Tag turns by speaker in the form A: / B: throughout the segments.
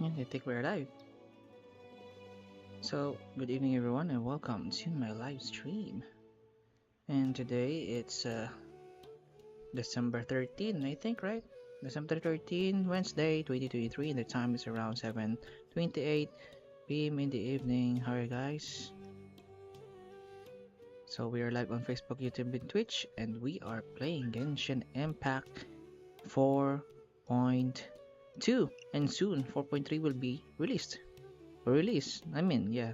A: And I think we're live. So, good evening everyone and welcome to my live stream. And today it's December 13, I think, right? December 13, Wednesday, 2023, and the time is around 7:28 p.m. in the evening. How are you guys? So, we are live on Facebook, YouTube, and Twitch, and we are playing Genshin Impact 4.2, and soon 4.3 will be released. Yeah.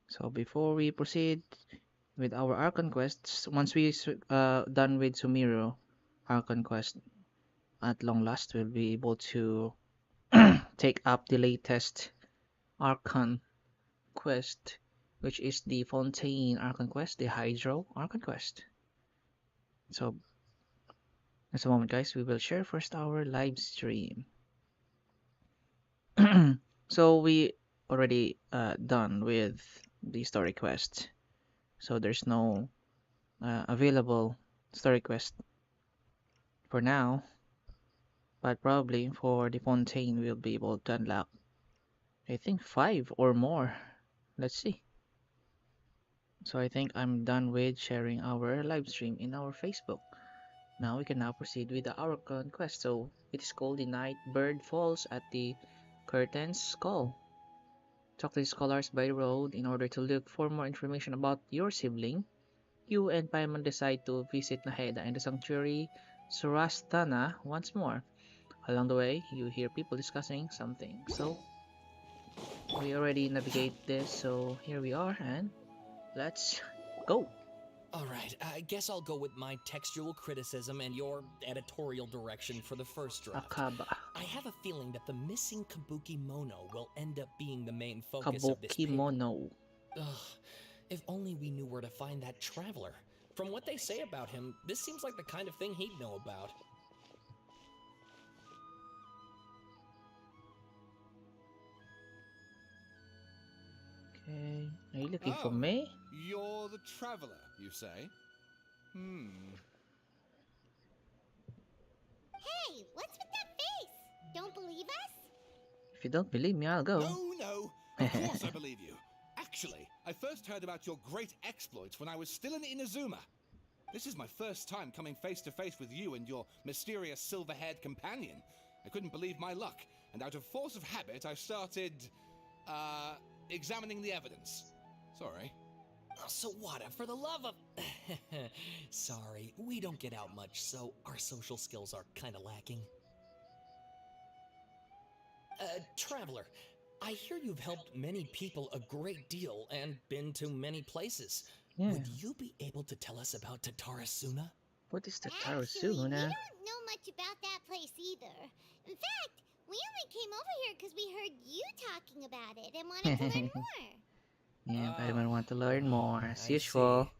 A: So before we proceed with our Archon quests, once we done with Sumeru Archon quest, at long last we'll be able to take up the latest Archon quest, which is the Fontaine Archon quest, the Hydro Archon quest. So just a moment, guys, we will share first our live stream. So we already done with the story quest, so there's no available story quest for now, but probably for the Fontaine we'll be able to unlock, I think, 5 or more. Let's see. So I think I'm done with sharing our live stream in our Facebook. Now we can now proceed with the Archon quest. So it is called The Night Bird Falls at the Curtain's Skull. Talk to the scholars by the road in order to look for more information about your sibling. You and Paimon decide to visit Naheda and the sanctuary Surastana once more. Along the way, you hear people discussing something. So we already navigate this, so here we are, and let's go.
B: Alright, I guess I'll go with my textual criticism and your editorial direction for the first draft.
A: Akaba.
B: I have a feeling that the missing Kabuki Mono will end up being the main focus of this
A: Kabuki
B: paper.
A: Mono.
B: Ugh, if only we knew where to find that traveler. From what they say about him, this seems like the kind of thing he'd know about.
A: Okay, are you looking for me?
C: You're the traveler, you say?
D: Hey, what's with that face? Don't believe us?
A: If you don't believe me, I'll go.
C: No, of course I believe you. Actually, I first heard about your great exploits when I was still in Inazuma. This is my first time coming face to face with you and your mysterious silver-haired companion. I couldn't believe my luck, and out of force of habit, I started, examining the evidence. Sorry.
B: Oh, Sawada, for the love of... Sorry, we don't get out much, so our social skills are kinda lacking. Traveler, I hear you've helped many people a great deal and been to many places.
A: Yeah.
B: Would you be able to tell us about Tatarasuna?
A: What is the
D: Actually, we
A: Tarasuna?
D: don't know much about that place either. In fact, we only came over here because we heard you talking about it and wanted to learn more.
A: Yeah, I want to learn more, as
B: I
A: usual.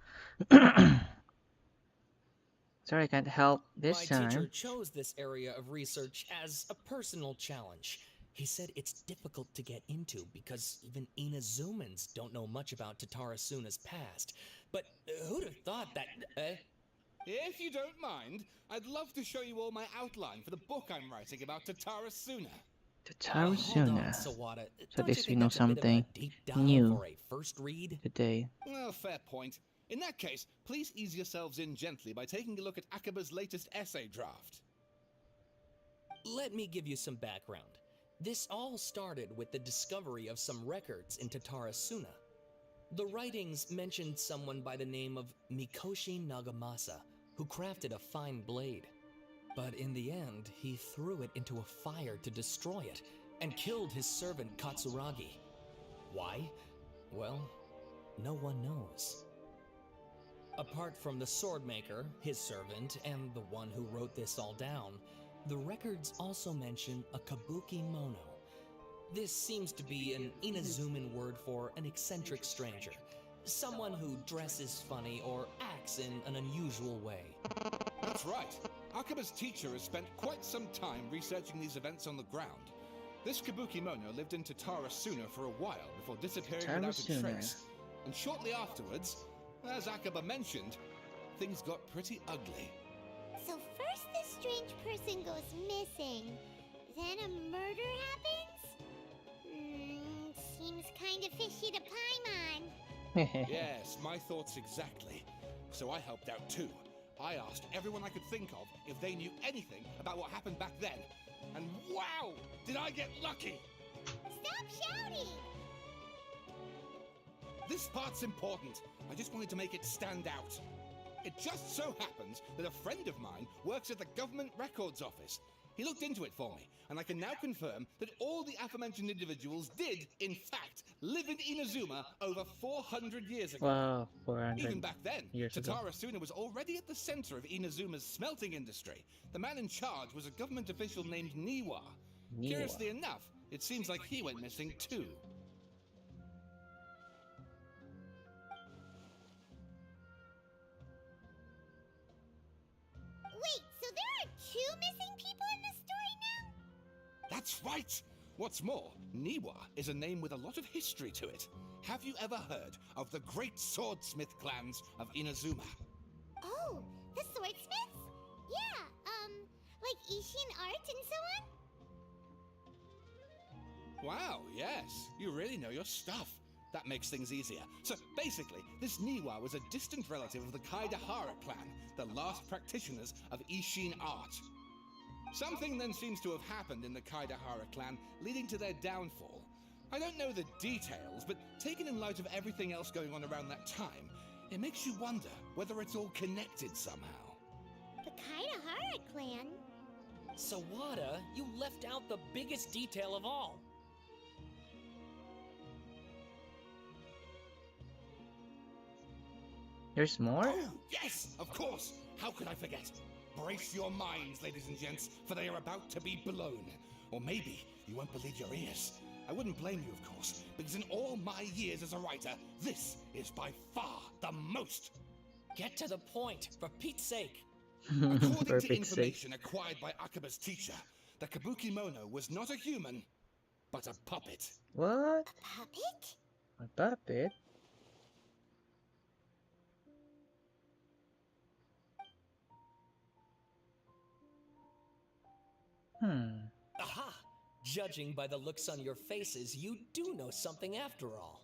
A: Sorry, I can't help this
B: My teacher
A: time.
B: chose this area of research as a personal challenge. He said it's difficult to get into because even Inazumans don't know much about Tatarasuna's past. But who'd have thought that...
C: If you don't mind, I'd love to show you all my outline for the book I'm writing about Tatarasuna.
A: The
B: hold on,
A: Tarasuna.
B: Sawada.
A: So
B: Don't you
A: this we
B: think
A: know
B: that's a bit of a
A: something
B: deep dive
A: new
B: for a first read?
A: today.
C: Well, fair point. In that case, please ease yourselves in gently by taking a look at Akaba's latest essay draft.
B: Let me give you some background. This all started with the discovery of some records in Tatarasuna. The writings mentioned someone by the name of Mikoshi Nagamasa, who crafted a fine blade. But in the end, he threw it into a fire to destroy it, and killed his servant Katsuragi. Why? Well, no one knows. Apart from the swordmaker, his servant, and the one who wrote this all down, the records also mention a Kabuki Mono. This seems to be an Inazuman word for an eccentric stranger. Someone who dresses funny or acts in an unusual way.
C: That's right. Akaba's teacher has spent quite some time researching these events on the ground. This Kabuki Mono lived in Tatarasuna for a while before disappearing without a
A: Tatarasuna.
C: trace. And shortly afterwards, as Akaba mentioned, things got pretty ugly.
D: So first this strange person goes missing. Then a murder happens? Seems kinda fishy to Paimon.
C: Yes, my thoughts exactly. So I helped out too. I asked everyone I could think of if they knew anything about what happened back then. And wow, did I get lucky!
D: Stop shouting!
C: This part's important. I just wanted to make it stand out. It just so happens that a friend of mine works at the government records office. He looked into it for me, and I can now confirm that all the aforementioned individuals did, in fact, live in Inazuma over 400 years ago.
A: Wow,
C: Even
A: 400
C: back then,
A: years ago.
C: Tatara Suna was already at the center of Inazuma's smelting industry. The man in charge was a government official named Niwa.
A: Niwa.
C: Curiously enough, it seems like he went missing too.
D: Wait, so there are 2 missing people in this story now?
C: That's right! What's more, Niwa is a name with a lot of history to it. Have you ever heard of the great swordsmith clans of Inazuma?
D: Oh, the swordsmiths? Yeah, like Ishin art and so on?
C: Wow, yes, you really know your stuff. That makes things easier. So basically, this Niwa was a distant relative of the Kaidahara clan, the last practitioners of Ishin art. Something then seems to have happened in the Kaidahara clan, leading to their downfall. I don't know the details, but taken in light of everything else going on around that time, it makes you wonder whether it's all connected somehow.
D: The Kaidahara clan?
B: Sawada, you left out the biggest detail of all.
A: There's more?
C: Oh, yes, of course. How could I forget? Brace your minds, ladies and gents, for they are about to be blown. Or maybe you won't believe your ears. I wouldn't blame you, of course, because in all my years as a writer, this is by far the most.
B: Get to the point, for Pete's sake.
C: According
A: For
C: to
A: Pete's sake.
C: information acquired by Akaba's teacher, the Kabuki Mono was not a human, but a puppet.
A: What?
D: Puppet?
A: A puppet?
B: Aha! Judging by the looks on your faces, you do know something after all.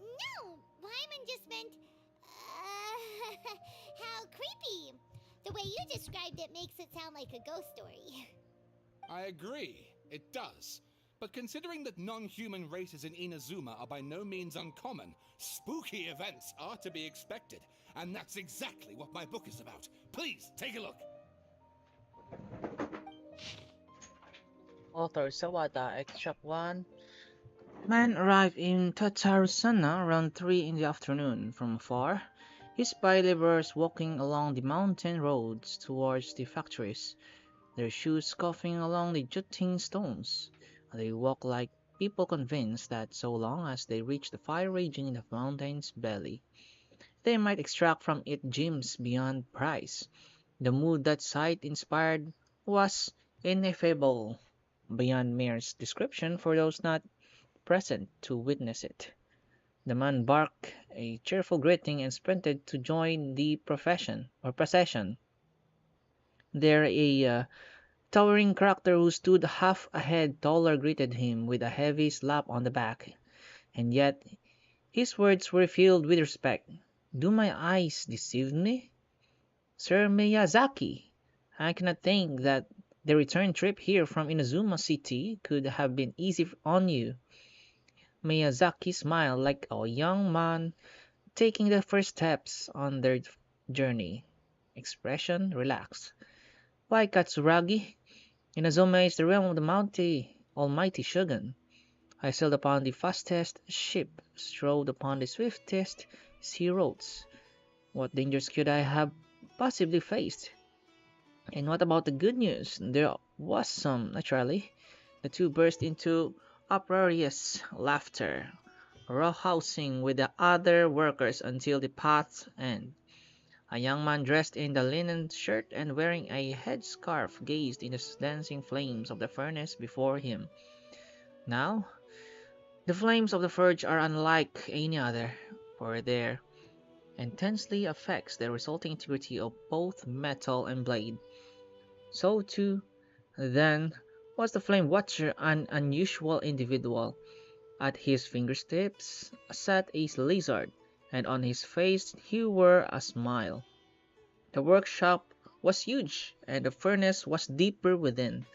D: No! Paimon just meant, how creepy. The way you described it makes it sound like a ghost story.
C: I agree, it does. But considering that non-human races in Inazuma are by no means uncommon, spooky events are to be expected. And that's exactly what my book is about. Please, take a look.
A: Author Sawada, Extract 1. Man arrived in Tatarusana around 3 in the afternoon. From afar, he spied laborers walking along the mountain roads towards the factories, their shoes scuffing along the jutting stones. They walked like people convinced that so long as they reached the fire raging in the mountain's belly, they might extract from it gems beyond price. The mood that sight inspired was ineffable, beyond mere description for those not present to witness it. The man barked a cheerful greeting and sprinted to join the procession. There a towering character who stood half a head taller greeted him with a heavy slap on the back, and yet his words were filled with respect. Do my eyes deceive me? Sir Miyazaki, I cannot think that the return trip here from Inazuma City could have been easy on you. Miyazaki smiled like a young man taking the first steps on their journey. Expression relaxed. Why, Katsuragi? Inazuma is the realm of the almighty Shogun. I sailed upon the fastest ship, strode upon the swiftest sea roads. What dangers could I have possibly faced? And what about the good news? There was some, naturally. The two burst into uproarious laughter, roughhousing with the other workers until the path's end. A young man dressed in the linen shirt and wearing a headscarf gazed into the dancing flames of the furnace before him. Now, the flames of the forge are unlike any other, for their intensely affects the resulting integrity of both metal and blade. So too, then, was the Flame Watcher an unusual individual. At his fingertips sat a lizard, and on his face he wore a smile. The workshop was huge, and the furnace was deeper within.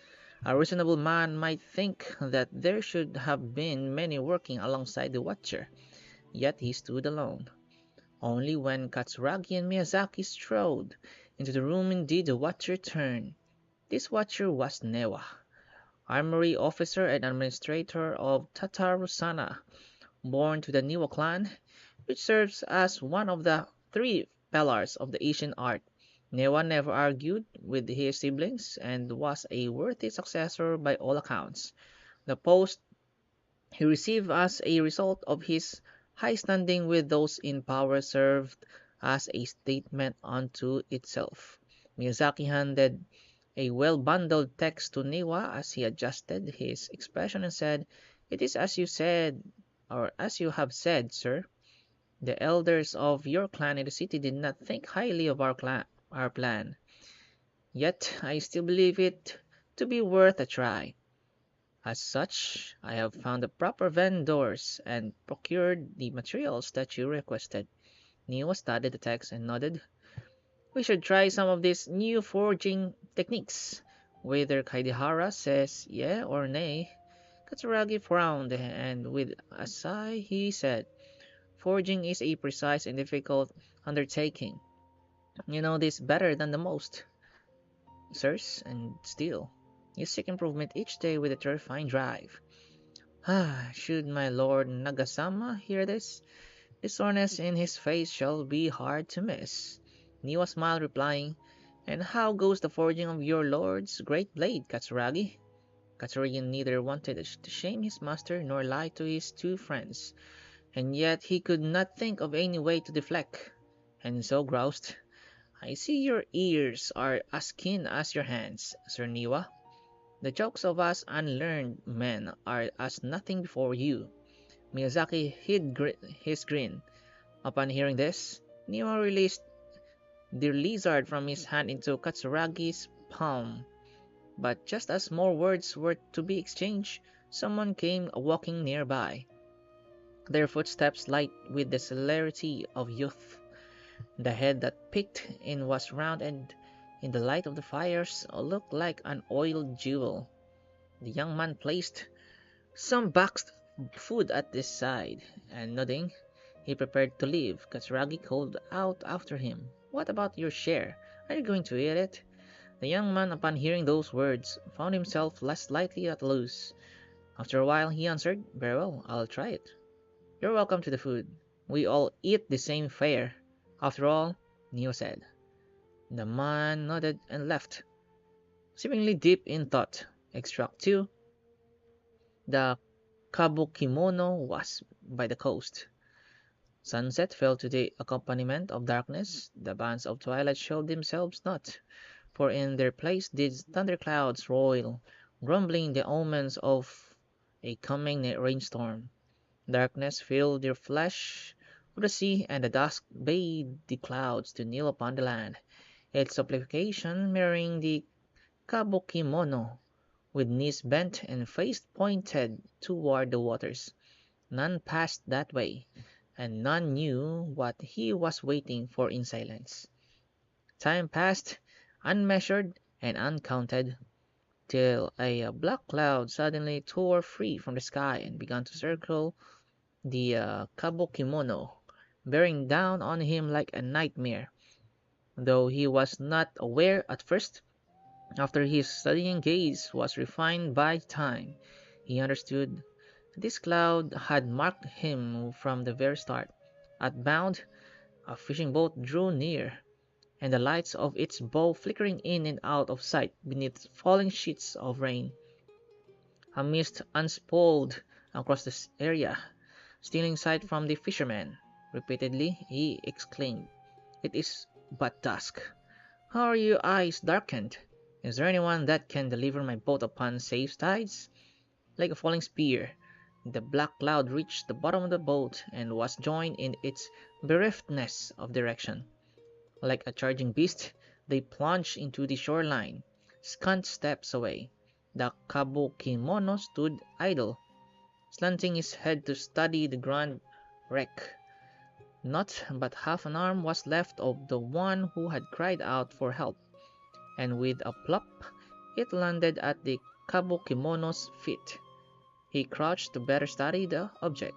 A: A reasonable man might think that there should have been many working alongside the Watcher, yet he stood alone. Only when Katsuragi and Miyazaki strode into the room did the Watcher turn. This Watcher was Newa, armory officer and administrator of Tatarusana, born to the Niwa clan, which serves as one of the three pillars of the Asian art. Newa never argued with his siblings and was a worthy successor by all accounts. The post he received as a result of his high standing with those in power served as a statement unto itself. Miyazaki handed a well-bundled text to Niwa as he adjusted his expression and said, "It is as you said, or as you have said, sir. The elders of your clan in the city did not think highly of our plan. Yet I still believe it to be worth a try. As such, I have found the proper vendors and procured the materials that you requested." Niwa studied the text and nodded. "We should try some of these new forging techniques. Whether Kaidehara says yea or nay." Katsuragi frowned, and with a sigh he said, "Forging is a precise and difficult undertaking. You know this better than the most, sirs, and still, you seek improvement each day with a terrifying drive. Ah, should my lord Nagasama hear this, the soreness in his face shall be hard to miss." Niwa smiled, replying, "And how goes the forging of your lord's great blade, Katsuragi?" Katsuragi neither wanted to shame his master nor lie to his two friends, and yet he could not think of any way to deflect, and so groused, "I see your ears are as keen as your hands, Sir Niwa. The jokes of us unlearned men are as nothing before you." Miyazaki hid his grin. Upon hearing this, Niwa released the lizard from his hand into Katsuragi's palm. But just as more words were to be exchanged, someone came walking nearby, their footsteps light with the celerity of youth. The head that peeked in was round and, in the light of the fires, looked like an oiled jewel. The young man placed some boxed food at his side, and nodding, he prepared to leave. Katsuragi called out after him, "What about your share? Are you going to eat it?" The young man, upon hearing those words, found himself less lightly at loose. After a while he answered, "Very well, I'll try it. You're welcome to the food. We all eat the same fare, after all," Neo said. The man nodded and left, seemingly deep in thought. Extract 2. The kabukimono was by the coast. Sunset fell to the accompaniment of darkness. The bands of twilight showed themselves not, for in their place did thunderclouds roil, grumbling the omens of a coming rainstorm. Darkness filled the flesh of the sea, and the dusk bade the clouds to kneel upon the land, its supplication mirroring the kabukimono, with knees bent and face pointed toward the waters. None passed that way, and none knew what he was waiting for in silence. Time passed, unmeasured and uncounted, till a black cloud suddenly tore free from the sky and began to circle the kabukimono, bearing down on him like a nightmare. Though he was not aware at first, after his studying gaze was refined by time, he understood. This cloud had marked him from the very start. At bound, a fishing boat drew near, and the lights of its bow flickering in and out of sight beneath falling sheets of rain. A mist unspooled across the area, stealing sight from the fisherman. Repeatedly he exclaimed, "It is but dusk. How are your eyes darkened? Is there anyone that can deliver my boat upon safe tides? Like a falling spear, the black cloud reached the bottom of the boat and was joined in its bereftness of direction. Like a charging beast, they plunged into the shoreline. Scant steps away, the kabukimono stood idle, slanting his head to study the grand wreck. Not but half an arm was left of the one who had cried out for help, and with a plop it landed at the kabukimono's feet. He crouched to better study the object,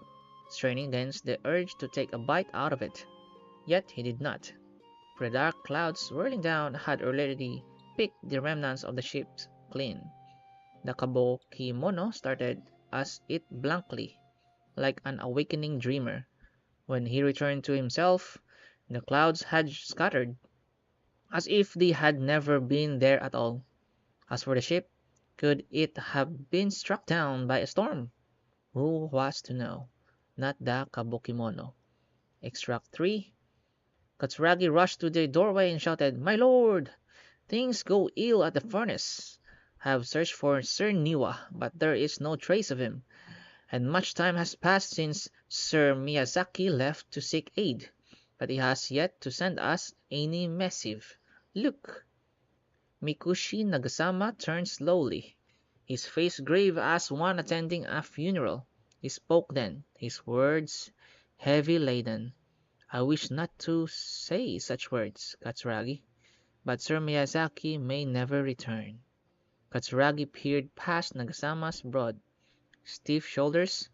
A: straining against the urge to take a bite out of it. Yet he did not, for the dark clouds swirling down had already picked the remnants of the ship clean. The kabokimono started as it blankly, like an awakening dreamer. When he returned to himself, the clouds had scattered, as if they had never been there at all. As for the ship, could it have been struck down by a storm? Who was to know? Not the kabokimono. Extract 3. Katsuragi rushed to the doorway and shouted, "My lord! Things go ill at the furnace. I have searched for Sir Niwa, but there is no trace of him, and much time has passed since Sir Miyazaki left to seek aid, but he has yet to send us any missive. Look!" Mikushi Nagasama turned slowly, his face grave as one attending a funeral. He spoke then, his words heavy laden. "I wish not to say such words, Katsuragi, but Sir Miyazaki may never return." Katsuragi peered past Nagasama's broad, stiff shoulders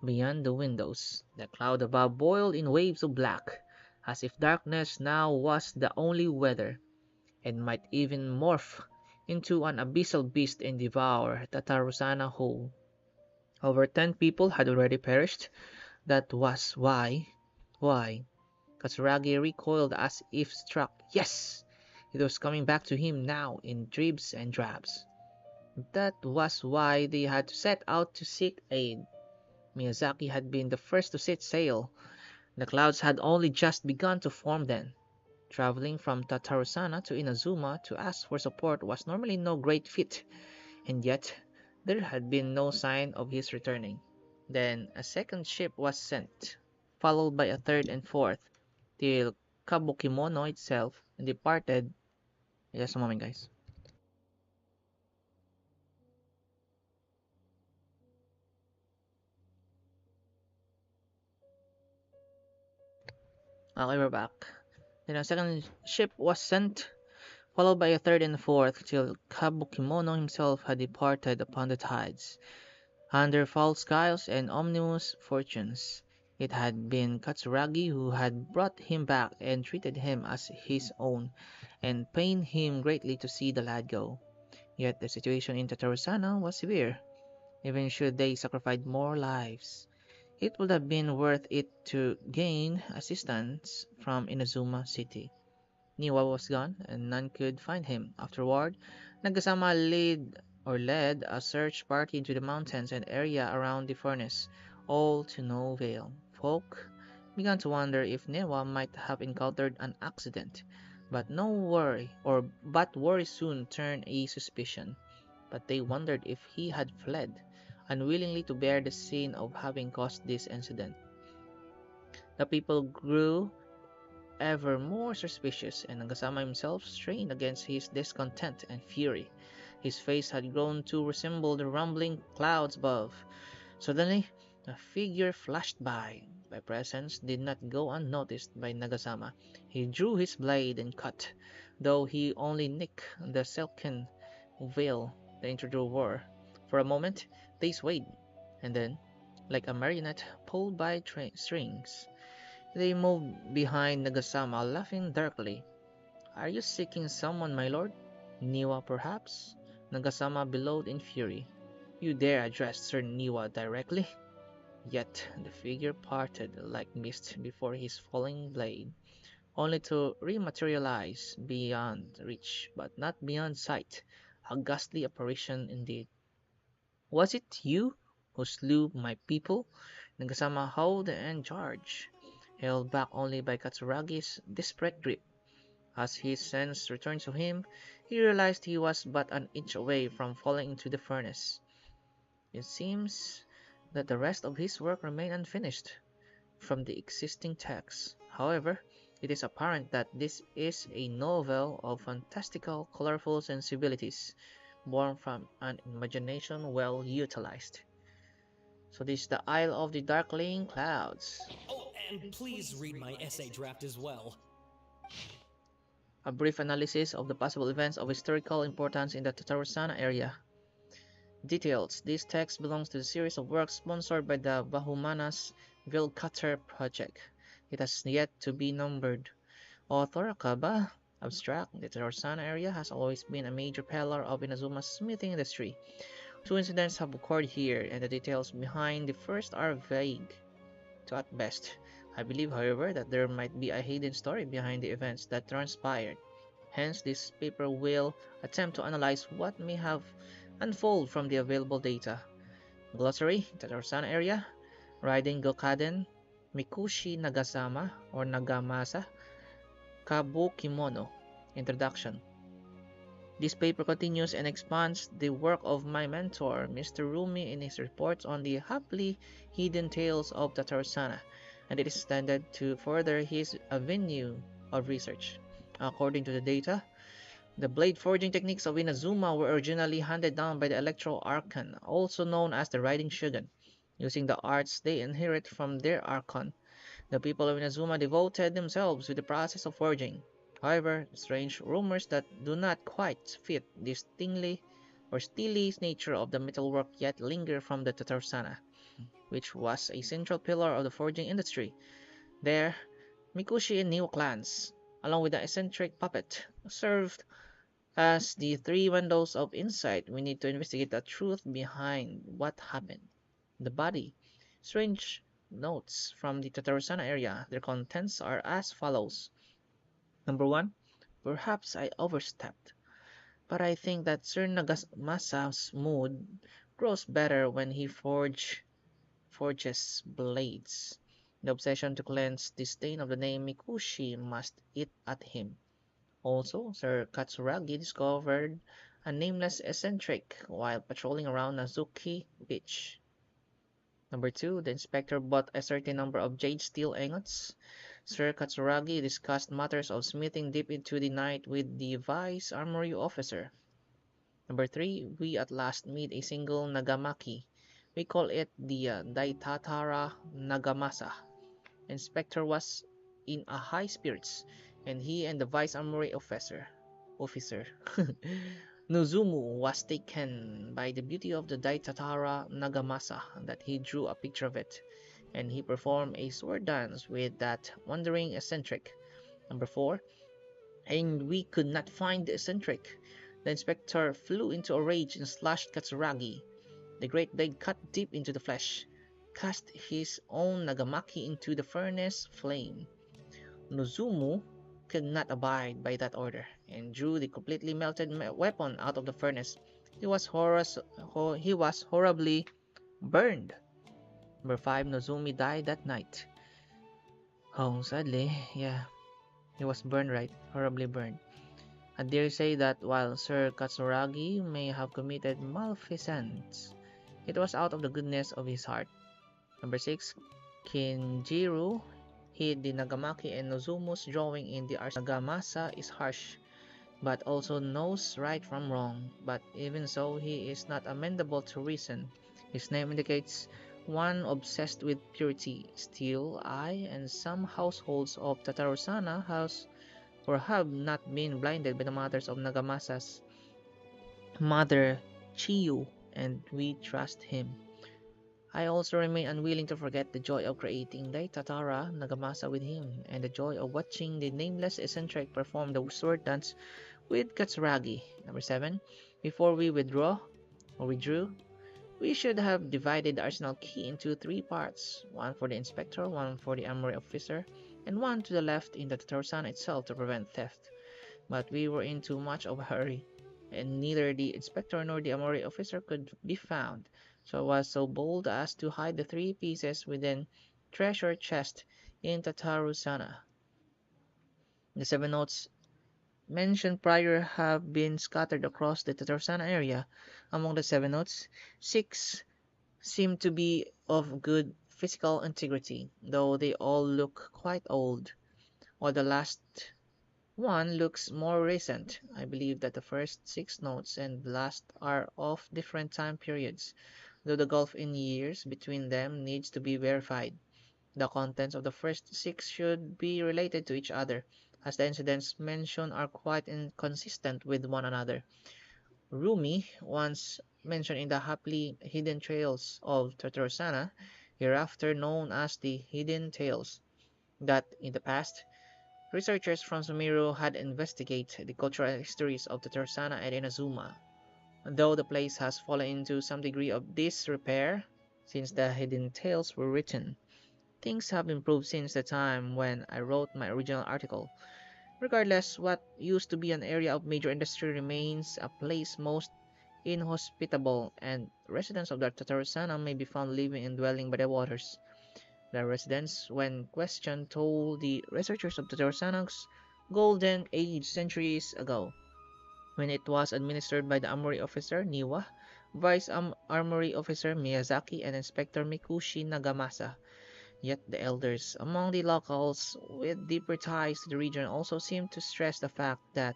A: beyond the windows. The cloud above boiled in waves of black, as if darkness now was the only weather, and might even morph into an abyssal beast and devour Tatarusana whole. Over 10 people had already perished. That was why. Why? Katsuragi recoiled as if struck. Yes! It was coming back to him now in dribs and drabs. That was why they had set out to seek aid. Miyazaki had been the first to set sail. The clouds had only just begun to form then. Traveling from Tatarusana to Inazuma to ask for support was normally no great feat, and yet there had been no sign of his returning. Then a second ship was sent, followed by a third and fourth, till Kabukimono itself departed. Just a moment, guys. Okay, we're back. Then a second ship was sent, followed by a third and fourth, till Kabukimono himself had departed upon the tides, under false skies and ominous fortunes. It had been Katsuragi who had brought him back and treated him as his own, and pained him greatly to see the lad go. Yet the situation in Tatarusana was severe. Even should they sacrifice more lives, it would have been worth it to gain assistance from Inazuma City. Niwa was gone, and none could find him. Afterward, Nagasama led a search party into the mountains and area around the furnace, all to no avail. Folk began to wonder if Niwa might have encountered an accident, but worry soon turned a suspicion. But they wondered if he had fled, unwillingly to bear the sin of having caused this incident. The people grew ever more suspicious, and Nagasama himself strained against his discontent and fury. His face had grown to resemble the rumbling clouds above. Suddenly, a figure flashed by. My presence did not go unnoticed by Nagasama. He drew his blade and cut, though he only nicked the silken veil the intruder wore. For a moment, they swayed, and then, like a marionette pulled by strings, they moved behind Nagasama, laughing darkly. "Are you seeking someone, my lord? Niwa, perhaps?" Nagasama bellowed in fury. "You dare address Sir Niwa directly?" Yet the figure parted like mist before his falling blade, only to rematerialize beyond reach, but not beyond sight. A ghastly apparition indeed. "Was it you who slew my people?" Nagasama howled and charged, held back only by Katsuragi's desperate grip. As his sense returned to him, he realized he was but an inch away from falling into the furnace. It seems that the rest of his work remained unfinished from the existing text. However, it is apparent that this is a novel of fantastical, colorful sensibilities, born from an imagination well utilized. So this is the Isle of the Darkling Clouds.
B: Oh, and please read my essay draft as well.
A: A brief analysis of the possible events of historical importance in the Tatarusana area. Details. This text belongs to the series of works sponsored by the Bahumanas Vilcutter project. It has yet to be numbered. Author Akaba. Abstract. The Tatarusana area has always been a major pillar of Inazuma's smithing industry. Two incidents have occurred here, and the details behind the first are vague, to at best. I believe, however, that there might be a hidden story behind the events that transpired. Hence, this paper will attempt to analyze what may have unfolded from the available data. Glossary, Tatarsana area, Riding Gokaden, Mikushi Nagasama or Nagamasa, Kabukimono. Introduction. This paper continues and expands the work of my mentor, Mr. Rumi, in his reports on the happily hidden tales of Tatarsana, and it is intended to further his avenue of research. According to the data, the blade forging techniques of Inazuma were originally handed down by the Sumeru Archon, also known as the Riding Shogun. Using the arts they inherit from their Archon, the people of Inazuma devoted themselves to the process of forging. However, strange rumors that do not quite fit the steely nature of the metalwork yet linger from the Tatarsana, which was a central pillar of the forging industry. There, Mikushi and Neo clans, along with the eccentric puppet, served as the three windows of insight. We need to investigate the truth behind what happened. The body. Strange notes from the Tatarusana area. Their contents are as follows. Number 1. Perhaps I overstepped, but I think that Sir Nagamasa's mood grows better when he forges blades. The obsession to cleanse the stain of the name Mikushi must eat at him. Also, Sir Katsuragi discovered a nameless eccentric while patrolling around Nazuki Beach. Number 2, the inspector bought a certain number of jade steel ingots. Sir Katsuragi discussed matters of smithing deep into the night with the vice armory officer. Number 3, we at last meet a single Nagamaki. We call it the Daitatara Nagamasa. Inspector was in a high spirits, and he and the vice armory officer Nozumu was taken by the beauty of the Daitatara Nagamasa that he drew a picture of it, and he performed a sword dance with that wandering eccentric. Number 4, and we could not find the eccentric. The inspector flew into a rage and slashed Katsuragi. The great blade cut deep into the flesh, cast his own Nagamaki into the furnace flame. Nozumu could not abide by that order, and drew the completely melted weapon out of the furnace. He was horribly burned. Number 5, Nozumi died that night. Oh, sadly, yeah, he was burned, right? Horribly burned. I dare say that while Sir Katsuragi may have committed malfeasance, it was out of the goodness of his heart. Number 6, Kinjiro hid the Nagamaki, and Nozumu's drawing in the Nagamasa is harsh, but also knows right from wrong. But even so, he is not amenable to reason. His name indicates one obsessed with purity. Still, I and some households of Tatarusana have not been blinded by the matters of Nagamasa's mother Chiyu, and we trust him. I also remain unwilling to forget the joy of creating Daitatara Nagamasa with him, and the joy of watching the nameless eccentric perform the sword dance with Katsuragi. Number 7. Before we withdrew, we should have divided the arsenal key into 3 parts, one for the inspector, one for the armory officer, and one to the left in the Tatarusana itself to prevent theft. But we were in too much of a hurry, and neither the inspector nor the armory officer could be found, so I was so bold as to hide the 3 pieces within treasure chest in Tatarusana. The 7 notes mentioned prior have been scattered across the Tatarsana area. Among the 7 notes, 6 seem to be of good physical integrity, though they all look quite old, while the last one looks more recent. I believe that the first 6 notes and the last are of different time periods, though the gulf in years between them needs to be verified. The contents of the first 6 should be related to each other, as the incidents mentioned are quite inconsistent with one another. Rumi once mentioned in the happily hidden trails of Tartarusana, hereafter known as the Hidden Tales, that in the past, researchers from Sumeru had investigated the cultural histories of Tartarusana and Inazuma. Though the place has fallen into some degree of disrepair since the Hidden Tales were written, things have improved since the time when I wrote my original article. Regardless, what used to be an area of major industry remains a place most inhospitable, and residents of the Tatarusana may be found living and dwelling by the waters. The residents, when questioned, told the researchers of Tatarusana's golden age centuries ago, when it was administered by the Armory Officer Niwa, Vice Armory Officer Miyazaki, and Inspector Mikushi Nagamasa. Yet the elders among the locals with deeper ties to the region also seemed to stress the fact that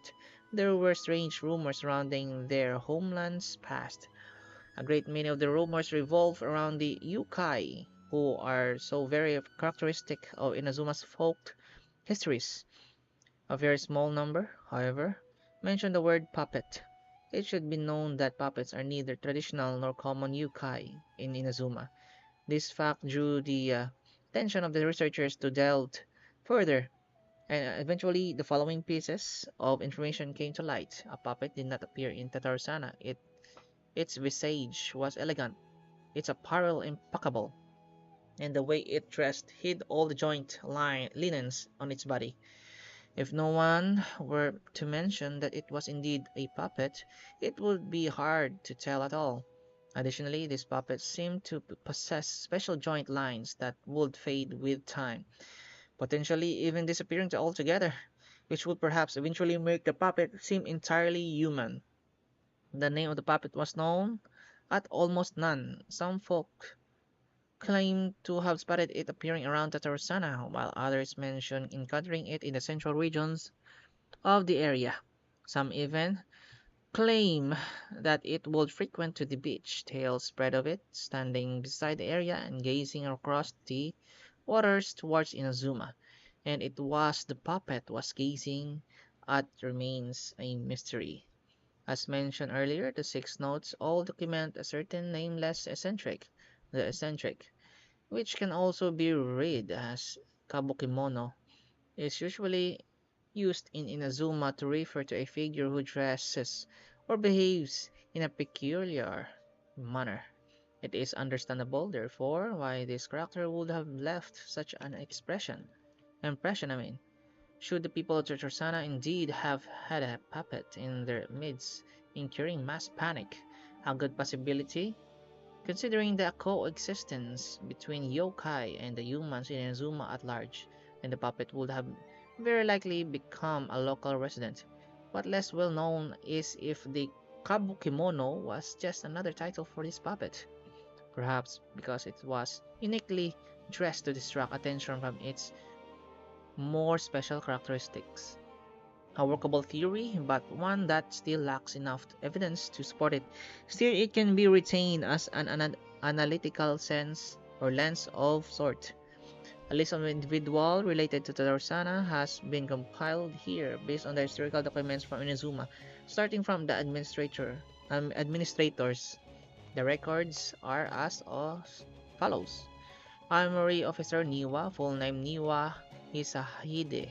A: there were strange rumors surrounding their homeland's past. A great many of the rumors revolve around the yokai, who are so very characteristic of Inazuma's folk histories. A very small number, however, mention the word puppet. It should be known that puppets are neither traditional nor common yokai in Inazuma. This fact drew the attention of the researchers to delve further, and eventually the following pieces of information came to light. A puppet did not appear in Tatarsana. Its visage was elegant, its apparel impeccable, and the way it dressed hid all the linens on its body. If no one were to mention that it was indeed a puppet, it would be hard to tell at all. Additionally, this puppet seemed to possess special joint lines that would fade with time, potentially even disappearing altogether, which would perhaps eventually make the puppet seem entirely human. The name of the puppet was known at almost none. Some folk claim to have spotted it appearing around Tatarusana, while others mention encountering it in the central regions of the area. Some even claim that it would frequent to the beach. Tales spread of it, standing beside the area and gazing across the waters towards Inazuma. And it was the puppet was gazing at remains a mystery. As mentioned earlier, the 6 notes all document a certain nameless eccentric, the eccentric, which can also be read as kabukimono, is usually used in Inazuma to refer to a figure who dresses or behaves in a peculiar manner. It is understandable, therefore, why this character would have left such an impression. Should the people of Churchosana indeed have had a puppet in their midst, incurring mass panic, a good possibility, considering the coexistence between yokai and the humans in Inazuma at large, then the puppet would have very likely become a local resident. What less well known is if the Kabukimono was just another title for this puppet, perhaps because it was uniquely dressed to distract attention from its more special characteristics. A workable theory, but one that still lacks enough evidence to support it. Still, it can be retained as an analytical sense or lens of sort. A list of individuals related to Tadarsana has been compiled here based on the historical documents from Inazuma, starting from the administrators. The records are as follows. Armory Officer Niwa, full name Niwa Hisahide.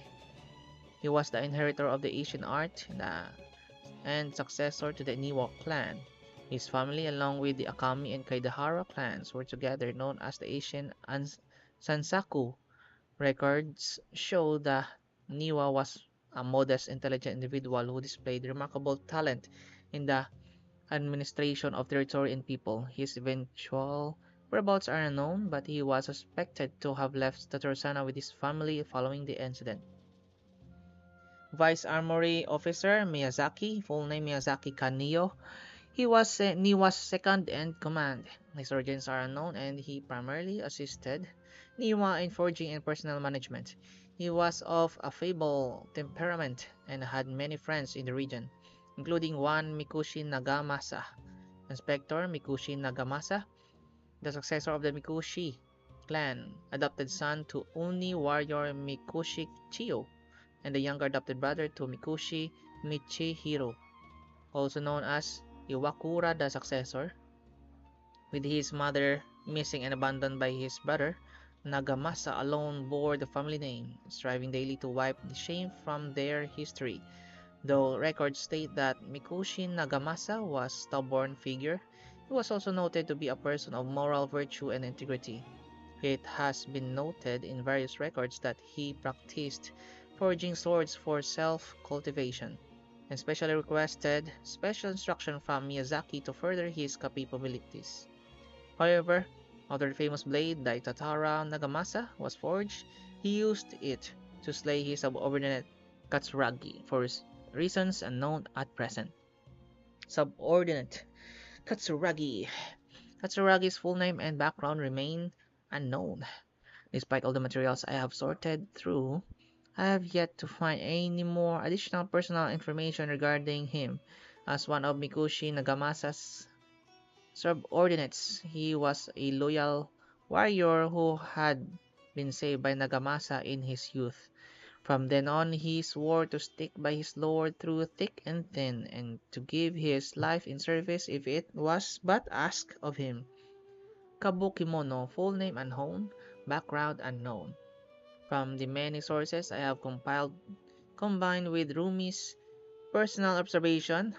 A: He was the inheritor of the Asian art and successor to the Niwa clan. His family, along with the Akami and Kaidahara clans, were together known as the Asian Sansaku. Records show that Niwa was a modest, intelligent individual who displayed remarkable talent in the administration of territory and people. His eventual whereabouts are unknown, but he was suspected to have left Tatarsana with his family following the incident. Vice Armory Officer Miyazaki, full name Miyazaki Kanio. He was Niwa's second in command. His origins are unknown and he primarily assisted Niwa in forging and personnel management. He was of affable temperament and had many friends in the region, including one Mikushi Nagamasa. Inspector Mikushi Nagamasa, the successor of the Mikushi clan, adopted son to Uni warrior Mikushi Chiyo, and the younger adopted brother to Mikushi Michihiro, also known as Iwakura the Successor. With his mother missing and abandoned by his brother, Nagamasa alone bore the family name, striving daily to wipe the shame from their history. Though records state that Mikushi Nagamasa was a stubborn figure, he was also noted to be a person of moral virtue and integrity. It has been noted in various records that he practiced forging swords for self-cultivation, and specially requested special instruction from Miyazaki to further his capabilities. However, after the famous blade Daitatara Nagamasa was forged, he used it to slay his subordinate Katsuragi for reasons unknown at present. Subordinate Katsuragi. Katsuragi's full name and background remain unknown. Despite all the materials I have sorted through, I have yet to find any more additional personal information regarding him. As one of Mikushi Nagamasa's subordinates, he was a loyal warrior who had been saved by Nagamasa in his youth. From then on, he swore to stick by his lord through thick and thin, and to give his life in service if it was but asked of him. Kabukimono, full name unknown, background unknown. From the many sources I have compiled, combined with Rumi's personal observation,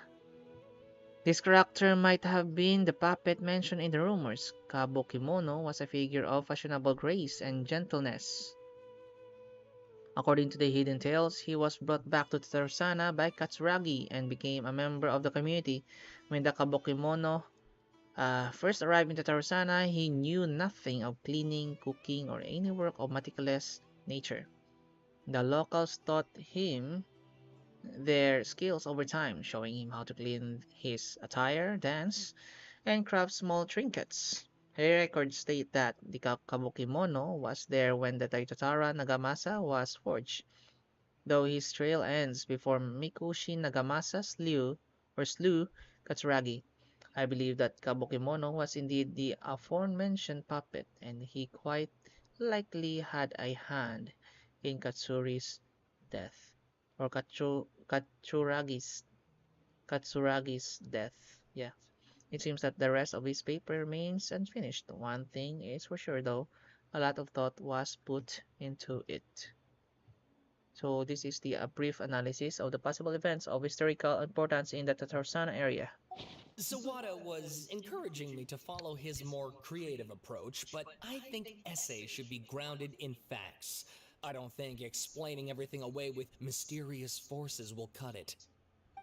A: this character might have been the puppet mentioned in the rumors. Kabukimono was a figure of fashionable grace and gentleness. According to the hidden tales, he was brought back to Tarsana by Katsuragi and became a member of the community. When the Kabukimono first arrived in Tarsana, he knew nothing of cleaning, cooking, or any work of meticulous nature. The locals taught him their skills over time, showing him how to clean his attire, dance, and craft small trinkets. Records state that the Kabukimono was there when the Taitatara Nagamasa was forged, though his trail ends before Mikushi Nagamasa slew Katsuragi. I believe that Kabukimono was indeed the aforementioned puppet, and he quite likely had a hand in Katsuri's death, or Katsuragi's death. Yeah, it seems that the rest of his paper remains unfinished. One thing is for sure, though, a lot of thought was put into it. So this is the brief analysis of the possible events of historical importance in the Tatarsana area.
B: Sawada was encouraging me to follow his more creative approach, but I think essays should be grounded in facts. I don't think explaining everything away with mysterious forces will cut it.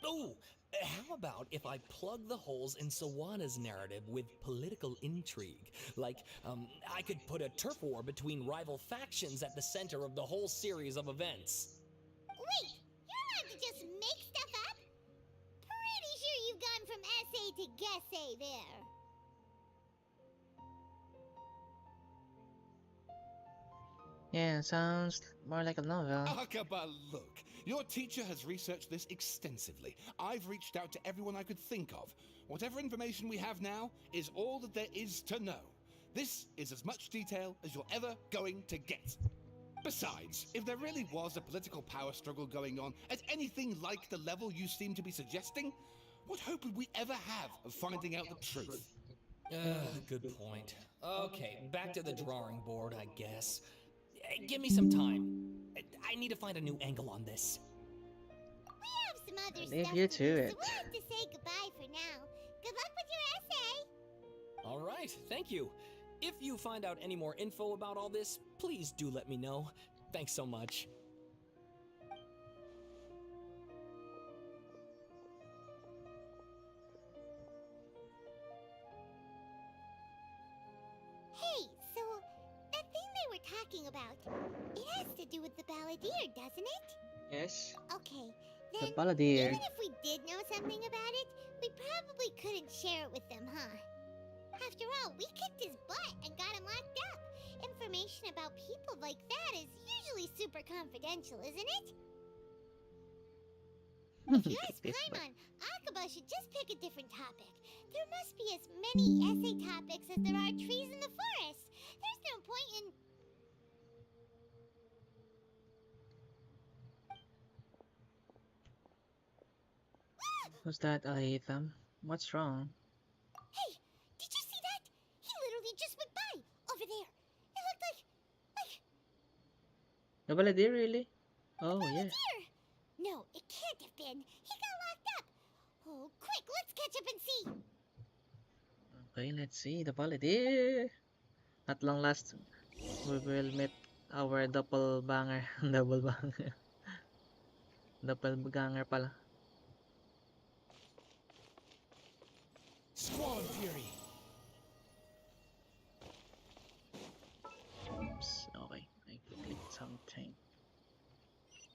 B: Oh, how about if I plug the holes in Sawada's narrative with political intrigue? Like, I could put a turf war between rival factions at the center of the whole series of events.
D: Wait, you're allowed to just make stuff up? Pretty sure you've gone from essay to guessay there.
A: Yeah, sounds more like a novel.
C: Akaba, look. Your teacher has researched this extensively. I've reached out to everyone I could think of. Whatever information we have now is all that there is to know. This is as much detail as you're ever going to get. Besides, if there really was a political power struggle going on at anything like the level you seem to be suggesting, what hope would we ever have of finding out the truth?
B: Good point. Okay, back to the drawing board, I guess. Give me some time. I need to find a new angle on this.
D: We have some other
A: Leave
D: stuff
A: you
D: to
A: to
D: do,
A: it.
D: so we'll have to say goodbye for now. Good luck with your essay.
B: All right, thank you. If you find out any more info about all this, please do let me know. Thanks so much.
D: Hey, so that thing they were talking about, it has to do with the balladeer, doesn't it?
A: Yes.
D: Okay,
A: The
D: then
A: Balladeer.
D: even if we did know something about it, we probably couldn't share it with them, huh? After all, we kicked his butt and got him locked up. Information about people like that is usually super confidential, isn't it? If you ask
A: This, but
D: Paimon, Akaba should just pick a different topic. There must be as many essay topics as there are trees in the forest. There's no point in...
A: who's that, Alhaitham? What's wrong?
D: Hey, did you see that? He literally just went by, over there. It looked like
A: The Balladeer, really? Oh, yeah.
D: deer. No, it can't have been. He got locked up. Oh, quick, let's catch up and see.
A: Okay, let's see. The Balladeer. At long last, we will meet our doppelbanger. Double banger. Doppelganger pala.
B: Squall Fury!
A: Oops. Okay, I clicked something.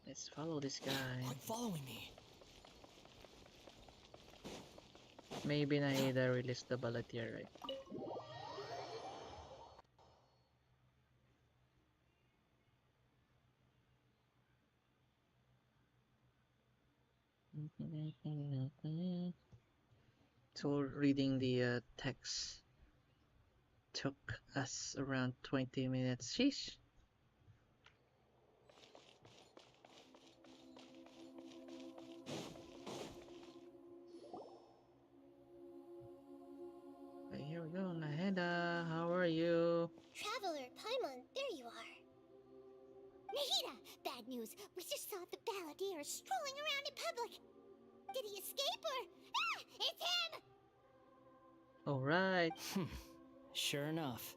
A: Let's follow this guy.
B: Quit following me.
A: Maybe Nahida released the Balladeer, right? So reading the text took us around 20 minutes. Sheesh. Okay, here we go. Nahida, how are you?
D: Traveler, Paimon, there you are. Nahida! Bad news. We just saw the Balladeer strolling around in public. Did he escape or... Ah! It's him!
A: Alright.
E: Sure enough.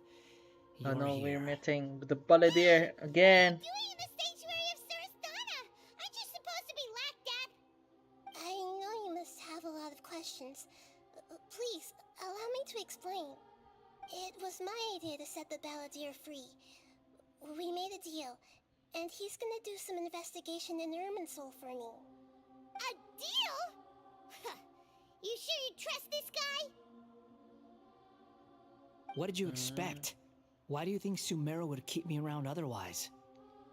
A: Oh
E: You're
A: no, we're
E: here.
A: meeting the Balladeer again.
D: Doing in the sanctuary of Surasthana? Aren't you supposed to be locked up? I know you must have a lot of questions. Please, allow me to explain. It was my idea to set the Balladeer free. We made a deal, and he's gonna do some investigation in Irminsul for me. A deal? Huh. You sure you trust this guy?
E: What did you expect? Why do you think Sumeru would keep me around otherwise?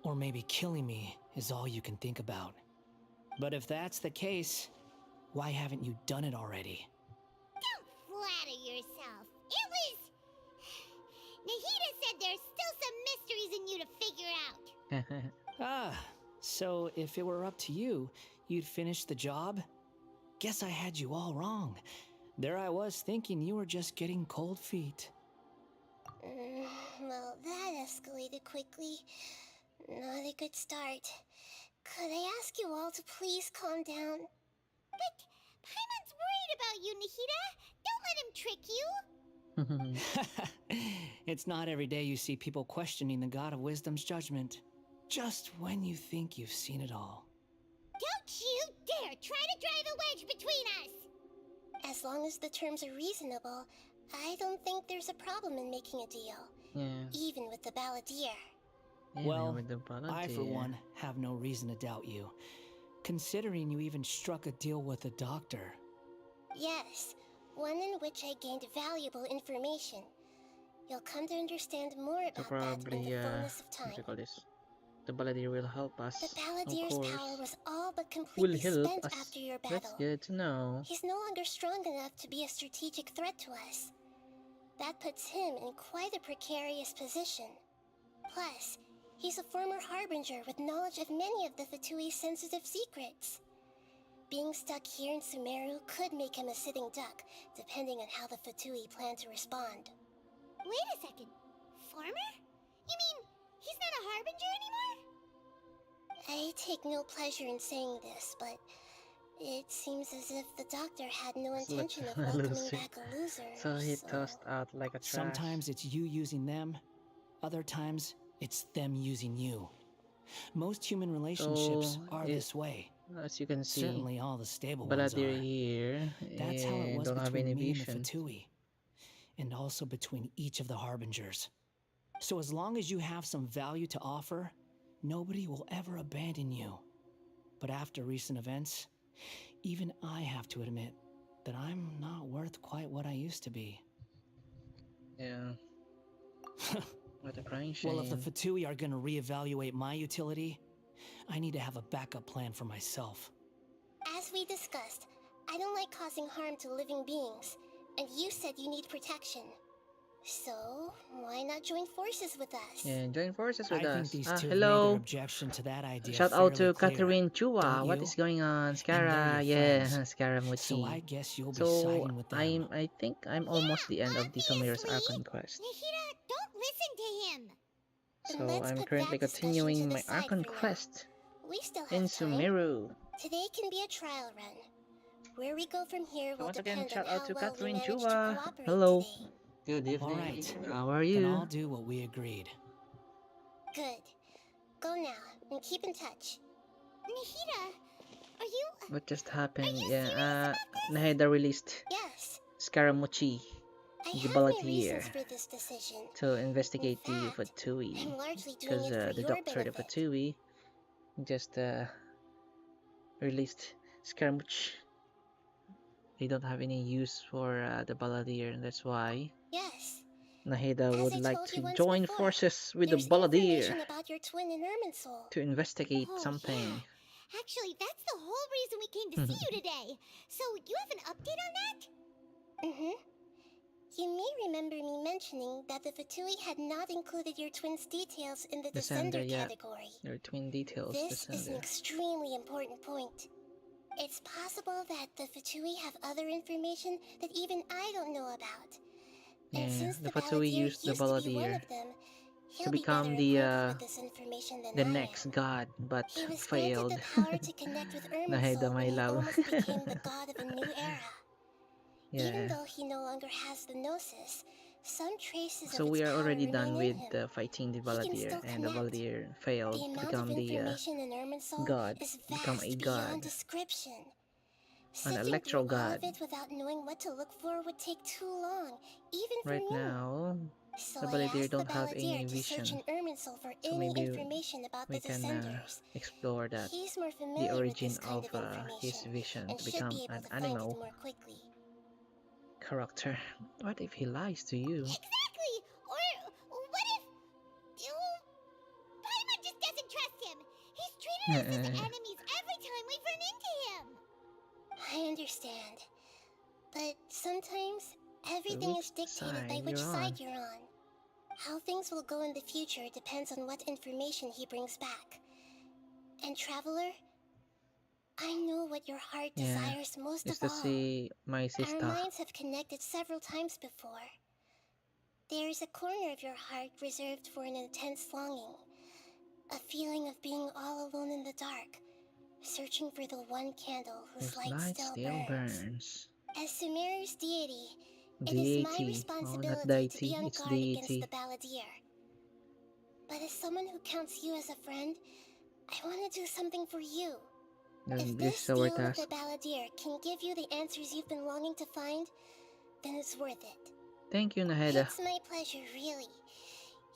E: Or maybe killing me is all you can think about. But if that's the case, why haven't you done it already?
D: Don't flatter yourself. It was... Nahida said there's still some mysteries in you to figure out.
E: Ah, so if it were up to you, you'd finish the job? Guess I had you all wrong. There I was thinking you were just getting cold feet.
D: Well, that escalated quickly. Not a good start. Could I ask you all to please calm down? But Paimon's worried about you, Nahida. Don't let him trick you.
E: It's not every day you see people questioning the God of Wisdom's judgment. Just when you think you've seen it all.
D: Don't you dare try to drive a wedge between us! As long as the terms are reasonable, I don't think there's a problem in making a deal.
A: Yeah.
D: Even with the Balladeer.
A: Even
E: Well,
A: with the
E: I, for
A: Balladeer.
E: one, have no reason to doubt you, considering you even struck a deal with the doctor.
D: Yes, one in which I gained valuable information. You'll come to understand more
A: So
D: about that in
A: probably,
D: the fullness of
A: what
D: time.
A: do you call this? The Balladeer will help us.
D: The Balladier's
A: Of course.
D: power was all but
A: Will
D: completely
A: help
D: spent
A: us.
D: after your
A: That's
D: battle.
A: good to know.
D: He's no longer strong enough to be a strategic threat to us. That puts him in quite a precarious position. Plus, he's a former Harbinger with knowledge of many of the Fatui's sensitive secrets. Being stuck here in Sumeru could make him a sitting duck, depending on how the Fatui plan to respond. Wait a second. Former? You mean he's not a Harbinger anymore? I take no pleasure in saying this, but it seems as if the doctor had no
A: Let's
D: intention of
A: a
D: welcoming
A: loser.
D: back a loser.
A: So he tossed out like a trash.
E: Sometimes it's you using them, other times it's them using you. Most human relationships are this way.
A: As you can see,
E: Certainly all the stable ones
A: Balladeer
E: are.
A: here
E: That's how it was
A: don't have any
E: between me and the
A: vision.
E: Fatui. And also between each of the Harbingers. So as long as you have some value to offer, nobody will ever abandon you. but after recent events, even I have to admit that I'm not worth quite what I used to be.
A: Yeah. What a crying
E: Well, if the
A: shame.
E: Fatui are gonna reevaluate my utility, I need to have a backup plan for myself.
D: As we discussed, I don't like causing harm to living beings, and you said you need protection. So, why not join forces with us?
A: Yeah, join forces with
E: I think
A: us.
E: these two have made their
A: Hello.
E: objection to that idea
A: Shout out
E: fairly
A: to
E: clear,
A: Catherine Chua.
E: don't
A: What
E: you?
A: is going on?
E: And they're
A: Skara,
E: your
A: yeah,
E: friends.
A: Skara
E: So I
A: Muchi.
E: guess you'll be
A: So
E: siding with them.
A: I think I'm almost the end of the Sumeru's
F: Obviously.
A: Archon quest.
F: Nihira, don't listen to him.
D: Then
A: So
D: let's
A: I'm
D: put
A: currently
D: that discussion to
A: continuing
D: the
A: my
D: side
A: Archon
D: for now.
A: quest
D: We still
A: in
D: have time.
A: Sumeru.
D: Today can be a trial run. Where we go from here
A: So
D: will
A: once again,
D: depend on
A: shout out
D: how
A: to
D: well we
A: Catherine
D: manage to
A: Chua.
D: cooperate
A: Hello.
D: today.
A: Good evening.
E: All right.
A: How are
E: Then
A: you?
E: I'll do what we agreed.
D: Good. Go now, and keep in touch.
F: Nihira, are you...
A: What just happened?
F: you
A: Yeah,
F: serious about this?
A: Nahida released
D: Yes,
A: Scaramucci,
D: I
A: the
D: have my
A: Balladeer,
D: reasons for this decision.
A: to investigate
D: In
A: the
D: fact,
A: Fatui.
D: I'm largely doing
A: Because
D: it for
A: the
D: your
A: doctor, the
D: benefit.
A: Fatui, just released Scaramucci. They don't have any use for the Balladeer, and that's why
D: Yes,
A: Nahida
D: as
A: would
D: I
A: like
D: told
A: to
D: you once
A: join
D: before,
A: forces with the
D: there's
A: Balladeer
D: information about your twin in Irminsul.
A: to investigate
F: Oh,
A: something.
F: yeah. Actually, that's the whole reason we came to see you today. So, you have an update on that?
D: Mm-hmm. You may remember me mentioning that the Fatui had not included your twin's details in the
A: Descender,
D: Descender
A: yeah.
D: category.
A: Their twin details,
D: This is an
A: Descender.
D: extremely important point. It's possible that the Fatui have other information that even I don't know about. And
A: Yeah,
D: since
A: the
D: the
A: Fatui
D: Balladeer
A: used the
D: used to be one
A: Balladeer
D: of them,
A: to
D: he'll be better
A: become
D: equipped with this information than
A: the
D: I
A: next
D: am.
A: god, but
D: He was granted
A: failed.
D: the power to connect with
A: Nahida,
D: Irminsul
A: my
D: when he
A: love.
D: almost became the god of a new era. Even
A: Yeah.
D: though he no longer has the Gnosis, some traces
A: So
D: of its
A: we are
D: power
A: already done
D: remain in
A: with
D: him.
A: fighting the
D: He can
A: Balladeer,
D: still
A: and the
D: connect.
A: Balladeer failed
D: The
A: to
D: amount of
A: become the
D: information in Irminsul
A: god,
D: is
A: become a
D: vast
A: god,
D: beyond description.
A: an
D: Sifting
A: electro
D: through all
A: god.
D: of it without knowing what to look for would take too long, even for
A: Right
D: me.
A: now,
D: So
A: the
D: I
A: Balladeer
D: asked the
A: don't have any
D: Balladeer to search
A: vision,
D: in Irminsul for
A: so
D: any
A: maybe
D: information about
A: we
D: the
A: can
D: Descenders.
A: explore that,
D: He's more
A: the
D: familiar with
A: origin
D: this kind
A: of
D: of information,
A: his vision
D: and
A: to
D: should
A: become
D: be able
A: an
D: to find it
A: animal
D: more quickly.
A: character. What if he lies to you?
F: Exactly! Or what if... Oh, Paimon just doesn't trust him. He's treated us as enemies every time we've run into him.
D: I understand. But sometimes, everything is
A: which
D: dictated by
A: side
D: which
A: you're
D: side
A: on?
D: you're on. How things will go in the future depends on what information he brings back. And Traveler, I know what your heart
A: Yeah,
D: desires most of
A: is to
D: all.
A: see my
D: Our
A: sister.
D: minds have connected several times before. There is a corner of your heart reserved for an intense longing. A feeling of being all alone in the dark, searching for the one candle whose
A: Whose
D: light
A: light
D: still
A: still
D: burns.
A: burns.
D: As Sumeru's deity, it is my
A: Deity. Oh, not
D: responsibility to be
A: deity,
D: on
A: it's
D: guard against
A: deity.
D: the Balladeer. But as someone who counts you as a friend, I want to do something for you. If
A: Then
D: this
A: this is our
D: deal with
A: task.
D: the Balladeer can give you the answers you've been longing to find, then it's worth it.
A: Thank you, Naheda.
D: It's my pleasure, really.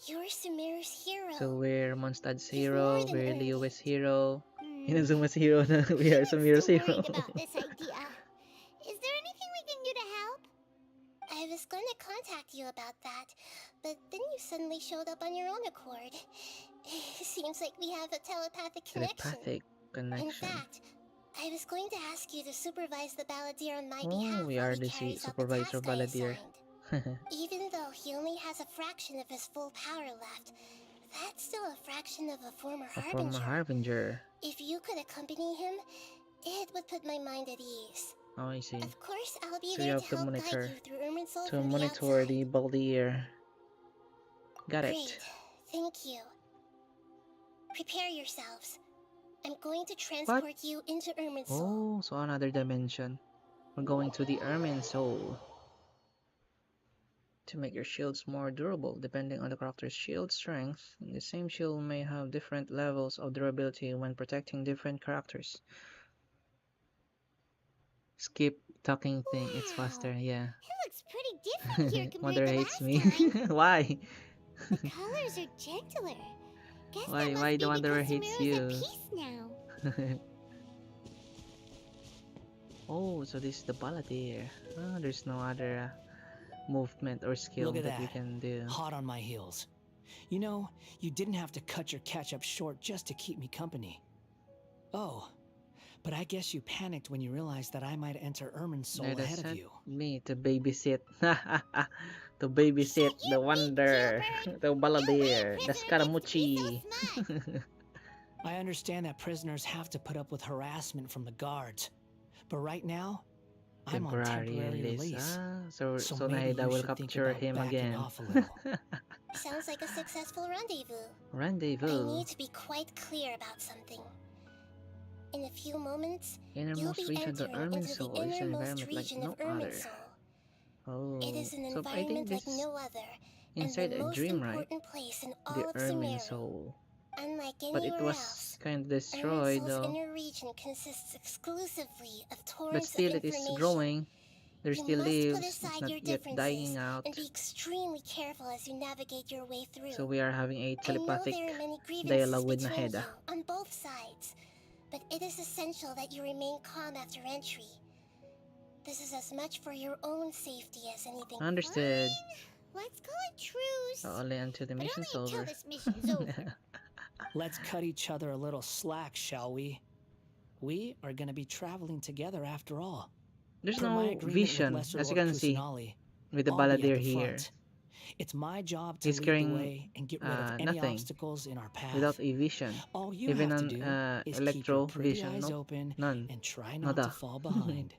D: You're Sumeru's hero.
A: So we're Mondstadt's
D: You've
A: hero,
D: more than
A: we're
D: earned
A: Liyue's
D: it.
A: hero,
F: Hmm.
A: Inazuma's hero, we are
F: I'm
A: Sumeru's
F: still
A: hero.
F: worried about this idea. Is there anything we can do to help?
D: I was gonna contact you about that, but then you suddenly showed up on your own accord. Seems like we have a telepathic connection.
A: Telepathic
D: In
A: connection.
D: fact, I was going to ask you to supervise the Balladeer on my
A: Oh,
D: behalf
A: we
D: while
A: are
D: he
A: the
D: carries out the
A: supervisor
D: task I
A: Balladeer.
D: assigned. Even though he only has a fraction of his full power left, that's still a fraction of a former
A: A former
D: Harbinger.
A: harbinger.
D: If you could accompany him, it would put my mind at ease.
A: Oh, I see.
D: Of course, I'll be
A: So you
D: there
A: have
D: to
A: to
D: help
A: monitor,
D: guide you through Irminsul
A: to
D: from the
A: monitor
D: outside.
A: the Balladeer. Got it.
D: Great, thank you. Prepare yourselves. I'm going to transport you into Irminsul.
A: Oh, so another dimension. We're going to the Ermin Soul. To make your shields more durable, depending on the character's shield strength, the same shield may have different levels of durability when protecting different characters. Skip talking thing, it's faster, yeah.
F: It looks pretty different here compared
A: Mother
F: to
A: hates
F: last
A: me.
F: time.
A: Why?
F: The colors are gentler. Guess
A: Why
F: that must
A: the
F: be
A: Wanderer
F: because
A: hates
F: Sumeru's at
A: you?
F: peace now.
A: Oh, so this is the Balladeer. Oh, there's no other movement or skill
E: Look at
A: that we
E: that.
A: can do.
E: Hot on my heels. You know, you didn't have to cut your catch-up short just to keep me company. Oh, but I guess you panicked when you realized that I might enter Irminsul
A: Let us
E: ahead of
A: sent
E: you.
A: me to babysit. To babysit
F: Shut
A: the
F: your beak,
A: Wonder,
F: jailbird!
A: the
F: No way a
A: Balladeer, the
F: prisoner gets to be so
A: Scaramucci.
F: smart!
E: I understand that prisoners have to put up with harassment from the guards, but right now, I'm on
A: Temporary
E: temporary
A: release.
E: release. So
A: So
E: maybe
A: Nahida
E: you
A: will
E: should think
A: capture
E: about
A: him
E: backing
A: again.
E: off a little.
D: Sounds like a successful rendezvous. I
A: Rendezvous.
D: need to be quite clear about something. In a few moments, you'll
A: Innermost
D: be
A: region of the
D: entering into the
A: Irminsul is an
D: innermost
A: environment like
D: region
A: no
D: of
A: other.
D: Irminsul.
A: Oh,
D: It is an
A: so I think
D: environment like
A: this
D: no other, and
A: inside
D: the
A: a
D: most
A: dream, right?
D: important place in
A: The
D: all of Sumeru.
A: Irminsul.
D: Unlike
A: But it
D: anywhere
A: was
D: else,
A: kind of destroyed
D: Irminsul's
A: though.
D: inner region consists exclusively of
A: But
D: torrents of
A: still, it is
D: information.
A: growing. There's
D: You
A: still
D: must put
A: leaves. It's
D: aside
A: not
D: your
A: yet dying
D: differences
A: out.
D: and be extremely careful as you navigate your way through.
A: So we are having a
D: I know
A: telepathic
D: there are many grievances
A: dialogue with
D: between
A: Naheda.
D: you on both sides, but it is essential that you remain calm after entry. This is as much for your own safety as anything.
A: Understood.
F: Let's call it truce.
A: So only until the
F: But
A: mission's
F: only until
A: over.
F: this mission's over.
E: Let's cut each other a little slack, shall we? We are going to be traveling together after all.
A: There's
E: Per my
A: no
E: agreement with
A: vision,
E: Lesser
A: as you
E: Lord
A: can see,
E: Kusanali,
A: with the
E: I'll be at
A: Balladeer
E: the
A: here.
E: front. It's my job to
A: He's
E: lead the
A: carrying
E: way and get rid of any
A: nothing
E: obstacles in our path.
A: without a vision.
E: All you
A: Even
E: have to
A: an
E: do is keep your
A: electro
E: pretty
A: vision,
E: eyes
A: nope,
E: open
A: none,
E: and try not to
A: nada.
E: fall behind.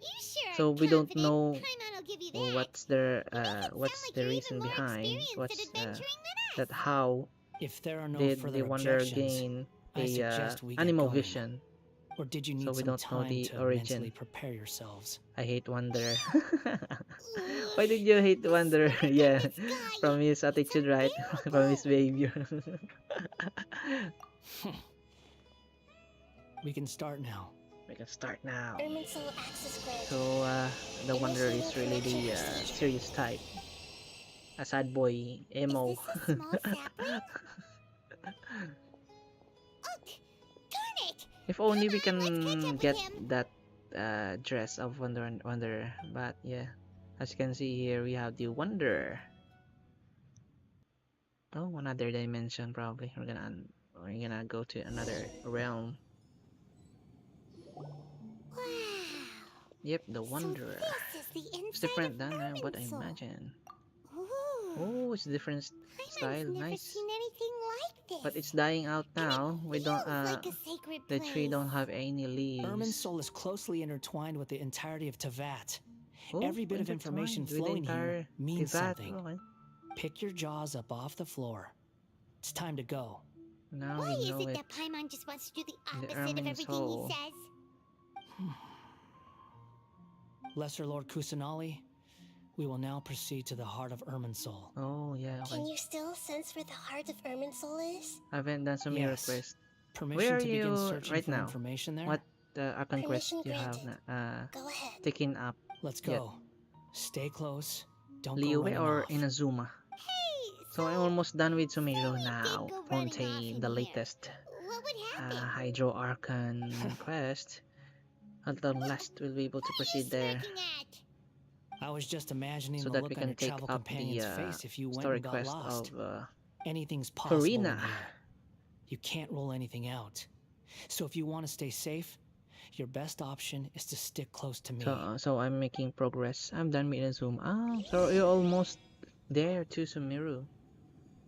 F: You sure
A: So
F: are
A: we don't
F: confident.
A: know
F: Paimon will give you that.
A: what's
F: You make it
A: what's
F: sound like
A: the
F: you're
A: reason
F: even more
A: behind
F: experienced
A: what's
F: at adventuring than
A: that
F: us.
A: how
E: If there are no
A: did
E: further
A: the Wonder
E: objections,
A: gain
E: I
A: a
E: suggest we get
A: animal
E: going.
A: vision.
E: Or did you
A: So
E: need
A: we
E: some
A: don't know
E: time
A: the
E: to
A: origin.
E: mentally prepare yourselves?
A: I hate Wonder.
F: Ugh,
A: Why did you hate
F: the
A: Wonder?
F: smirk on
A: Yeah,
F: this guy.
A: from his
F: It's
A: attitude, right? From his
F: unbearable.
A: behavior.
E: We can start now.
A: We can start now.
D: Irminsul access granted.
A: So the Wonder is really the serious type. A sad boy, emo.
F: Is this a small sapling? Oh, darn it!
A: If only we
F: Come on, let's catch
A: can
F: up
A: get
F: with him.
A: that dress of Wonder, but yeah, as you can see here, we have the Wonder. Oh, another dimension probably. We're gonna go to another realm.
F: Wow.
A: Yep, the
F: So
A: Wanderer.
F: this is the
A: It's
F: inside
A: different
F: of
A: than what I
F: Irminsul.
A: imagine.
F: Ooh.
A: Oh, it's different
F: Paimon's
A: style,
F: never
A: nice.
F: seen anything like this.
A: But it's dying out
F: And
A: now.
F: it
A: We don't
F: feels like a sacred
A: the
F: place.
A: tree don't have any leaves.
E: Irminsul is closely intertwined with the entirety of Tevat.
A: Oh,
E: Every bit of information
A: intertwined with the
E: flowing here
A: entire
E: means
A: Tivat.
E: something.
A: Okay.
E: Pick your jaws up off the floor. It's time to go.
A: Now
F: Why
A: we
F: is
A: know
F: it
A: it.
F: that Paimon just wants to do the
A: The
F: opposite of everything
A: Irminsul.
F: he says?
E: Lesser Lord Kusanali, we will now proceed to the heart of Irminsul.
A: Oh yeah, okay.
D: Can you still sense where the heart of Irminsul is?
A: I haven't done some mirror
E: Yes.
A: quest.
E: Permission
A: Where are
E: to begin
A: you
E: searching
A: right
E: for
A: now?
E: information there?
A: What Archon quest
D: Permission
A: you have
D: granted. Go ahead.
A: taken up?
E: Let's
A: Yet.
E: go. Stay close. Don't go
A: Liyue
E: running
A: or
E: off.
A: Inazuma?
F: Hey,
A: So I'm almost done with Sumeru
F: we did
A: now.
F: go running off
A: Fontaine,
F: in
A: the
F: here.
A: latest
F: what would happen?
A: Hydro Archon quest. At long last, we'll be able to
F: What are you
A: proceed there,
F: smirking at?
E: I was just imagining
A: so
E: the
A: that
E: look
A: we
E: on
A: can
E: your
A: take
E: travel
A: up
E: companion's
A: the
E: face if you went
A: story
E: and got
A: quest
E: lost.
A: of
E: Anything's possible
A: Farina.
E: in here. You can't rule anything out. So if you want to stay safe, your best option is to stick close to me.
A: So I'm making progress. I'm done with Inazuma. Ah, so you're almost there to Sumeru.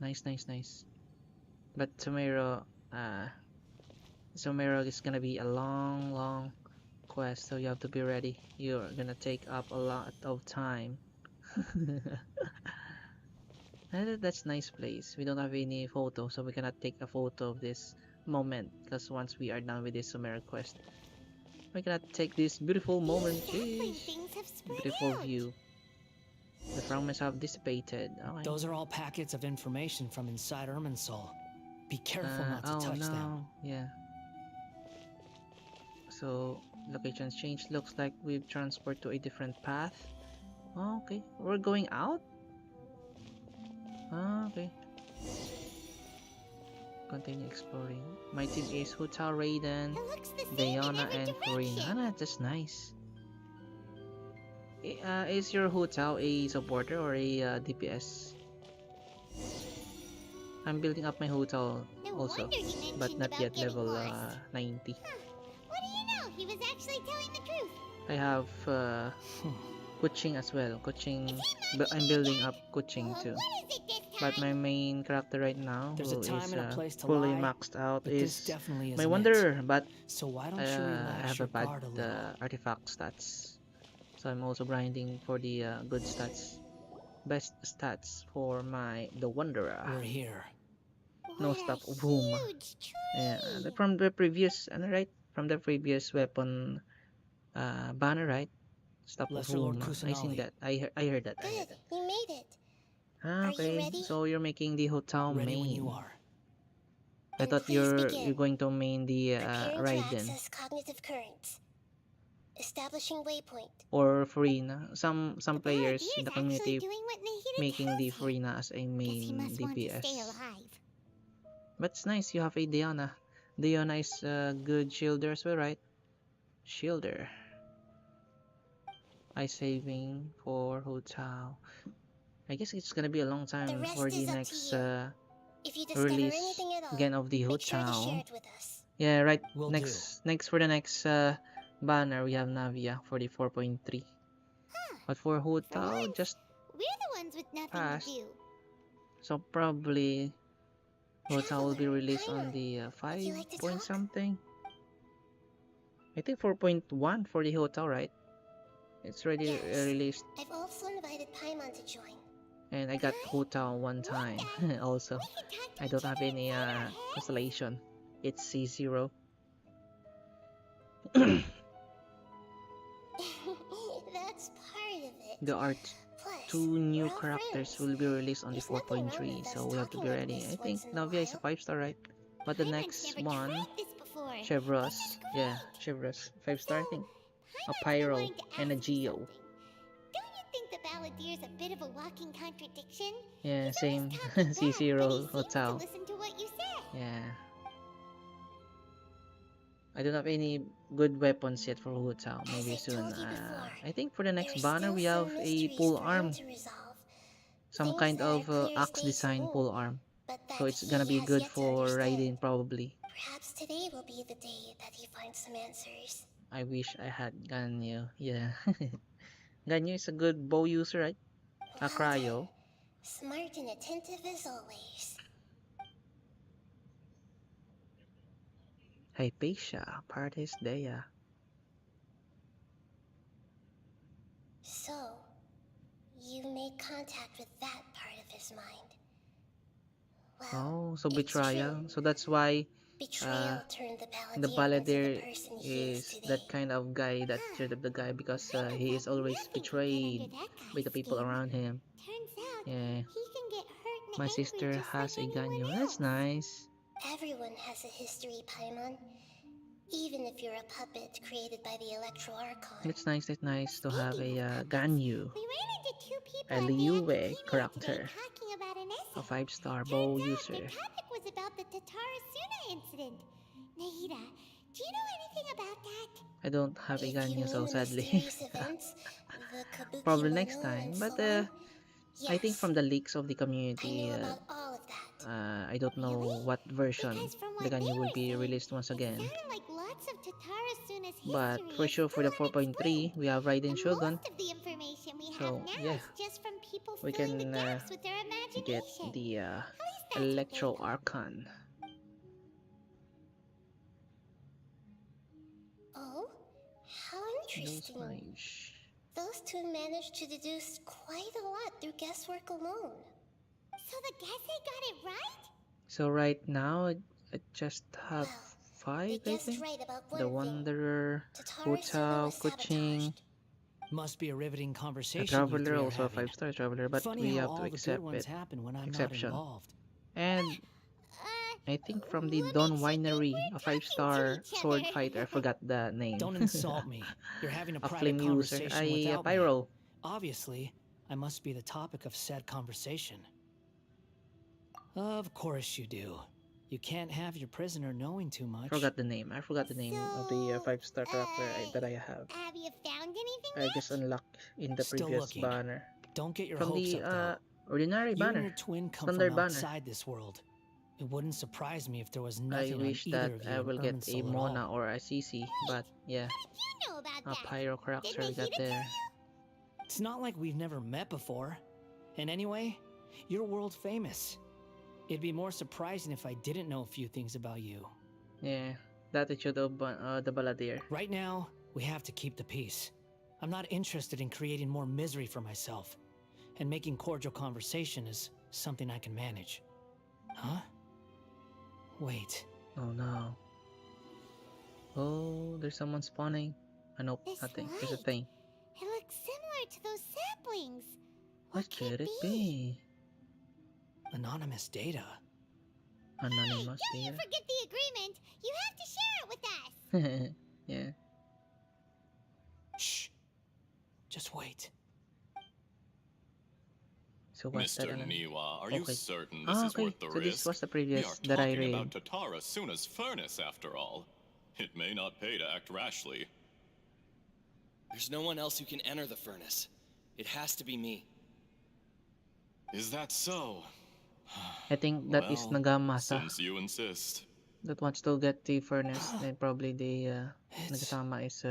A: Nice, nice, nice. But Sumeru is gonna be a long quest, so you have to be ready. You're gonna take up a lot of time. That's nice place. We don't have any photo, so we cannot take a photo of this moment, because once we are done with this Sumeru quest, we cannot take this beautiful moment.
F: Exactly,
A: Jeez.
F: things have spread
A: Beautiful
F: out.
A: view. The fragments have dissipated. Okay.
E: Those are all packets of information from inside Irminsul. Be careful not to
A: oh
E: touch
A: no,
E: them.
A: yeah. So locations changed. Looks like we've transported to a different path. Oh, okay, we're going out. Oh, okay. Continue exploring. My team is Hutao, Raiden,
F: It looks the same in
A: Diana,
F: every
A: and Furina.
F: direction.
A: Ah, that's nice. Is your Hutao a supporter or a DPS? I'm building up my Hutao
F: No
A: also,
F: wonder he
A: but
F: mentioned
A: not
F: about
A: yet
F: getting
A: level
F: lost.
A: 90.
F: Huh. What do you know? He was actually telling the truth.
A: I have
E: Hmm.
A: Kuching as well. Kuching,
F: Is he
A: I'm
F: mocking
A: building
F: again?
A: up Kuching too.
F: What is it this
A: But my
F: time?
A: main character right now,
E: There's a
A: who is
E: time and a place to
A: fully
E: lie,
A: maxed out,
E: but this
A: is
E: definitely
A: my
E: isn't it.
A: Wanderer. But
E: So why don't you
A: I
E: relax
A: have a
E: your
A: bad
E: guard a little?
A: artifact stats, so I'm also grinding for the good stats, best stats for the Wanderer.
E: We're here.
A: No
F: What a
A: stop boom.
F: huge
A: Yeah,
F: tree!
A: from the previous, right? From the previous weapon banner, right? Stop
E: Lesser Lord
A: boom. I seen
E: Kusanali.
A: that. I heard that. I
D: Good,
A: heard that.
D: you made it.
A: Ah,
D: Are you
A: okay.
D: ready?
A: So you're making the hotel
E: Ready when you
A: main.
E: are.
A: I
D: Then
A: thought
D: please
A: you're
D: begin.
A: going to main the
D: Preparing to
A: Raiden
D: access cognitive currents. Establishing waypoint.
A: or Furina. Some
F: The
A: players in
F: Balladeer's
A: the
F: actually
A: community
F: doing what Nahida
A: making the
F: tells him.
A: Furina as a
F: Guess he
A: main
F: must want to stay
A: DPS.
F: alive.
A: But it's nice you have a Diana. Diana is a good shielder as well, right? Shielder. I saving for hotel. I guess it's gonna be a long
D: The
A: time
D: rest
A: for the
D: is up to
A: next
D: you. If you discover
A: release
D: anything at all,
A: again of the
D: make sure to share
A: hotel.
D: it with us.
A: Yeah, right.
E: Will
A: Next for the next banner we have Navia for the 4.3.
F: Huh.
A: But for
F: For
A: hotel
F: once,
A: just
F: we're the ones with nothing
A: passed.
F: to do.
A: So probably hotel will be
D: Traveler,
A: released on
D: Paimon,
A: the
D: would
A: 5
D: you like to
A: point
D: talk?
A: something. I think 4.1 for the hotel, right? It's already
D: Yes.
A: released,
D: I've also invited Paimon to join.
A: and I got hotel one time also.
F: We can talk to
A: I
F: each
A: don't have
F: other
A: any
F: inside our heads.
A: constellation. It's C0.
D: That's part of it.
A: The art
D: Plus,
A: two new
D: we're all
A: characters
D: friends.
A: will be released on the
D: There's nothing wrong
A: 4.3,
D: with us
A: so we have to be
D: talking like
A: ready.
D: this
A: I think
D: once in a
A: Navia is a
D: while.
A: 5-star, right? But the
F: Paimon's
A: next
F: never
A: one,
F: tried this before.
A: Chevros,
F: This is
A: yeah,
F: great.
A: Chevros, 5-star, I
F: So,
A: think. A
F: Paimon's been
A: Pyro
F: wanting to
A: and a
F: ask you
A: Geo.
F: something. Don't you think the Balladeer's a bit of a walking contradiction?
A: Yeah,
F: He's
A: same.
F: always talking back, but he
A: C0
F: seems to
A: Hotel.
F: listen to what you say.
A: Yeah. I don't have any good weapons yet for Hotel.
D: As
A: Maybe
D: I
A: soon.
D: told you before,
A: I think for the
D: there
A: next
D: are
A: banner
D: still
A: we have
D: some
A: a
D: mysteries
A: pole
D: for him
A: arm.
D: to resolve.
A: Some
D: Things
A: kind
D: that
A: of
D: are clear as
A: axe
D: day to
A: design
D: moon,
A: pole arm.
D: but
A: So
D: that
A: it's gonna
D: he
A: be
D: has
A: good
D: yet to
A: for
D: understand.
A: riding probably.
D: Perhaps today will be the day that he finds some answers.
A: I wish I had Ganyu. Yeah. Ganyu is a good bow user, right? A
D: Well
A: cryo.
D: done. Smart and attentive as always.
A: Hypatia, Partis Dea.
D: So, you made contact with that part of his mind. Well,
A: Oh, so
D: it's
A: betrayal.
D: true.
A: So that's why
D: Betrayal turned the
A: the
D: Balladeer into the
A: Balladeer
D: person he is
A: is
D: today.
A: that kind of guy, that sort of the guy, because
F: I
A: he is
F: bet
A: always
F: nothing can get under
A: betrayed
F: that
A: by the
F: guy's
A: people
F: skin.
A: around him.
F: Turns out,
A: Yeah.
F: he can get hurt and
A: My
F: angry
A: sister
F: just
A: has
F: like
A: a
F: anyone
A: Ganyu.
F: else.
A: That's nice.
D: Everyone has a history, Paimon. Even if you're a puppet created by the Electro Archon.
A: It's nice to have
F: Speaking
A: a
F: of puppets,
A: Ganyu.
F: we ran into two people
A: A
F: at the
A: Liyue
F: Academia today
A: character.
F: talking about an
A: A
F: essay.
A: 5-star bow
F: Turns out
A: user.
F: the topic was about the Tatarasuna incident. Nahida, do you know anything about that?
A: I don't have a
D: If you
A: Ganyu,
D: mean
A: so
D: the
A: sadly.
D: mysterious events, the Kabuki
A: Probably next
D: Mono
A: time.
D: and
A: But
D: so on,
A: I think
D: yes,
A: from the leaks of the
D: I
A: community,
D: know about all of that.
A: I don't know
F: Really?
A: what version
F: Because from
A: the
F: what they
A: Ganyu will
F: were
A: be
F: saying,
A: released once
F: it
A: again.
F: sounded like lots of Tatarasuna's
A: But
F: history
A: for
F: is
A: sure for
F: still
A: the 4.3,
F: unexplained.
A: we have Raiden
F: And
A: Shogun.
F: most of the information we have
A: So
F: now
A: yeah,
F: is just from people
A: we
F: filling the
A: can
F: gaps with their
A: get
F: imagination.
A: the
F: At least that's what they
A: Electro
F: thought.
A: Archon.
D: Oh, how
A: Those
D: interesting.
A: knives.
D: Those two managed to deduce quite a lot through guesswork alone.
F: So the Gese got it right?
A: So right now, I just have
D: Well,
A: 5,
D: they
A: I
D: guessed
A: think.
D: right about one
A: The
D: thing.
A: Wanderer,
D: Tatarasuna
A: Hutao,
D: was
A: Kuching,
D: sabotaged.
E: Must be a riveting
A: a
E: conversation you
A: Traveler,
E: three are
A: also a
E: having.
A: 5-star Traveler, but
E: Funny
A: we
E: how
A: have to
E: all the good
A: accept
E: ones
A: it.
E: happen when I'm not
A: Exception.
E: involved.
A: And I think from the Dawn Winery, a 5-star sword fighter, I forgot the name.
E: Don't insult me. You're having a
A: A
E: private
A: flame user,
E: conversation
A: a
E: without me.
A: Pyro.
E: Obviously, I must be the topic of said conversation. Of course you do. You can't have your prisoner knowing too much.
A: Forgot the name. I forgot the name of the 5-star character that I have.
F: Have you found anything
A: I just
F: yet?
A: unlocked in the
E: Still
A: previous
E: looking.
A: banner.
E: Don't get your
A: From
E: hopes
A: the
E: up, though.
A: ordinary
E: You and
A: banner.
E: your twin come
A: Standard
E: from
A: banner.
E: outside this world. It wouldn't surprise me if there was
A: I
E: nothing on
A: wish
E: either
A: that
E: of you
A: I
E: in
A: will get a
E: Irminsul at
A: Mona
E: all.
A: or a CC, but yeah,
F: You know about
A: a
F: that.
A: Pyro
F: Did
A: character we
F: Nikita
A: got
F: tell
A: there.
F: you?
E: It's not like we've never met before. And anyway, you're world famous. It'd be more surprising if I didn't know a few things about you.
A: Yeah, the attitude of the Balladeer.
E: Right now, we have to keep the peace. I'm not interested in creating more misery for myself. And making cordial conversation is something I can manage. Huh? Wait.
A: Oh no. Oh, there's someone spawning. Nope,
F: This
A: nothing. There's a
F: light.
A: thing.
F: It looks similar to those saplings.
A: What could it be?
E: Anonymous data.
A: Anonymous
F: Hey, you
A: data.
F: forget the agreement. You have to share it with us.
A: Yeah.
E: Shh. Just wait.
A: So what's
G: Mr.
A: that?
G: Niwa, are you
A: Okay.
G: certain this is
A: Okay.
G: worth the
A: So this
G: risk?
A: was the
G: We
A: previous
G: are
A: that I
G: talking
A: read.
G: about Tatara Suna's furnace, after all. It may not pay to act rashly.
H: There's no one else who can enter the furnace. It has to be me.
G: Is that so?
A: I think that is
G: Well,
A: Nagamasa
G: since you insist.
A: that wants to get the furnace. Then probably the
E: It's
A: Nagasama is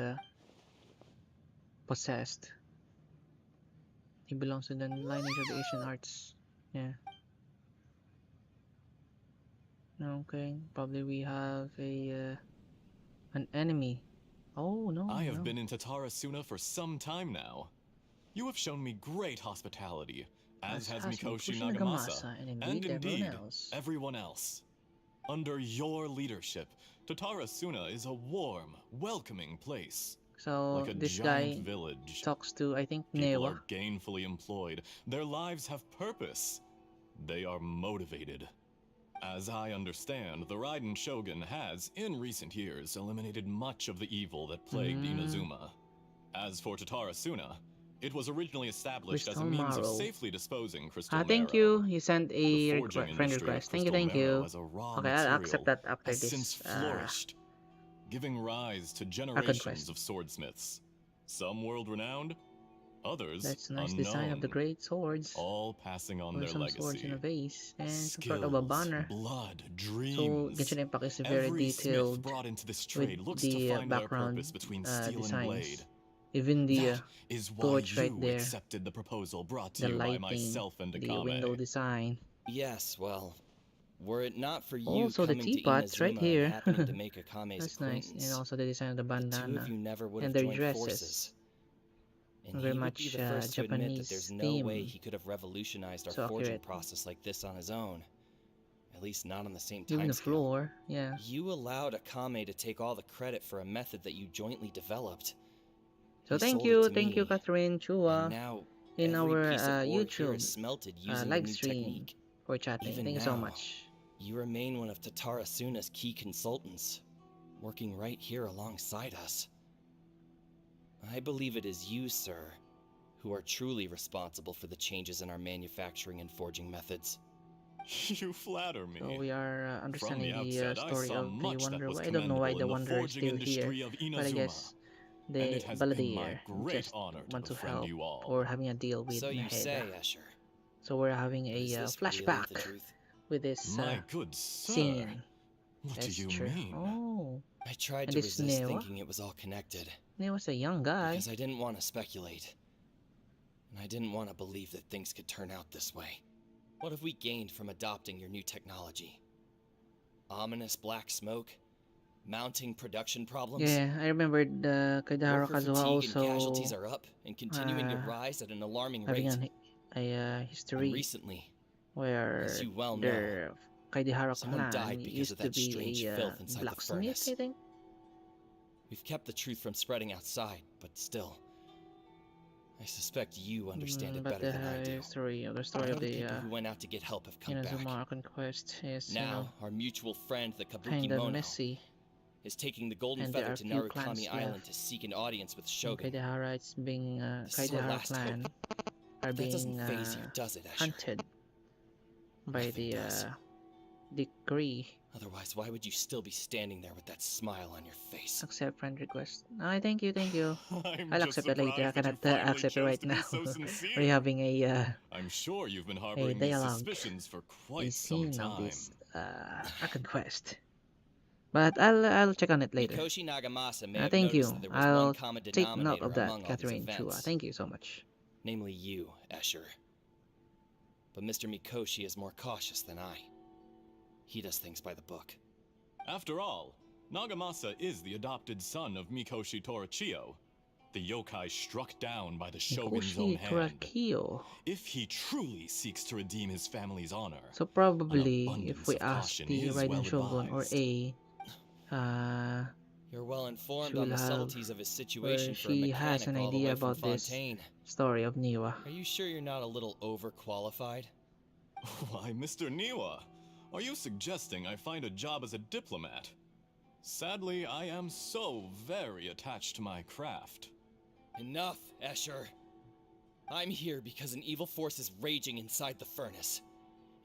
A: possessed. He belongs to the lineage of the Asian arts. Yeah. Okay. Probably we have a an enemy. Oh no.
G: I have
A: no.
G: been in Tatara Suna for some time now. You have shown me great hospitality, as has Mikoshi Nagamasa,
A: and
G: and
A: indeed everyone
G: indeed,
A: else.
G: everyone else. Under your leadership, Tatara Suna is a warm, welcoming place.
A: So
G: Like a
A: this
G: giant
A: guy
G: village.
A: talks to, I think,
G: People
A: Newa.
G: are gainfully employed. Their lives have purpose. They are motivated. As I understand, the Raiden Shogun has, in recent years, eliminated much of the evil that plagued Inazuma. As for Tatara Suna, it was originally established as a
A: Crystal
G: means of
A: Marrow.
G: safely disposing crystal
A: Thank
G: marrow.
A: you. You sent
G: The
A: a
G: forging
A: friend
G: industry of
A: request. Thank you,
G: crystal
A: thank
G: marrow
A: you.
G: as a raw
A: Okay, I'll
G: material
A: accept that after
G: has since
A: this
G: flourished, giving rise to
A: conquest.
G: generations of swordsmiths. Some world-renowned, others
A: That's a nice
G: unknown.
A: design of the great swords.
G: All passing on
A: Or
G: their
A: some swords in
G: legacy.
A: a vase and some
G: Skills,
A: sort of a banner.
G: blood,
A: So
G: dreams.
A: Genshin Impact is very
G: Every smith
A: detailed
G: brought into this
A: with
G: trade looks to
A: the
G: find their
A: background
G: purpose between steel and blade.
A: designs. Even the
G: That is why
A: torch
G: you
A: right there,
G: accepted the proposal brought to
A: the
G: you by
A: lighting,
G: myself and
A: the
G: Akame.
A: window design.
H: Yes, well, were it not for you
A: Also the
H: coming to
A: teapots right
H: Inazuma
A: here.
H: and happening to make Akame's
A: That's nice.
H: acquaintance,
A: And also the design of the
H: the two
A: bandana.
H: of you never would
A: and
H: have
A: their
H: joined
A: dresses.
H: forces. And
A: Very
H: he would
A: much
H: be the first to admit that
A: Japanese
H: there's no way
A: theme.
H: he could have revolutionized our
A: So
H: forging
A: accurate.
H: process like this on his own. At least not on the same
A: Even the
H: timescale.
A: floor, yeah.
H: You allowed Akame to take all the credit for a method that you jointly developed.
A: So
H: He
A: thank
H: sold
A: you,
H: it to me,
A: Catherine
H: and
A: Chua,
H: now
A: in
H: every
A: our
H: piece of ore here
A: YouTube
H: is smelted using
A: live
H: the new
A: stream
H: technique.
A: for chatting.
H: Even
A: Thank you so
H: now,
A: much.
H: You remain one of Tatara Suna's key consultants, working right here alongside us. I believe it is you, sir, who are truly responsible for the changes in our manufacturing and forging methods.
G: You flatter me.
A: So we are
G: From
A: understanding
G: the
A: the
G: outset, I
A: story
G: saw
A: of the
G: much that
A: Wonder.
G: was
A: I don't know why
G: commendable
A: the
G: in the
A: Wonder is
G: forging
A: still here,
G: industry of
A: but I
G: Inazuma.
A: guess
G: And
A: the
G: it has been my
A: Balladeer
G: great
A: just
G: honor to
A: want to
G: befriend
A: help
G: you all.
A: or having a deal with
H: So you say,
A: Maheda.
H: Escher.
A: So we're having
H: But
A: a
H: is this really
A: flashback
H: the truth?
A: with this
G: My good sir,
A: scene.
G: what do
A: That's
G: you
A: true.
G: mean?
A: Oh,
H: I tried
A: And
H: to
A: this
H: resist
A: Newa?
H: thinking it was all connected,
A: he was a young guy.
H: because I didn't want to speculate. And I didn't want to believe that things could turn out this way. What have we gained from adopting your new technology? Ominous black smoke? Mounting production problems?
A: Yeah, I remember the Kaidahara
H: Worker
A: Kazuha
H: fatigue
A: also
H: and casualties are up and continuing to
A: uh,
H: rise at an alarming
A: having
H: rate.
A: a
H: And
A: history
H: recently,
A: where
H: as you well know,
A: their Kaidahara
H: someone
A: clan
H: died because
A: used
H: of
A: to
H: that
A: be
H: strange
A: a
H: filth inside the
A: blacksmith,
H: furnace.
A: I think.
H: we've kept the truth from spreading outside, but still, I suspect you understand it
A: But
H: better than I do.
A: the story of the
H: people who went out to get help have come
A: Inazuma
H: back.
A: Archon quest is
H: Now, our mutual friend, the Kabuki
A: kinda
H: Mono,
A: messy.
H: is taking the Golden
A: And there
H: Feather
A: are
H: to
A: few clans
H: Narukami Island
A: left.
H: to seek an audience with
A: And
H: Shogun.
A: Kaidahara, it's being
H: This is our
A: Kaidahara
H: last
A: clan are
H: That doesn't
A: being
H: phase you, does it, Escher?
A: hunted by
H: Nothing
A: the
H: does.
A: decree.
H: Otherwise, why would you still be standing there with that smile on your face?
A: Accept friend request. I thank you, thank you.
G: I'm
A: I'll
G: just
A: accept it later. I
G: surprised that you
A: cannot
G: finally
A: accept it
G: chose
A: right
G: to be
A: now.
G: so
A: We're
G: sincere.
A: having
G: I'm sure you've been
A: a
G: harboring these
A: dialogue,
G: suspicions for
A: a
G: quite some
A: scene of
G: time.
A: this Archon quest. But I'll check on it later.
H: Mikoshi Nagamasa may have
A: Thank
H: noticed
A: you.
H: that there was one
A: I'll
H: common
A: take note
H: denominator
A: of that,
H: among all these
A: Catherine Chua.
H: events,
A: Thank you so much.
H: namely you, Escher. But Mr. Mikoshi is more cautious than I. He does things by the book.
G: After all, Nagamasa is the adopted son of Mikoshi Torachiyo, the yokai struck down by the shogun's own
A: Mikoshi
G: hand.
A: Torakio.
G: If he truly seeks to redeem his family's honor,
A: So probably if
G: abundance
A: we
G: of
A: ask
G: caution
A: the
G: is
A: Raiden Shogun or
G: well-advised.
A: A,
H: You're well informed
A: She'll
H: on the
A: have-
H: subtleties of his situation
A: or
H: for a
A: she has
H: mechanic
A: an
H: all the
A: idea
H: way from
A: about this
H: Fontaine.
A: story of Niwa.
H: Are you sure you're not a little overqualified?
G: Why, Mr. Niwa, are you suggesting I find a job as a diplomat? Sadly, I am so very attached to my craft.
H: Enough, Escher. I'm here because an evil force is raging inside the furnace.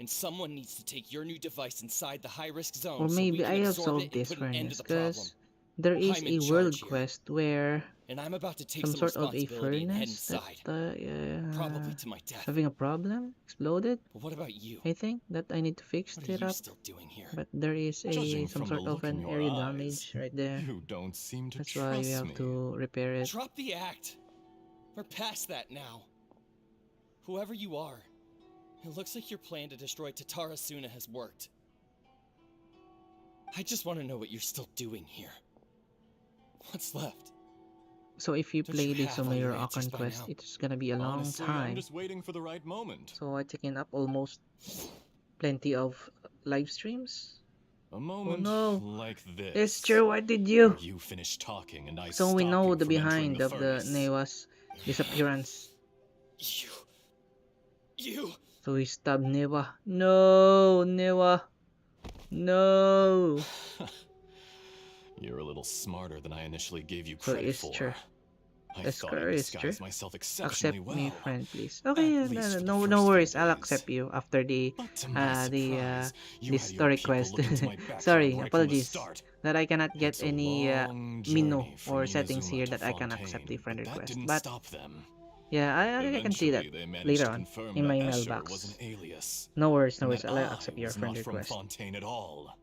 H: And someone needs to take your new device inside the high-risk zone
A: Or
H: so we
A: maybe
H: can
A: I have
H: absorb
A: solved
H: it and
A: this
H: put an end to
A: furnace
H: the problem.
A: because there is
H: I'm
A: a
H: in
A: world
H: charge here.
A: quest where
H: And I'm about to take
A: some
H: some
A: sort of a
H: responsibility and head
A: furnace
H: inside.
A: that
H: Probably to my death.
A: having a problem, exploded.
H: But what about you?
A: I think that I need to fix
H: What are
A: it
H: you
A: up.
H: still doing here?
A: But there is
G: Judging
A: some
G: from the
A: sort of
G: look in
A: an
G: your
A: area
G: eyes,
A: damage right there.
G: You don't seem to
A: That's why we
G: trust
A: have
G: me.
A: to repair it.
H: Drop the act. We're past that now. Whoever you are, it looks like your plan to destroy Tatara Suna has worked. I just want to know what you're still doing here. What's left?
A: So if you
H: Don't
A: play
H: you
A: the
H: have all your
A: Sumeru
H: answers
A: Archon
H: by
A: quest,
H: now?
A: it's gonna be a long
G: Honestly, I'm
A: time.
G: just waiting for the right moment.
A: So I taken up almost plenty of live streams.
G: A moment
A: no.
G: like this.
A: It's true, what did
G: where
A: you?
G: you finish talking and I
A: So we
G: stop
A: know
G: you
A: the
G: from entering
A: behind
G: the
A: of the
G: furnace.
A: Newa's disappearance.
H: You!
A: So we stabbed Newa. No, Newa. No.
G: You're a little smarter than I initially gave you
A: So
G: credit
A: it's
G: for.
A: true.
G: I
A: That's
G: thought I
A: correct, it's true.
G: disguised myself
A: Accept
G: exceptionally well.
A: me, friend, please. Okay,
G: At least for the
A: no
G: first
A: worries.
G: few
A: I'll
G: days.
A: accept you after the
G: But to my
A: the
G: surprise, you
A: the
G: had your
A: story
G: people
A: quest.
G: look into my backyard
A: Sorry,
G: right from the
A: apologies
G: start.
A: that I cannot get
G: It's a
A: any
G: long
A: menu
G: journey from
A: or settings
G: Inazuma
A: here
G: to
A: that I can accept the
G: Fontaine,
A: friend
G: but that
A: request.
G: didn't
A: But
G: stop them.
A: yeah, I can see that
G: Eventually, they managed
A: later
G: to
A: on
G: confirm
A: in my
G: that
A: email
G: Escher
A: box.
G: was an alias,
A: No worries,
G: and
A: I'll
G: that
A: accept
G: I
A: your
G: was
A: friend
G: not from
A: request.
G: Fontaine at all.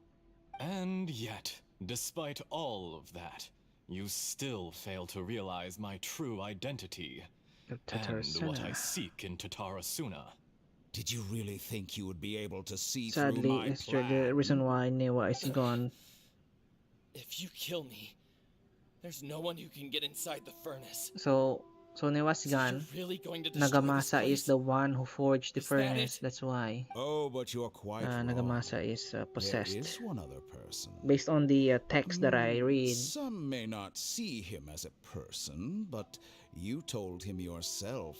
G: And yet, despite all of that, you still fail to realize my true identity and what I seek in Tatara Suna.
C: Did you really think you would be able to see
A: Sadly,
C: through my
A: it's
C: plan?
A: the reason why Newa is gone.
H: If you kill me, there's no one who can get inside the furnace.
A: So Newa's
H: So
A: gone.
H: you're really going to destroy this
A: Nagamasa
H: place?
A: is the one who forged the
H: Is that
A: furnace.
H: it?
A: That's why
C: Oh, but you're quite wrong.
A: Nagamasa is
C: There
A: possessed.
C: is one other person.
A: Based on the text that I read.
C: Some may not see him as a person, but you told him yourself.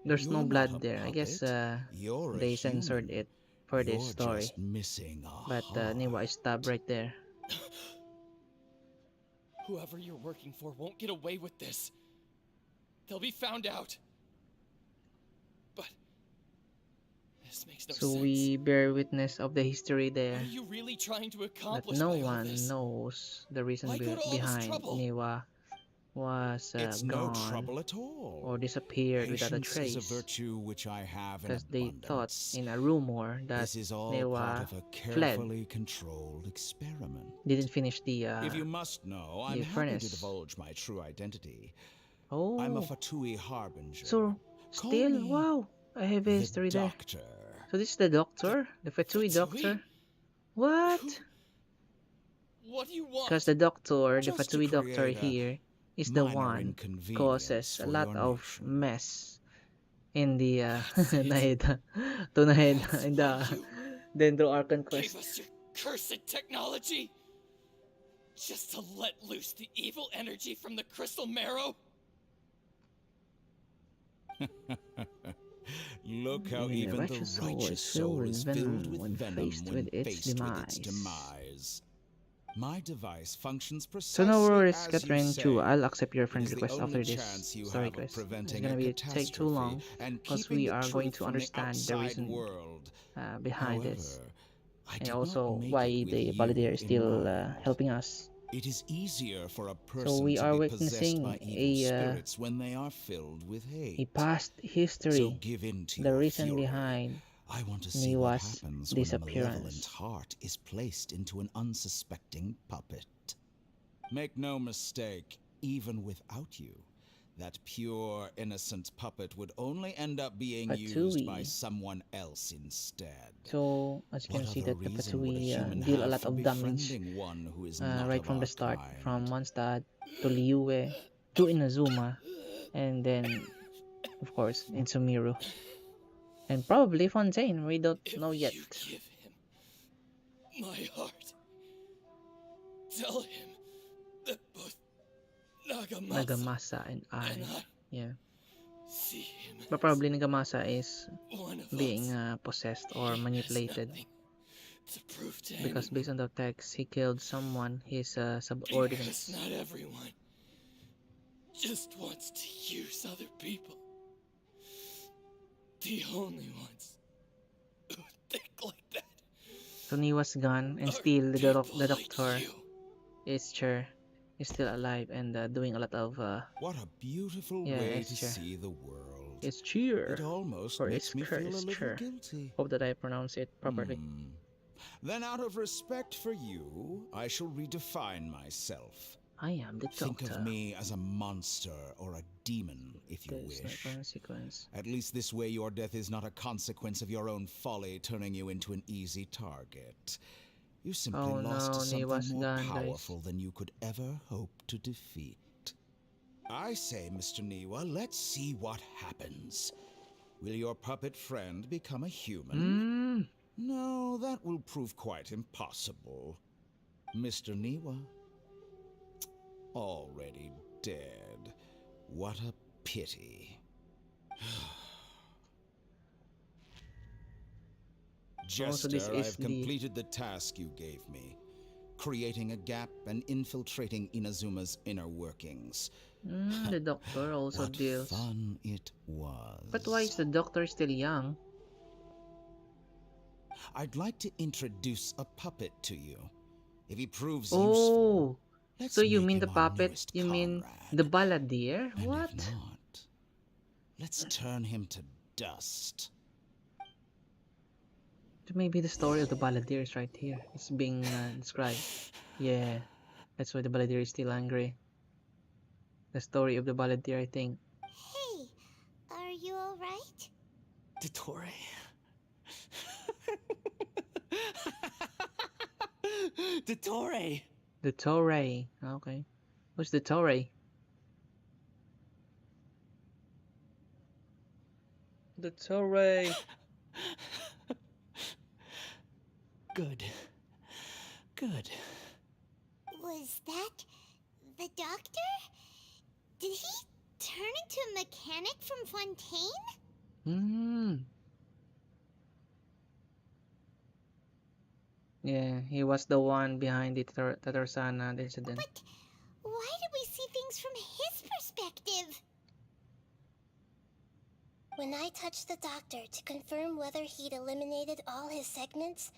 A: There's
C: You're
A: no
C: not
A: blood
C: a
A: there. I guess
C: puppet. You're a
A: they censored
C: human.
A: it for
C: You're
A: this story.
C: just missing a
A: But Newa is stabbed right there.
H: Whoever you're working for won't get away with this. They'll be found out. But this makes no
A: So
H: sense.
A: we bear witness of the history there.
H: What are you really trying to
A: But
H: accomplish
A: no
H: by all
A: one
H: this?
A: knows the reason
H: Why go to all this
A: behind
H: trouble?
A: Newa was
C: It's no
A: gone
C: trouble at all.
A: or disappeared without a
C: Patience is a
A: trace.
C: virtue which I have in
A: Because they thought
C: abundance.
A: in a rumor that
C: This is all
A: Newa
C: part of a
A: fled.
C: carefully controlled experiment.
A: Didn't finish the
C: If you must know, I'm
A: the
C: happy
A: furnace.
C: to divulge my true identity.
A: Oh,
C: I'm a Fatui harbinger.
A: so
C: Call
A: still,
C: me
A: wow, I have a
C: the
A: history there.
C: Doctor.
A: So this is the doctor, the Fatui
H: Fatui?
A: doctor. What?
H: What do you want?
A: Because the doctor, the
C: Just to
A: Fatui doctor
C: create a
A: here, is the
C: minor
A: one
C: inconvenience
A: causes a
C: for
A: lot
C: your
A: of
C: nation.
A: mess in the
H: That's it.
A: Naheda, to Naheda,
H: That's
A: in
H: why
A: the
H: you
A: Dendro Archon
H: gave
A: quest.
H: us your cursed technology? Just to let loose the evil energy from the crystal marrow?
C: Look how
A: The
C: even the
A: righteous soul is
C: righteous
A: filled
C: soul
A: with
C: is
A: venom
C: filled with
A: when
C: venom
A: faced
C: when
A: with its
C: faced with its
A: demise.
C: demise. My device functions
A: So
C: precisely
A: no worries,
C: as
A: Catherine
C: you
A: too.
C: say.
A: I'll accept your
C: It
A: friend
C: is the
A: request
C: only
A: after this
C: chance you
A: story
C: have of
A: quest. It's
C: preventing
A: gonna
C: a
A: be take too
C: catastrophe
A: long
C: and
A: because
C: keeping
A: we
C: the
A: are going
C: truth
A: to
C: from the
A: understand the
C: outside
A: reason
C: world.
A: behind this.
C: However,
I: I
A: and
I: did
A: also
I: not make
A: why
I: it with
A: the
I: you
A: Balladeer is
I: in
A: still
I: mind.
A: helping us.
I: It is easier for a
A: So
I: person
A: we
I: to
A: are
I: be possessed by
A: witnessing
I: evil spirits when they are filled with
A: a
I: hate.
A: past
I: So
A: history,
I: give in to
A: the
I: your
A: reason
I: fury.
A: behind
I: I want to see what
A: Niwa's
I: happens when a malevolent
A: disappearance.
I: heart is placed into an unsuspecting puppet. Make no mistake, even without you, that pure, innocent puppet would only end up being used by
A: Patui.
I: someone else instead.
A: So as you can
I: What
A: see
I: other
A: that the
I: reason would a
A: Patui
I: human
A: deal a
I: have
A: lot
I: for
A: of damage
I: befriending one who is not
A: right
I: of
A: from the
I: our
A: start, from
I: kind?
A: Mondstadt to Liyue to Inazuma, and then of course in Sumeru, and probably Fontaine. We don't
B: If
A: know yet.
B: you give him my heart, tell him that both
A: Nagamasa and
B: and
A: I,
B: I
A: yeah,
B: see him
A: but probably Nagamasa is
B: as one of
A: being
B: us.
A: possessed or
B: He has
A: manipulated,
B: nothing to prove to
A: because based
B: anyone.
A: on the text, he killed someone, his
B: Because
A: subordinates.
B: not everyone just wants to use other people. The only ones who think like that
A: So Niwa's gone, and
B: are
A: still
B: people
A: the
B: like
A: doctor
B: you.
A: is sure is still alive and doing a lot of
I: What a beautiful
A: yeah,
I: way
A: it's
I: to
A: sure.
I: see the world.
A: It's cheer,
I: It almost
A: or
I: makes me feel a
A: it's
I: little
A: cheer.
I: guilty.
A: Hope that I pronounce it properly.
I: Then out of respect for you, I shall redefine myself.
A: I am the
I: Think of
A: doctor.
I: me as a monster or a demon, if you
A: There's no
I: wish.
A: consequence.
I: At least this way your death is not a consequence of your own folly turning you into an easy target. You simply
A: Oh
I: lost
A: no,
I: to something
A: Niwa's
I: more
A: gone, guys.
I: powerful than you could ever hope to defeat. I say, Mr. Niwa, let's see what happens. Will your puppet friend become a human? No, that will prove quite impossible. Mr. Niwa, already dead. What a pity.
A: So this
I: Jester, I
A: is
I: have completed the task you gave me, creating a gap and infiltrating Inazuma's inner workings.
A: the doctor also
I: What
A: deals.
I: fun it was.
A: But why is the doctor still young?
I: I'd like to introduce a puppet to you. If he proves
A: Oh,
I: useful, let's
A: so you
I: make
A: mean
I: him
A: the
I: our
A: puppet?
I: newest
A: You mean
I: comrade.
A: the Balladeer?
I: And
A: What?
I: if not, let's turn him to dust.
A: Maybe the story of the Balladeer is right here. It's being described. Yeah, that's why the Balladeer is still angry. The story of the Balladeer, I think.
F: Hey, are you alright?
E: Dottore. Dottore!
A: The Torre. Okay. Who's the Torre? The Torre.
E: Good. Good.
F: Was that the doctor? Did he turn into a mechanic from Fontaine?
A: Yeah, he was the one behind the Tatarsana incident.
F: But why do we see things from his perspective?
D: When I touched the doctor to confirm whether he'd eliminated all his segments,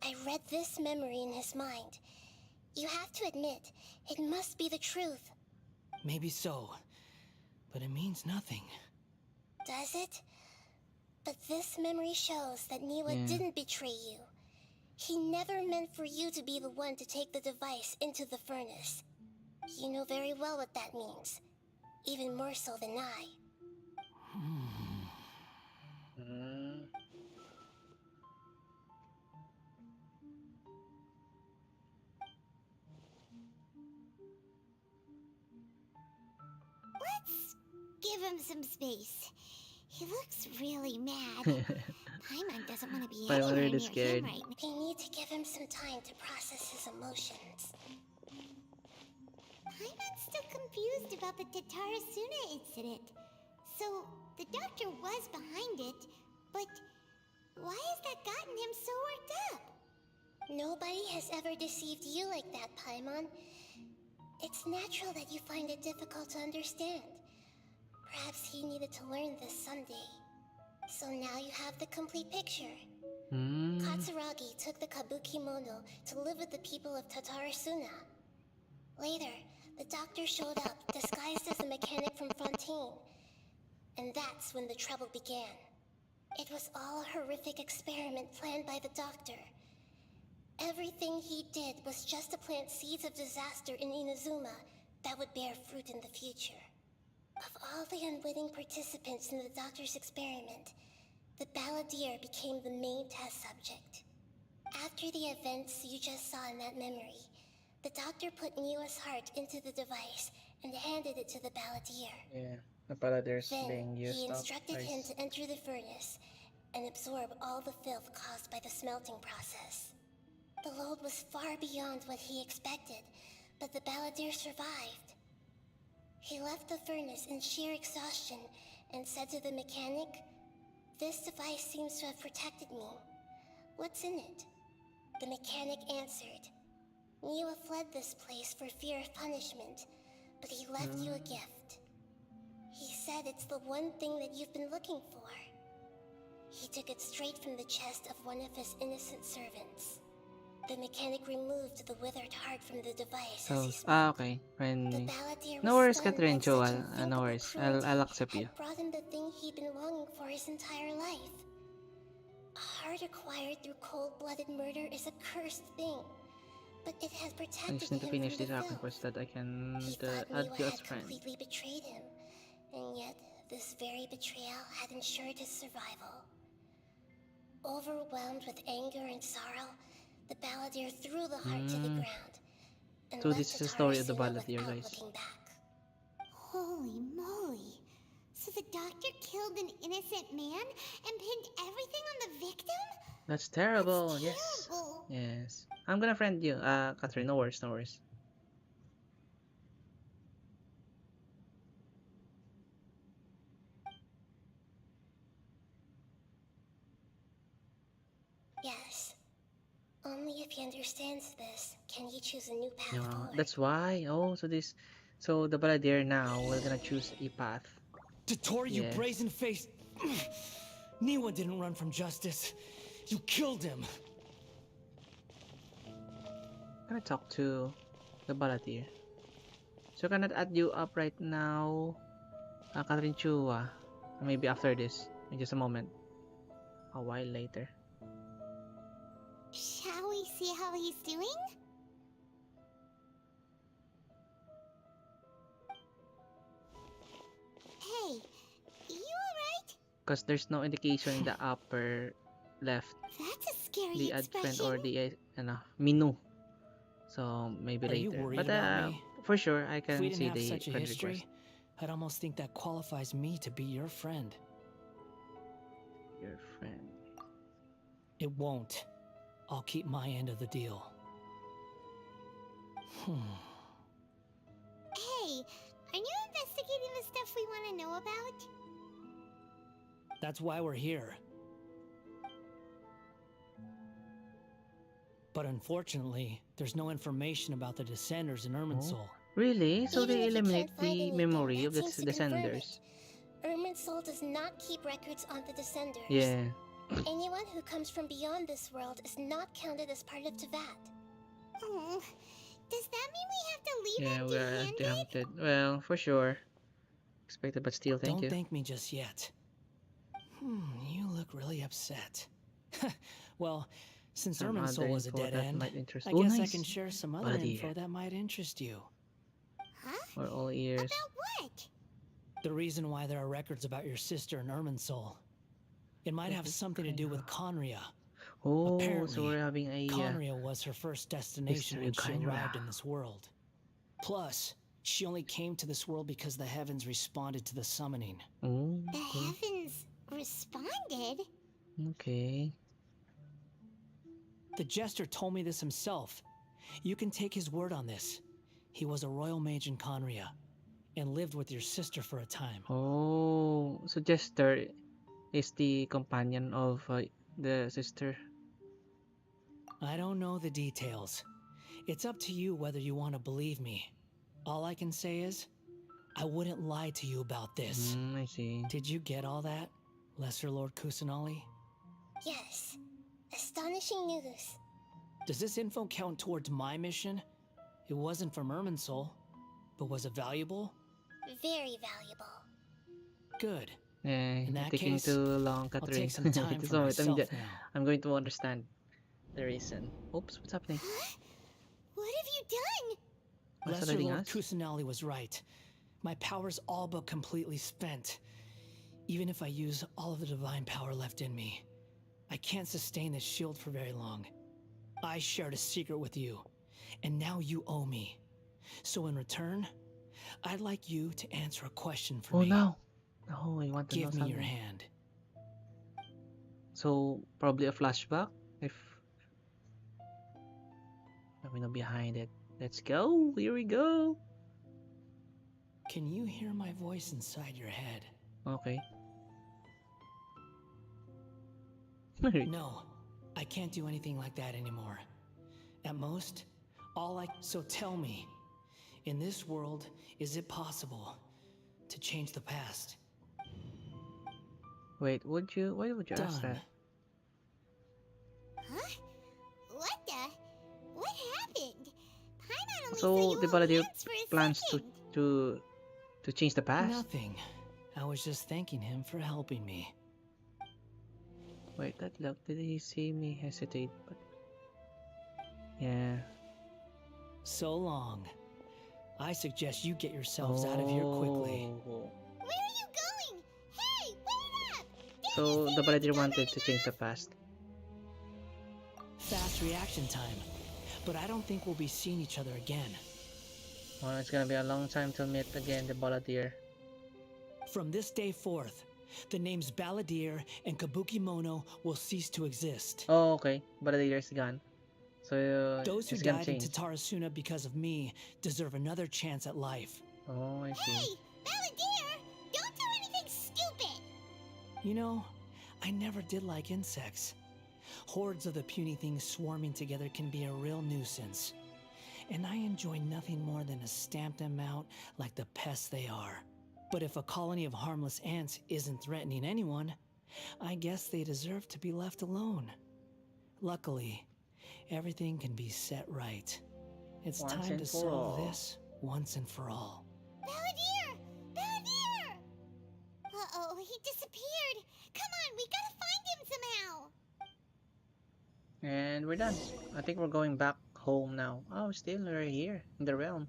D: I read this memory in his mind. You have to admit, it must be the truth.
E: Maybe so. But it means nothing.
D: Does it? But this memory shows that Niwa didn't betray you. He never meant for you to be the one to take the device into the furnace. You know very well what that means. Even more so than I.
F: Let's give him some space. He looks really mad. Paimon doesn't want to be
A: Paimon
F: anywhere
A: really
F: near
A: scared.
F: him right now.
D: They need to give him some time to process his emotions.
F: Paimon's still confused about the Tatarasuna incident. So, the doctor was behind it, but why has that gotten him so worked up?
D: Nobody has ever deceived you like that, Paimon. It's natural that you find it difficult to understand. Perhaps he needed to learn this someday. So now you have the complete picture. Katsuragi took the kabuki mono to live with the people of Tatarasuna. Later, the doctor showed up disguised as a mechanic from Fontaine, and that's when the trouble began. It was all a horrific experiment planned by the doctor. Everything he did was just to plant seeds of disaster in Inazuma that would bear fruit in the future. Of all the unwitting participants in the doctor's experiment, the balladeer became the main test subject. After the events you just saw in that memory, the doctor put Niwa's heart into the device and handed it to the balladeer.
A: Yeah, the Paladins
D: Then
A: being
D: he
A: used up.
D: instructed him to enter the furnace and absorb all the filth caused by the smelting process. The load was far beyond what he expected, but the balladeer survived. He left the furnace in sheer exhaustion and said to the mechanic, "This device seems to have protected me. What's in it?" The mechanic answered, "Niwa fled this place for fear of punishment, but he left you a gift. He said it's the one thing that you've been looking for." He took it straight from the chest of one of his innocent servants. The mechanic removed the withered heart from the device as he spoke.
A: Okay.
D: The
A: When
D: balladeer
A: no
D: was
A: worries,
D: stunned
A: Catherine
D: that
A: Cho.
D: such
A: No
D: unthinkable
A: worries.
D: cruelty
A: I'll accept you.
D: had brought him the thing he'd been longing for his entire life. A heart acquired through cold-blooded murder is a cursed thing, but it has
A: I
D: protected
A: just need to
D: him
A: finish
D: from
A: this
D: the
A: up
D: filth.
A: first that I can
D: He thought
A: add
D: Niwa
A: you as
D: had
A: friend.
D: completely betrayed him, and yet this very betrayal had ensured his survival. Overwhelmed with anger and sorrow, the balladeer threw the heart to the ground and
A: So
D: left
A: this is the story of the
D: Tatarasuna
A: balladeer,
D: without
A: guys.
D: looking back.
F: Holy moly. So the doctor killed an innocent man and pinned everything on the victim?
A: That's terrible.
F: That's
A: Yes.
F: terrible.
A: Yes. I'm gonna friend you, Catherine. No worries. No worries.
D: Yes. Only if he understands this can he choose a new path
A: Yeah,
D: forward.
A: that's why. Oh, so the balladeer now we're gonna choose a path.
E: Dotor, you
A: Yeah.
E: brazen-faced... Niwa didn't run from justice. You killed him.
A: I'm gonna talk to the balladeer. So I cannot add you up right now, Catherine Chua. Maybe after this, in just a moment. A while later.
F: Shall we see how he's doing? Hey, you alright?
A: Because there's no indication in the upper left,
F: That's a scary
A: the add friend
F: expression.
A: or the menu. So maybe
E: Are you
A: later.
E: worried
A: But
E: about me?
A: for sure, I
E: If
A: can
E: we didn't
A: see
E: have
A: the
E: such a
A: friend
E: history,
A: request.
E: I'd almost think that qualifies me to be your friend.
A: Your friend.
E: It won't. I'll keep my end of the deal.
F: Hey, are you investigating the stuff we want to know about?
E: That's why we're here. But unfortunately, there's no information about the Descenders in Irminsul.
A: Really? So
D: Even
A: they
D: if you
A: eliminate
D: can't find
A: the
D: anything,
A: memory
D: that
A: of the
D: seems to confirm
A: Descenders.
D: it. Irminsul does not keep records on the Descenders.
A: Yeah.
D: Anyone who comes from beyond this world is not counted as part of Tevat.
F: Oh, does that mean we have to leave
A: Yeah, we are
F: empty-handed?
A: empty-handed. Well, for sure. Expected, but still, thank
E: Don't
A: you.
E: thank me just yet. You look really upset. Well, since
A: Some
E: Irminsul
A: other
E: was a
A: info
E: dead
A: that
E: end,
A: might interest.
E: I
A: Oh,
E: guess I
A: nice.
E: can share some other
A: Buddy.
E: info that might interest you.
F: Huh?
A: We're all ears.
F: About what?
E: The reason why there are records about your sister in Irminsul. It might have something to do with Conria.
A: Oh, so
E: Apparently,
A: we're having a
E: Conria was her first destination
A: history
E: when
A: of
E: she
A: Conria.
E: arrived in this world. Plus, she only came to this world because the heavens responded to the summoning.
A: Oh,
F: The heavens responded?
A: okay.
E: The Jester told me this himself. You can take his word on this. He was a royal mage in Conria, and lived with your sister for a time.
A: Oh, so Jester is the companion of the sister.
E: I don't know the details. It's up to you whether you want to believe me. All I can say is, I wouldn't lie to you about this.
A: I see.
E: Did you get all that, Lesser Lord Kusanali?
D: Yes. Astonishing news.
E: Does this info count towards my mission? It wasn't from Irminsul, but was it valuable?
D: Very valuable.
E: Good.
A: Yeah,
E: In that
A: taking
E: case,
A: too long,
E: I'll
A: Catherine.
E: take some time
A: Just
E: for
A: a moment,
E: myself now.
A: I'm going to understand the reason. Oops, what's happening?
F: Huh? What have you done?
A: What's
E: Lesser
A: alerting
E: Lord
A: us?
E: Kusanali was right. My power's all but completely spent. Even if I use all of the divine power left in me, I can't sustain this shield for very long. I shared a secret with you, and now you owe me. So in return, I'd like you to answer a question for
A: Oh
E: me.
A: no! Oh, I want to know
E: Give me
A: something.
E: your hand.
A: So, probably a flashback? If... Let me know behind it. Let's go! Here we go!
E: Can you hear my voice inside your head?
A: Okay.
E: No, I can't do anything like that anymore. At most, So tell me, in this world, is it possible to change the past?
A: Wait, why would you ask
E: Done.
A: that?
F: Huh? What happened? Paimon only
A: So,
F: saw you
A: the
F: hold
A: Balladeer
F: hands for a
A: plans
F: second.
A: to change the past?
E: Nothing. I was just thanking him for helping me.
A: Wait, that look, did he see me hesitate? But... Yeah.
E: So long. I suggest you get yourselves out of here quickly.
A: Oh.
F: Where are you going? Hey, wait up! Didn't
A: So,
F: you
A: the
F: say not
A: Balladeer
F: to go
A: wanted
F: running
A: to change the
F: off?
A: past.
E: Fast reaction time. But I don't think we'll be seeing each other again.
A: Well, it's gonna be a long time to meet again the Balladeer.
E: From this day forth, the names Balladeer and Kabukimono will cease to exist.
A: Oh, okay. Balladeer's gone. So,
E: Those who
A: it's gonna
E: died in
A: change.
E: Tatarasuna because of me deserve another chance at life.
A: Oh, I see.
F: Hey, Balladeer! Don't do anything stupid!
E: You know, I never did like insects. Hordes of the puny things swarming together can be a real nuisance. And I enjoy nothing more than to stamp them out like the pests they are. But if a colony of harmless ants isn't threatening anyone, I guess they deserve to be left alone. Luckily, everything can be set right. It's
A: Once
E: time
A: and
E: to
A: for
E: solve
A: all.
E: this once and for all.
F: Balladeer! Balladeer! Uh-oh, he disappeared. Come on, we gotta find him somehow.
A: And we're done. I think we're going back home now. Oh, still we're here in the realm.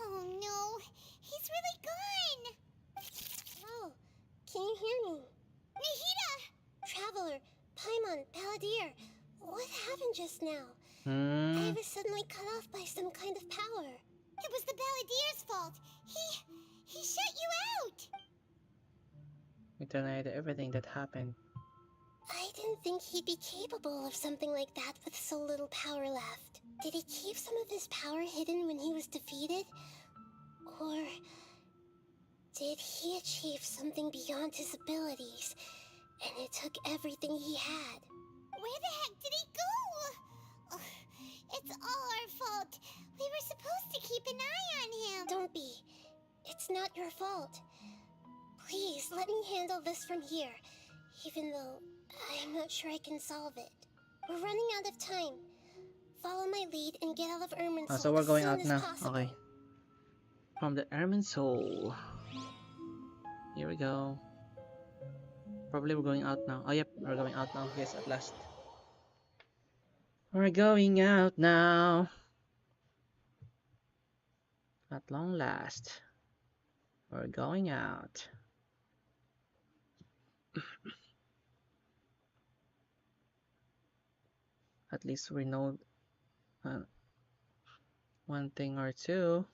F: Oh no, he's really gone.
D: Oh, can you hear me?
F: Nahida!
D: Traveler, Paimon, Balladeer, what happened just now? I
A: Hmm.
D: was suddenly cut off by some kind of power.
F: It was the Balladeer's fault. He shut you out.
A: We denied everything that happened.
D: I didn't think he'd be capable of something like that with so little power left. Did he keep some of his power hidden when he was defeated? Or did he achieve something beyond his abilities, and it took everything he had?
F: Where the heck did he go? Ugh, it's all our fault. We were supposed to keep an eye on him.
D: Don't be. It's not your fault. Please, let me handle this from here, even though I'm not sure I can solve it. We're running out of time. Follow my lead and get out of Irminsul
A: Oh, so we're
D: as
A: going
D: soon
A: out
D: as
A: now.
D: possible.
A: Okay. From the Irminsul. Here we go. Probably we're going out now. Oh, yep, we're going out now. Yes, at last. We're going out now. At long last. We're going out. At least we know one thing or two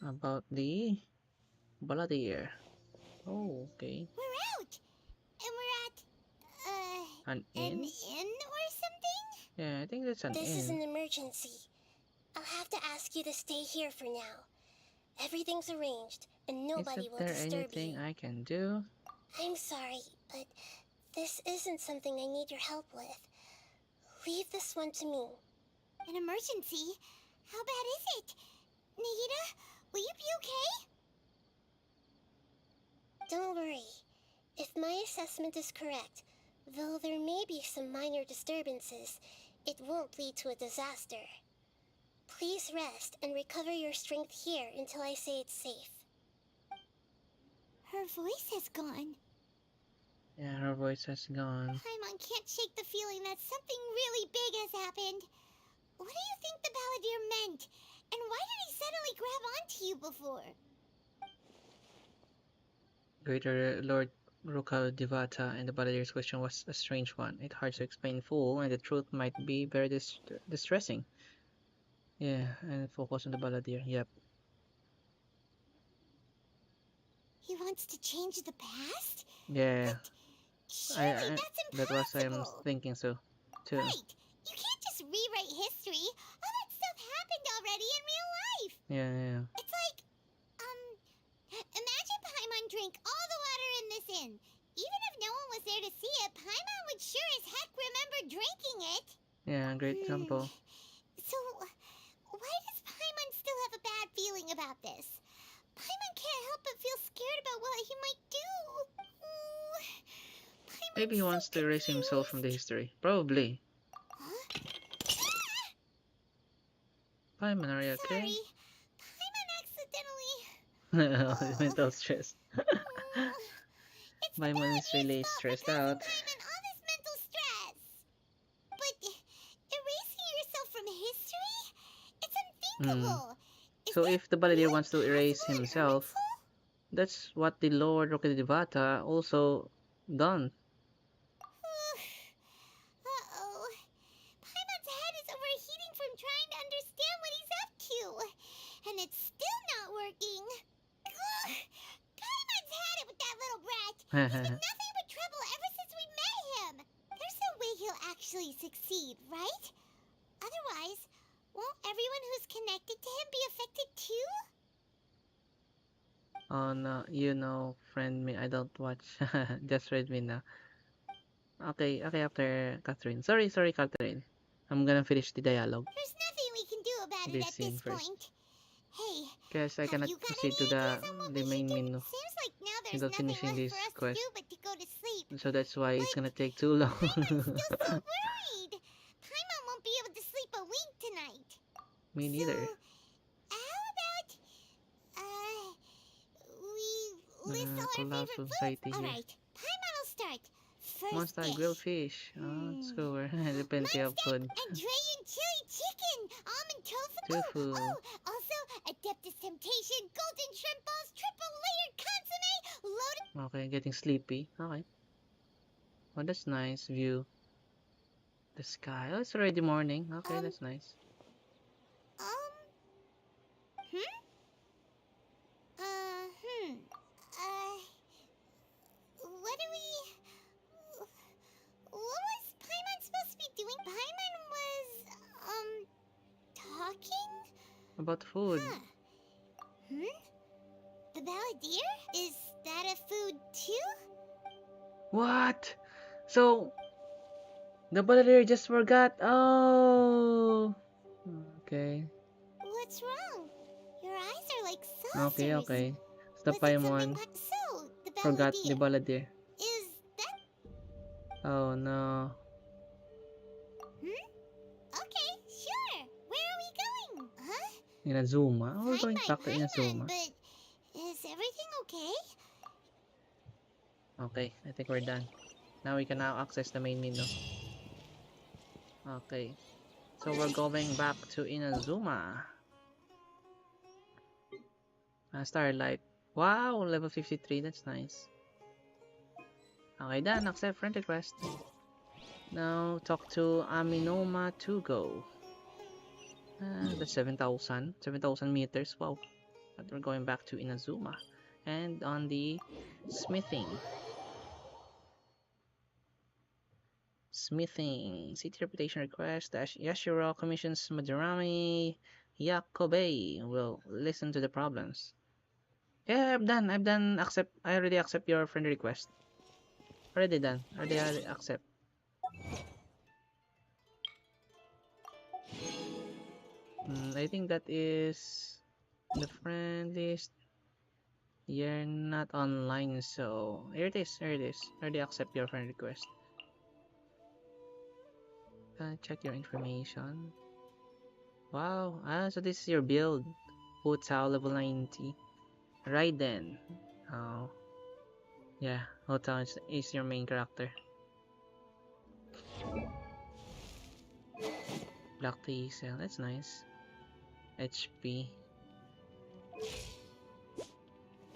A: about the Balladeer. Oh, okay.
F: We're out, and we're at
A: An
F: an
A: inn?
F: inn or something.
A: Yeah, I think that's an
D: This is
A: inn.
D: an emergency. I'll have to ask you to stay here for now. Everything's arranged, and nobody
A: Isn't
D: will
A: there
D: disturb
A: anything
D: you.
A: I can do?
D: I'm sorry, but this isn't something I need your help with. Leave this one to me.
F: An emergency? How bad is it? Nahida, will you be okay?
D: Don't worry. If my assessment is correct, though there may be some minor disturbances, it won't lead to a disaster. Please rest and recover your strength here until I say it's safe.
F: Her voice has gone.
A: Yeah, her voice has gone.
F: Paimon can't shake the feeling that something really big has happened. What do you think the Balladeer meant? And why did he suddenly grab onto you before?
A: Greater Lord Rukal Divata, and the Baladier's question was a strange one. It's hard to explain in full, and the truth might be very distressing. Yeah, and focus on the Baladier. Yep.
F: He wants to change the past?
A: Yeah.
F: But surely that's
A: That was I'm
F: impossible!
A: thinking so, too.
F: Right! You can't just rewrite history! All that stuff happened already in real life!
A: Yeah.
F: It's like, imagine Paimon drank all the water in this inn. Even if no one was there to see it, Paimon would sure as heck remember drinking it.
A: Yeah, great example.
F: So, why does Paimon still have a bad feeling about this? Paimon can't help but feel scared about what he might do. Paimon's
A: Maybe he wants
F: so
A: to erase himself from the history. Probably.
F: Huh?
A: Paimon, are you okay?
F: Sorry. Paimon accidentally...
A: Mental stress.
F: It's the
A: Paimon is
F: Balladier's
A: really
F: fault
A: stressed
F: for causing
A: out.
F: Paimon all this mental stress. But erasing yourself from history? It's unthinkable. Is
A: So
F: that
A: if the Baladier
F: really
A: wants to erase
F: possible in
A: himself,
F: Irminsul?
A: that's what the Lord Rokidevata also done.
F: Uh-oh. Paimon's head is overheating from trying to understand what he's up to. And it's still not working. Ugh. Paimon's had it with that little brat. He's been nothing but trouble ever since we met him. There's no way he'll actually succeed, right? Otherwise, won't everyone who's connected to him be affected too?
A: Oh no, friend me, I don't watch. Just read me now. Okay, after Catherine. Sorry, Catherine. I'm gonna finish the dialogue.
F: There's nothing we can do about it
A: This
F: at
A: scene
F: this
A: first.
F: point. Hey,
A: Because I
F: have
A: cannot
F: you got
A: proceed
F: any
A: to
F: ideas on what
A: the
F: we should
A: main
F: do?
A: menu
F: Seems like now there's
A: without
F: nothing
A: finishing
F: left
A: this
F: for us
A: quest.
F: to do but to go to sleep.
A: So that's why it's
F: But
A: gonna take too long.
F: Paimon's still so worried. Paimon won't be able to sleep a wink tonight.
A: Me neither.
F: So, how about, we list all our
A: Collapse
F: favorite
A: of
F: foods?
A: society here.
F: Alright, Paimon will start. First
A: Monster
F: dish.
A: grilled fish. Oh, let's go. There's plenty of
F: Munchkin
A: food.
F: and Drayan chili chicken, almond tofu.
A: Tofu.
F: Also Adeptus Temptation, golden shrimp balls, triple layered consomme, loaded.
A: Okay, getting sleepy. Okay. Oh, that's nice view. The sky. Oh, it's already morning. Okay, that's nice.
F: What do we... What was Paimon supposed to be doing? Paimon was, talking?
A: About food.
F: The Balladeer? Is that a food too?
A: What? So, the Balladeer just forgot. Oh. Okay.
F: What's wrong? Your eyes are like saucers.
A: Okay. So the
F: Was it something
A: Paimon
F: so, the
A: forgot the
F: Balladeer.
A: Balladeer.
F: Is that...
A: Oh no.
F: Okay, sure. Where are we going? Huh?
A: Inazuma. Oh, we're
F: Fine
A: going
F: by
A: back to
F: Paimon,
A: Inazuma.
F: but is everything okay?
A: Okay, I think we're done. Now we can access the main menu. Okay. So we're going back to Inazuma. Starlight. Wow, level 53. That's nice. Okay, done. Accept friend request. Now talk to Aminoma to go. That's 7,000 meters. Wow. But we're going back to Inazuma. And on the smithing. City reputation request. Yashiro commissions Madarami Yakobe will listen to the problems. Yeah, I've done. I already accept your friend request. Already done. Already accept. I think that is the friend list. You're not online, so here it is. Here it is. Already accept your friend request. Check your information. Wow. So this is your build. Hu Tao level 90. Right then. Oh. Yeah, Hu Tao is your main character. Black Tea Cell, that's nice. HP.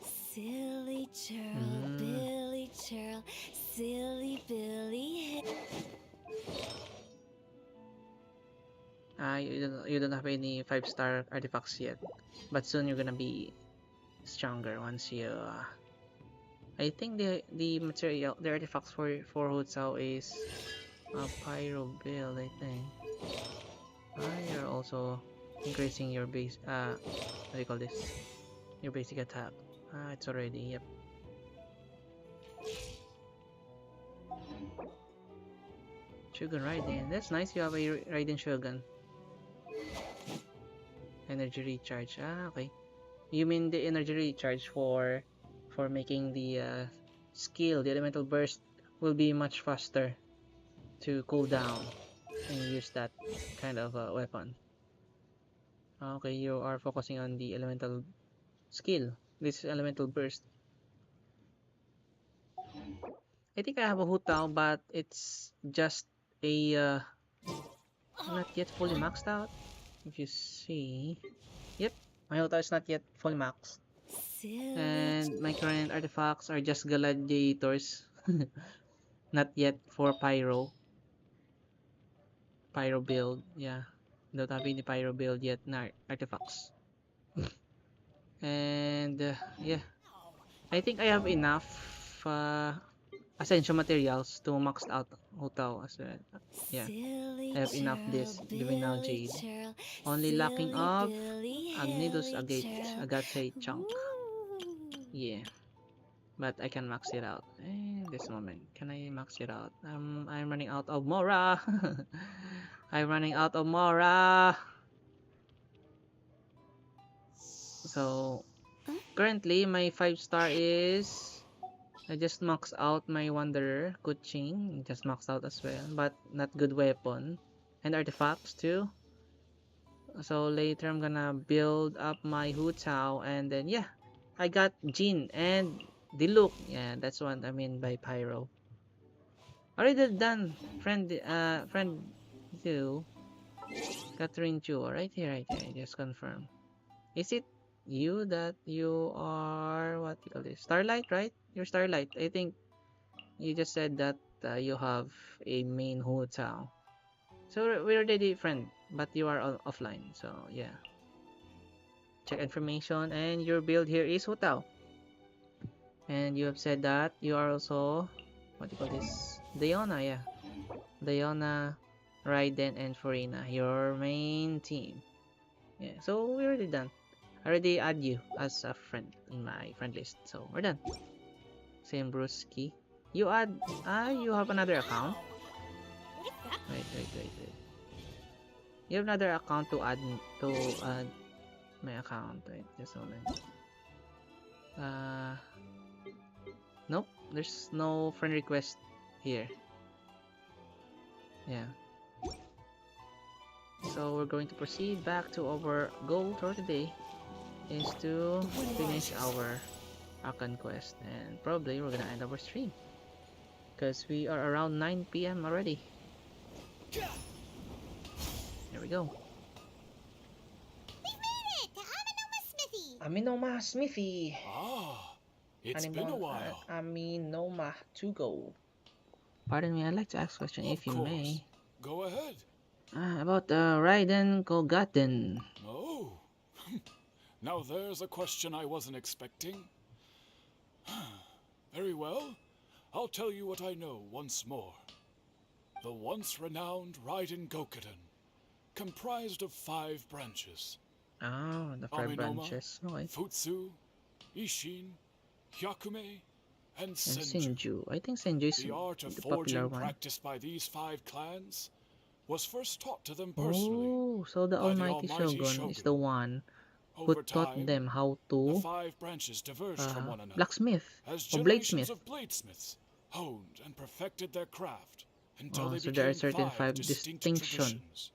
F: Silly churl, Billy churl, silly Billy.
A: You don't have any 5-star artifacts yet, but soon you're gonna be stronger once you. I think the material, the artifacts for Hu Tao is a pyro build. I think. You're also increasing your base. What do you call this? Your basic attack. It's already, yep. Shogun Raiden. That's nice. You have a Raiden Shogun. Energy recharge. Okay. You mean the energy recharge for making the skill, the elemental burst, will be much faster to cool down when you use that kind of weapon. Okay, you are focusing on the elemental skill. This elemental burst. I think I have a Hu Tao, but it's just a not yet fully maxed out. If you see, yep, my Hu Tao is not yet fully maxed, and my current artifacts are just gladiators, not yet for pyro build. Yeah, don't have any pyro build yet. No artifacts. And yeah, I think I have enough essential materials to max out Hu Tao as well. Yeah, I have enough this Divinal Jade. Only lacking of Agnidus Agate Chunk. Yeah, but I can max it out. This moment, can I max it out? I'm running out of Mora. I'm running out of Mora. So currently my 5-star is. I just maxed out my Wanderer, Kuching, just maxed out as well, but not good weapon, and artifacts too. So later I'm gonna build up my Hu Tao, and then yeah, I got Jin and Diluc. Yeah, that's what I mean by pyro. Already done, friend. Friend, you, Catherine Chu, right here. Just confirm. Is it you that you are what you call this? Starlight, right? You're Starlight. I think you just said that you have a main Hu Tao. So we're already friend, but you are offline. So yeah. Check information, and your build here is Hu Tao. And you have said that you are also what do you call this? Diona, yeah. Diona, Raiden, and Furina, your main team. Yeah. So we're already done. I already add you as a friend in my friend list. So we're done. Same Brewski. You add you have another account? Wait. You have another account to add my account. Wait, just a moment. Nope, there's no friend request here. Yeah. So we're going to proceed back to our goal for today is to finish our Archon quest, and probably we're gonna end our stream because we are around 9 p.m. already. Here we go.
F: We made it to Aminoma Smithy.
A: Aminoma Smithy.
J: It's been a while.
A: Aminoma to go. Pardon me, I'd like to ask a question if you may.
J: Go ahead.
A: About Raiden Kogaten.
J: Oh. Now there's a question I wasn't expecting. Very well. I'll tell you what I know once more. The once renowned Raiden Gokaden, comprised of 5 branches.
A: Oh, the 5
J: Aminoma,
A: branches. Okay.
J: Futsu, Ishin, Hyakume, and
A: And
J: Senju.
A: Senju. I think Senju is
J: The art of
A: the popular
J: forging
A: one.
J: practiced by these 5 clans was first taught to them personally.
A: Oh, so the
J: by the
A: Almighty
J: Almighty
A: Shogun is the one
J: Over
A: taught
J: time,
A: them how
J: the
A: to
J: 5 branches diverged from one another
A: blacksmith
J: as
A: or
J: generations
A: bladesmith.
J: of bladesmiths honed and perfected their craft until they
A: So there are
J: became
A: certain
J: 5
A: five
J: distinct
A: distinction.
J: traditions.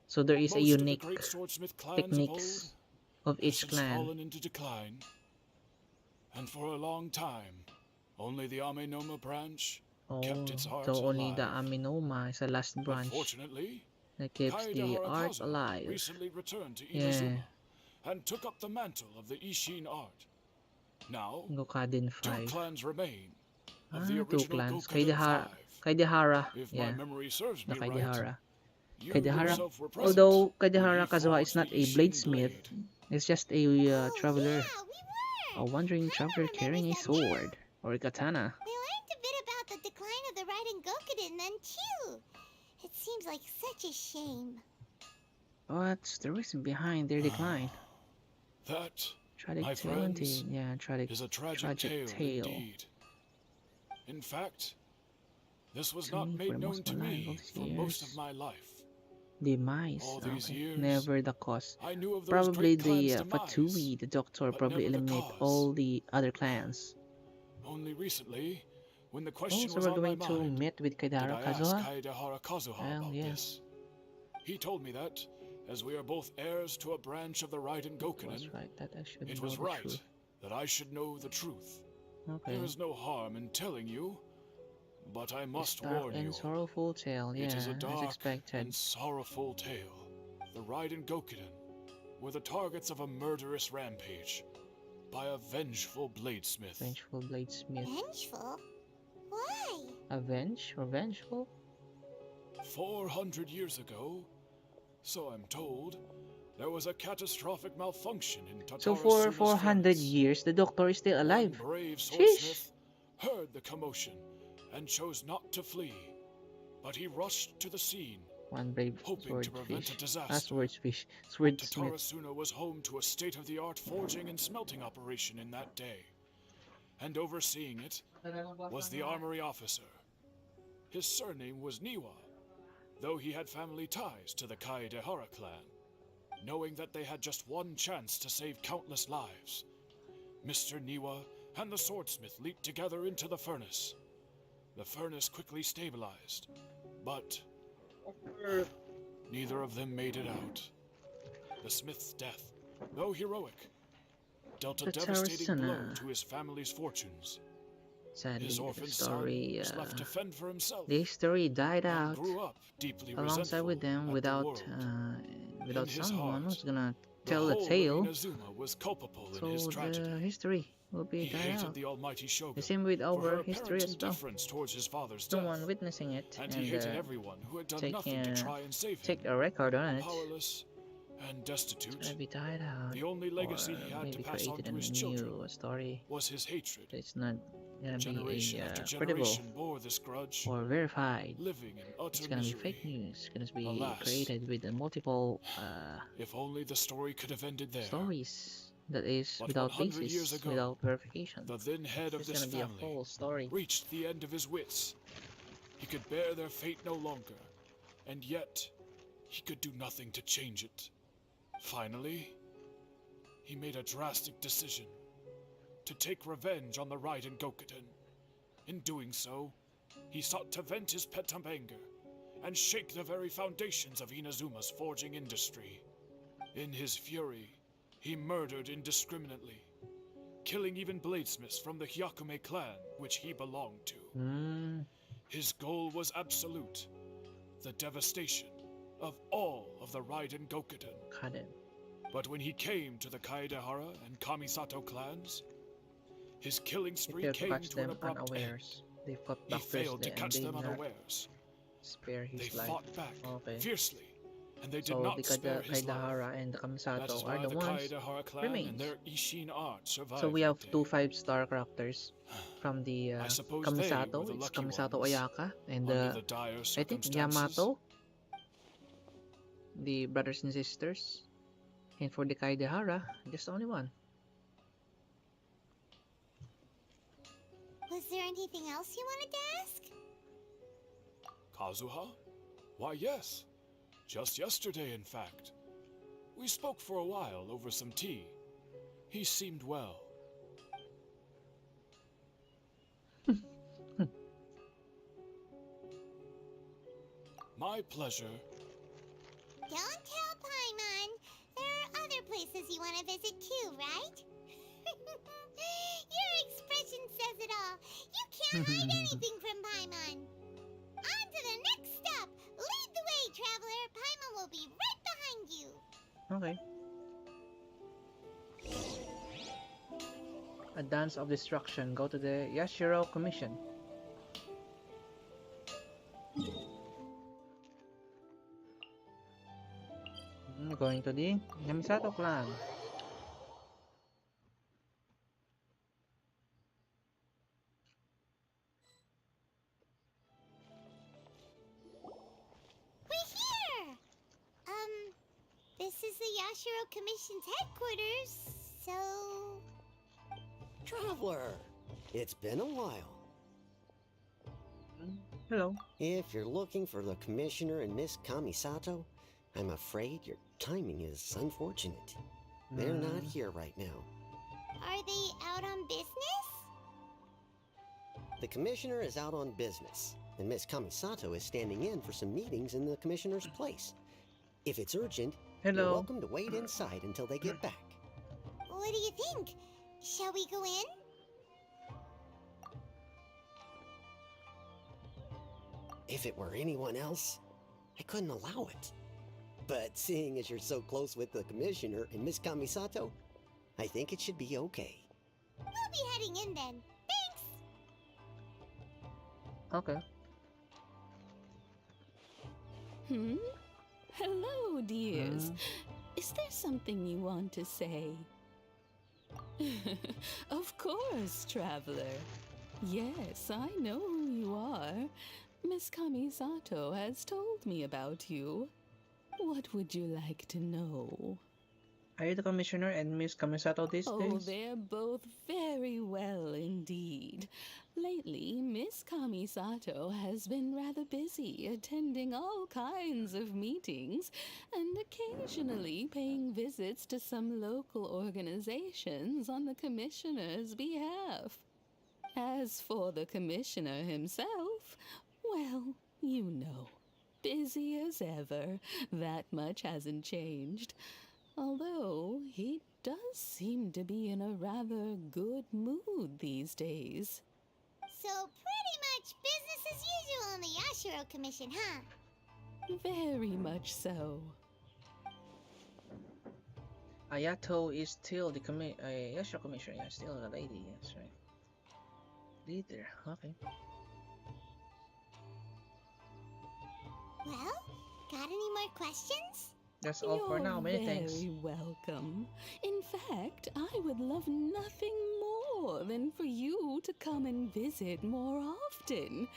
A: So there is a
J: Most of the
A: unique
J: great swordsmith clans of old
A: techniques of
J: have
A: each
J: since
A: clan.
J: fallen into decline, and for a long time, only the Amenoma branch kept its art
A: So only the
J: alive.
A: Aminoma is the last
J: But
A: branch
J: fortunately,
A: that keeps
J: Kaede
A: the art
J: Harakazu
A: alive.
J: recently returned to
A: Yeah,
J: Inazuma and took up the mantle of the Ishin art. Now,
A: Gokaden
J: 2
A: 5.
J: clans remain of the
A: 2
J: original
A: clans.
J: Gokaden 5.
A: Kaidehara.
J: If my
A: Yeah,
J: memory serves
A: the
J: me right,
A: Kaidehara.
J: you
A: Kaidehara.
J: yourself were present
A: Although
J: when
A: Kaidehara
J: he
A: Kazuha is
J: forged
A: not
J: the
A: a
J: Ishin
A: bladesmith,
J: blade.
A: it's just a
F: Oh,
A: traveler.
F: yeah, we were.
A: A wandering traveler
F: Paimon
A: carrying a
F: remembers that now.
A: sword or a katana.
F: We learned a bit about the decline of the Raiden Gokuden then, too. It seems like such a shame.
A: What's the reason behind their decline?
J: That,
A: Tragic
J: my
A: tale
J: friends,
A: indeed. Yeah,
J: is a tragic tale indeed. In fact, this was
A: To
J: not
A: me, for
J: made
A: the
J: known
A: most
J: to
A: of my life, all
J: me
A: these
J: for most of
A: years.
J: my life.
A: Demise.
J: All these
A: Okay.
J: years,
A: Never the cause.
J: I knew of those
A: Probably
J: great clans'
A: the
J: demise,
A: Fatui, the doctor,
J: but
A: probably
J: never the
A: eliminate
J: cause.
A: all the other clans.
J: Only recently, when the
A: Oh,
J: question
A: so
J: was
A: we're
J: on my
A: going to
J: mind,
A: meet with
J: did
A: Kaidehara
J: I ask
A: Kazuha?
J: Kaedehara Kazuha
A: Well,
J: about
A: yeah.
J: this. He told me that, as we are both heirs to a branch of the Raiden Gokunen,
A: That's right, that I should
J: it
A: know
J: was
A: the
J: right
A: truth.
J: that I should know the truth.
A: Okay.
J: There is no harm in telling you, but I
A: This
J: must
A: dark
J: warn
A: and
J: you.
A: sorrowful tale,
J: It is
A: yeah,
J: a
A: as
J: dark
A: expected.
J: and sorrowful tale. The Raiden Gokunen were the targets of a murderous rampage by a vengeful bladesmith.
A: Vengeful bladesmith.
F: Vengeful? Why?
A: Avenge or vengeful?
J: 400 years ago, so I'm told, there was a catastrophic malfunction in
A: So
J: Tatara
A: for
J: Suna's
A: 400
J: furnace.
A: years, the doctor is still
J: One
A: alive.
J: brave
A: Sheesh!
J: swordsmith heard the commotion and chose not to flee, but he rushed to the scene,
A: One brave
J: hoping to prevent a
A: swordfish.
J: disaster.
A: Swordfish. Swordsmith.
J: Tatarasuna was home to a state-of-the-art forging and smelting operation in that day, and overseeing it was the armory officer. His surname was Niwa, though he had family ties to the Kaedehara clan. Knowing that they had just one chance to save countless lives, Mr. Niwa and the swordsmith leaped together into the furnace. The furnace quickly stabilized, but neither of them made it out. The smith's death, though heroic, dealt a devastating blow to his family's fortunes.
A: Sadly,
J: His
A: the
J: orphan
A: story,
J: son was left to fend for himself
A: the story died
J: and
A: out
J: grew up deeply
A: alongside
J: resentful
A: with them
J: at
A: without
J: the world.
A: without
J: In his
A: someone
J: heart,
A: who's gonna
J: The
A: tell the
J: whole of
A: tale.
J: Inazuma was culpable in
A: So
J: his
A: the
J: tragedy.
A: history will be
J: He
A: died
J: hated
A: out.
J: the almighty
A: The
J: shogun
A: same with
J: for
A: our
J: her
A: history
J: apparent
A: as well.
J: indifference towards his father's
A: No
J: death,
A: one witnessing it
J: and he hated everyone who had done nothing to try and save him.
A: take a record on it.
J: Powerless and
A: It's
J: destitute,
A: gonna be died out.
J: the only legacy
A: Or
J: he had to
A: maybe
J: pass on
A: created
J: to
A: a
J: his children
A: new story.
J: was his hatred.
A: It's not gonna
J: Generation
A: be
J: after
A: credible
J: generation bore this grudge,
A: or verified.
J: living in utter
A: It's gonna be
J: misery.
A: fake news. It's gonna be
J: Alas.
A: created with multiple
J: If only the story could have ended there.
A: stories that is
J: But
A: without
J: 100 years
A: basis,
J: ago,
A: without verification.
J: The then head of
A: It's
J: this
A: gonna be a
J: family
A: full story.
J: reached the end of his wits. He could bear their fate no longer, and yet he could do nothing to change it. Finally, he made a drastic decision to take revenge on the Raiden Gokuden. In doing so, he sought to vent his pent up anger and shake the very foundations of Inazuma's forging industry. In his fury, he murdered indiscriminately, killing even bladesmiths from the Hyakume clan, which he belonged to. His goal was absolute, the devastation of all of the Raiden Gokuden.
A: Cut it.
J: But when he came to the Kaedehara and Kamisato clans, his killing
A: He
J: spree
A: failed to
J: came
A: catch
J: to an
A: them
J: abrupt end.
A: unawares. They fought
J: He
A: back
J: failed to
A: fiercely and
J: catch
A: did
J: them
A: not
J: unawares.
A: spare
J: They
A: his life.
J: fought back
A: Okay.
J: fiercely, and they did
A: So
J: not
A: the
J: spare his life.
A: Kaidahara and the
J: That is
A: Kamisato
J: why
A: are the
J: the
A: ones
J: Kaedehara clan
A: remains.
J: and their Ishin art survived.
A: So we have
J: that
A: two
J: day.
A: 5-star characters from the
J: I suppose they
A: Kamisato.
J: were the
A: It's
J: lucky
A: Kamisato
J: ones,
A: Ayaka and
J: under the dire
A: I think
J: circumstances.
A: Yamato, the brothers and sisters. And for the Kaidahara, just only one.
F: Was there anything else you wanted to ask?
J: Kazuha? Why, yes. Just yesterday, in fact. We spoke for a while over some tea. He seemed well. My pleasure.
F: Don't tell Paimon. There are other places you want to visit too, right? Your expression says it all. You can't hide anything from Paimon. On to the next stop. Lead the way, traveler. Paimon will be right behind you.
A: Okay. A Dance of Destruction. Go to the Yashiro Commission. Going to the Yamisato clan.
F: We're here! This is the Yashiro Commission's headquarters, so...
K: Traveler, it's been a while.
A: Hello.
K: If you're looking for the Commissioner and Miss Kamisato, I'm afraid your timing is unfortunate. They're not here right now.
F: Are they out on business?
K: The Commissioner is out on business, and Miss Kamisato is standing in for some meetings in the Commissioner's place. If it's urgent, you're welcome to wait inside until they get back.
F: What do you think? Shall we go in?
K: If it were anyone else, I couldn't allow it. But seeing as you're so close with the Commissioner and Miss Kamisato, I think it should be okay.
F: We'll be heading in then. Thanks!
A: Okay.
L: Hello, dears. Is there something you want to say? Of course, traveler. Yes, I know who you are. Miss Kamisato has told me about you. What would you like to know?
A: Are you the Commissioner and Miss Kamisato these days?
L: Oh, they're both very well indeed. Lately, Miss Kamisato has been rather busy attending all kinds of meetings and occasionally paying visits to some local organizations on the Commissioner's behalf. As for the Commissioner himself, well, you know, busy as ever. That much hasn't changed. Although he does seem to be in a rather good mood these days.
F: So pretty much business as usual in the Yashiro Commission, huh?
L: Very much so.
A: Ayato is still the Yashiro Commissioner. Yeah, still a lady. That's right. Leader. Okay.
F: Well, got any more questions?
A: That's all for now. Many thanks.
L: You're very welcome. In fact, I would love nothing more than for you to come and visit more often.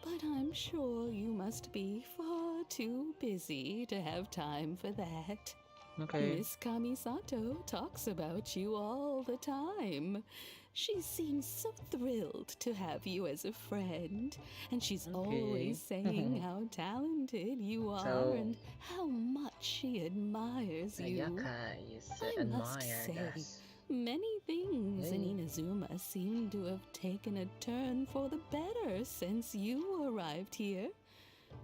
L: But I'm sure you must be far too busy to have time for that.
A: Okay.
L: Miss Kamisato talks about you all the time. She seems so thrilled to have you as a friend, and she's always saying how talented you are and how much she admires you.
A: Ayaka is
L: I must
A: admired.
L: say, many things in Inazuma seem to have taken a turn for the better since you arrived here.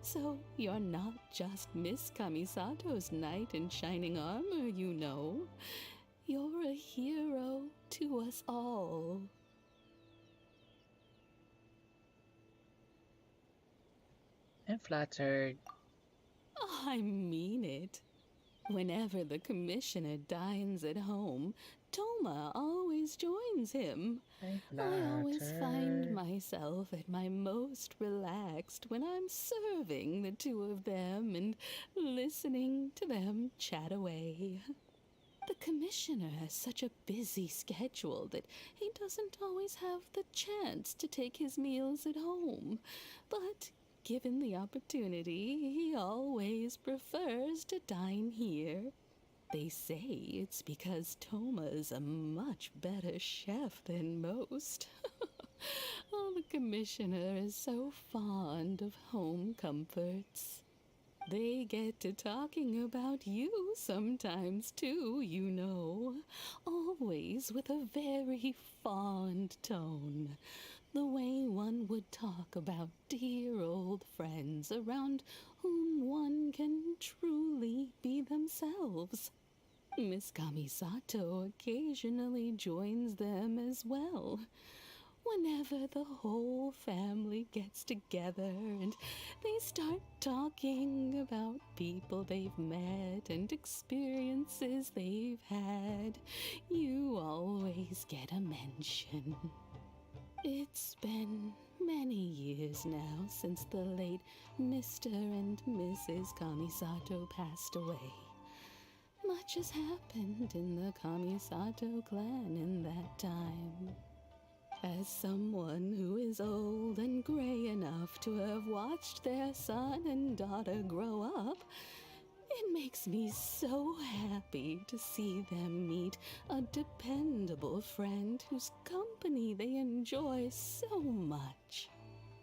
L: So you're not just Miss Kamisato's knight in shining armor, you know. You're a hero to us all.
A: I'm flattered.
L: I mean it. Whenever the Commissioner dines at home, Toma always joins him. I always find myself at my most relaxed when I'm serving the two of them and listening to them chat away. The Commissioner has such a busy schedule that he doesn't always have the chance to take his meals at home. But given the opportunity, he always prefers to dine here. They say it's because Toma's a much better chef than most. Oh, the Commissioner is so fond of home comforts. They get to talking about you sometimes too, you know. Always with a very fond tone. The way one would talk about dear old friends around whom one can truly be themselves. Miss Kamisato occasionally joins them as well. Whenever the whole family gets together and they start talking about people they've met and experiences they've had, you always get a mention. It's been many years now since the late Mr. and Mrs. Kamisato passed away. Much has happened in the Kamisato clan in that time. As someone who is old and gray enough to have watched their son and daughter grow up, it makes me so happy to see them meet a dependable friend whose company they enjoy so much.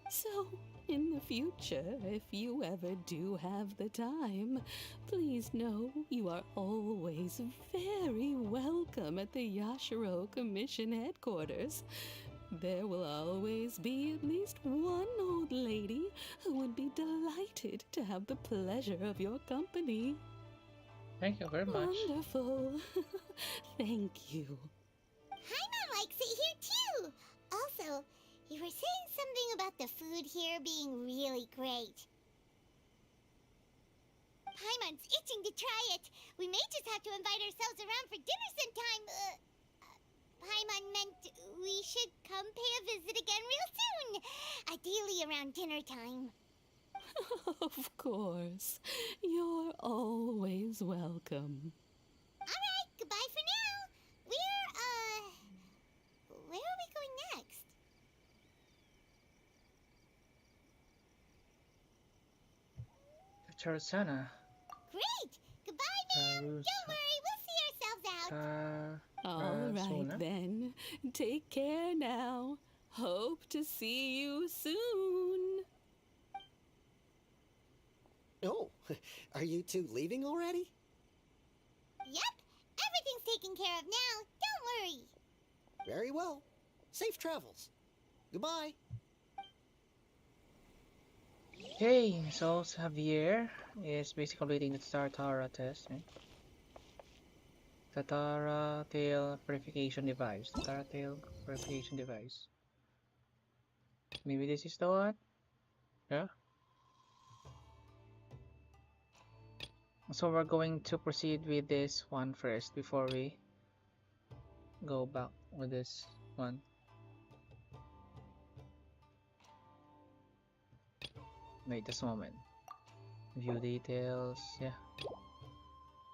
L: So, in the future, if you ever do have the time, please know you are always very welcome at the Yashiro Commission headquarters. There will always be at least one old lady who would be delighted to have the pleasure of your company.
A: Thank you very much.
L: Wonderful. Thank you.
F: Paimon likes it here too. Also, you were saying something about the food here being really great. Paimon's itching to try it. We may just have to invite ourselves around for dinner sometime. Paimon meant we should come pay a visit again real soon. Ideally around dinner time.
L: Of course. You're always welcome.
F: Alright, goodbye for now. Where are we going next?
A: Charasana.
F: Great! Goodbye, ma'am! Don't worry, we'll see ourselves out.
L: All right then. Take care now. Hope to see you soon.
K: Oh, are you two leaving already?
F: Yep, everything's taken care of now. Don't worry.
K: Very well. Safe travels. Goodbye.
A: Okay, so Xavier is basically completing the Tatara test, right? Tatara tail purification device. Tatara tail purification device. Maybe this is the one? Yeah? So we're going to proceed with this one first before we go back with this one. Wait just a moment. View details, yeah.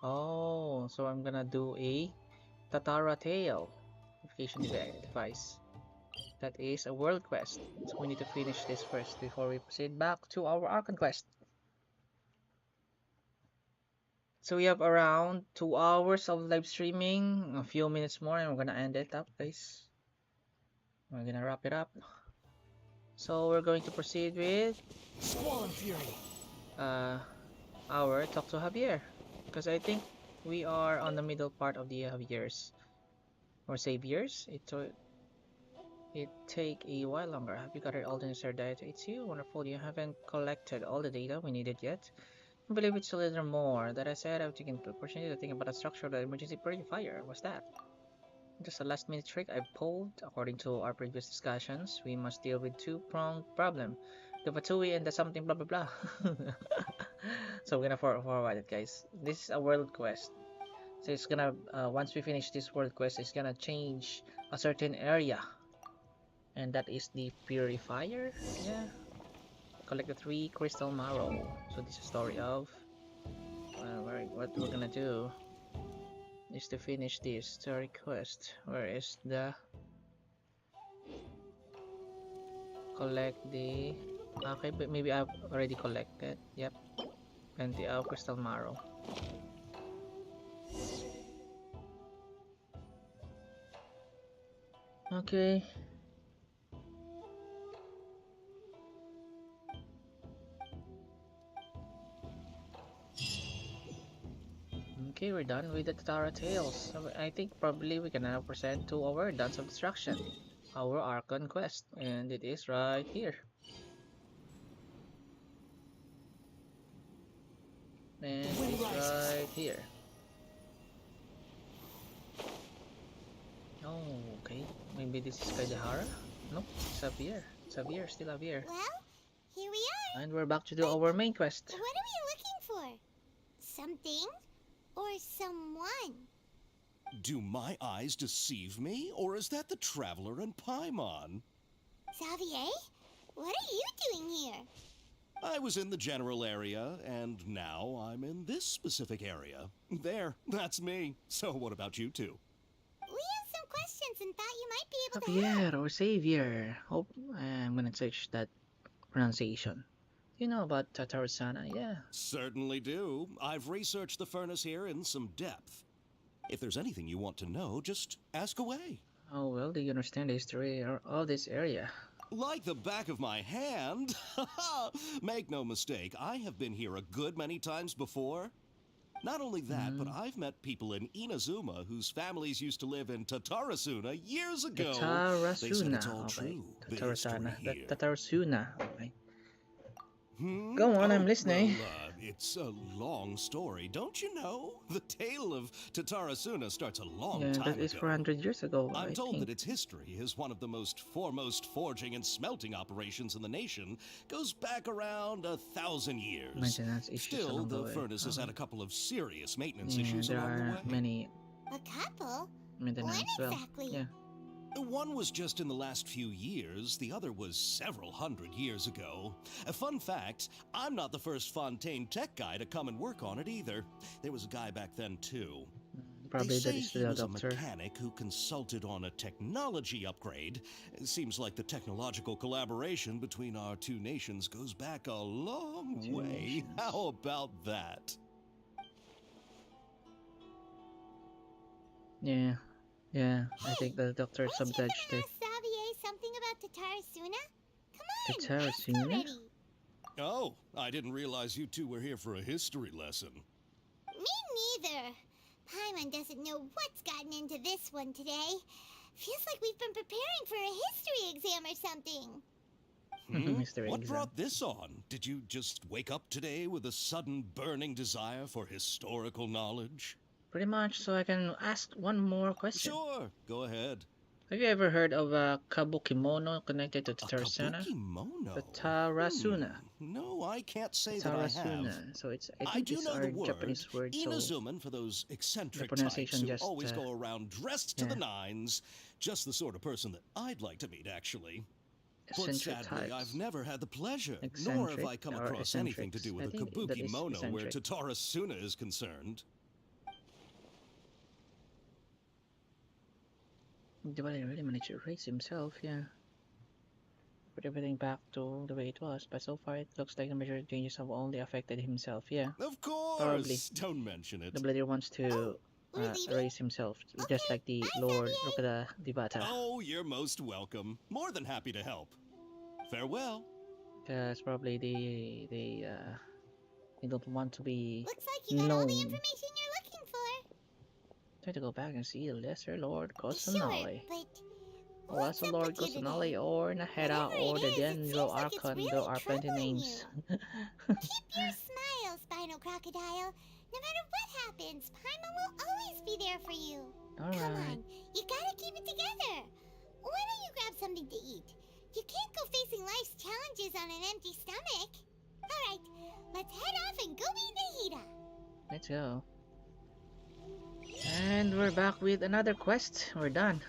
A: Oh, so I'm gonna do a Tatara tail purification device. That is a world quest. So we need to finish this first before we proceed back to our Archon quest. So we have around 2 hours of live streaming, a few minutes more, and we're gonna end it up, guys. We're gonna wrap it up. So we're going to proceed with
E: Squall and Fury.
A: Our talk to Javier, because I think we are on the middle part of the Javier's or Saviors. It take a while longer. Have you gathered all the necessary data? It's you. Wonderful. You haven't collected all the data we needed yet. I believe it's a little more. That I said, I've taken the opportunity to think about the structure of the emergency purifier. What's that? Just a last-minute trick I pulled. According to our previous discussions, we must deal with two-pronged problem. The Fatui and the something blah blah blah. So we're gonna forward it, guys. This is a world quest. So it's gonna, once we finish this world quest, it's gonna change a certain area. And that is the purifier, yeah. Collect the 3 crystal marrow. So this is a story of what we're gonna do is to finish this story quest. Where is the collect the okay, but maybe I've already collected. Yep, plenty of crystal marrow. Okay. Okay, we're done with the Tatara Tales. So I think probably we can now present to our Dance of Destruction, our Archon quest, and it is right here. And it's right here. Oh, okay. Maybe this is Kaidahara? Nope, it's up here. It's up here, still up here.
F: Well, here we are.
A: And we're back to do our main quest.
F: What are we looking for? Something or someone?
M: Do my eyes deceive me, or is that the Traveler and Paimon?
F: Xavier? What are you doing here?
M: I was in the general area, and now I'm in this specific area. There, that's me. So what about you two?
F: We have some questions and thought you might be able to help.
A: Javier or Xavier. Hope I'm gonna search that pronunciation. You know about Tatarasana, yeah.
M: Certainly do. I've researched the furnace here in some depth. If there's anything you want to know, just ask away.
A: Oh, well, do you understand the history of this area?
M: Like the back of my hand. Make no mistake, I have been here a good many times before. Not only that, but I've met people in Inazuma whose families used to live in Tatarasuna years ago.
A: Tatarasuna.
M: They said it's all
A: Okay.
M: true.
A: Tatarasana.
M: The history here.
A: Tatarasuna. Okay. Go on, I'm listening.
M: Well, it's a long story, don't you know? The tale of Tatarasuna starts a long time ago.
A: Yeah, that is 400 years ago,
M: I'm
A: I
M: told
A: think.
M: that its history is one of the most foremost forging and smelting operations in the nation. Goes back around 1,000 years.
A: Maintenance issues
M: Still,
A: along
M: the
A: way.
M: furnace has had a couple of serious maintenance
A: Yeah,
M: issues
A: there
M: along the way.
A: are many
F: A couple?
A: maintenance
F: When
A: as well.
F: exactly?
A: Yeah.
M: One was just in the last few years, the other was several hundred years ago. A fun fact, I'm not the first Fontaine tech guy to come and work on it either. There was a guy back then too.
A: Probably
M: They
A: that
M: say
A: is
M: he
A: the
M: was
A: doctor.
M: a mechanic who consulted on a technology upgrade. It seems like the technological collaboration between our two nations goes back a long way. How about that?
A: Yeah. Yeah, I think the doctor sabotaged it.
F: Ask Xavier something about Tatarasuna? Come on, ask
A: Tatarasuna?
F: already.
M: Oh, I didn't realize you two were here for a history lesson.
F: Me neither. Paimon doesn't know what's gotten into this one today. Feels like we've been preparing for a history exam or something.
A: History
M: What
A: exam.
M: brought this on? Did you just wake up today with a sudden burning desire for historical knowledge?
A: Pretty much, so I can ask one more question.
M: Sure, go ahead.
A: Have you ever heard of a kabukimono connected to Tatarasuna?
M: Kabukimono?
A: The Tarasuna.
M: No, I can't say that I have.
A: Tarasuna. So it's, I
M: I
A: think
M: do
A: these
M: know
A: are
M: the word.
A: Japanese words, so
M: Inazuman for those eccentric
A: the
M: types
A: pronunciation
M: who
A: just,
M: always go around dressed to
A: yeah.
M: the nines. Just the sort of person that I'd like to meet, actually. But
A: eccentric
M: sadly,
A: types.
M: I've never had the pleasure, nor have I come across anything to do with a kabuki mono where Tatarasuna is concerned.
A: But he really managed to erase himself, yeah. Put everything back to the way it was, but so far it looks like the major changes have only affected himself, yeah.
M: Of course!
A: Probably.
M: Don't mention it.
A: The Blader wants to erase himself, just like the Lord Rokada Dibata.
M: Oh, you're most welcome. More than happy to help. Farewell.
A: Because probably they don't want to be
F: Looks like you got all the
A: known.
F: information you're looking for.
A: Try to go back and see the Lesser Lord
F: Sure,
A: Kosanali.
F: but
A: Lesser Lord Kosanali or Nahera or the Genro Archon, there are plenty names.
F: keep your smile, Spinal Crocodile. No matter what happens, Paimon will always be there for you. Come
A: Alright.
F: on, you gotta keep it together. Why don't you grab something to eat? You can't go facing life's challenges on an empty stomach. Alright, let's head off and go meet Nahida.
A: Let's go. And we're back with another quest. We're done.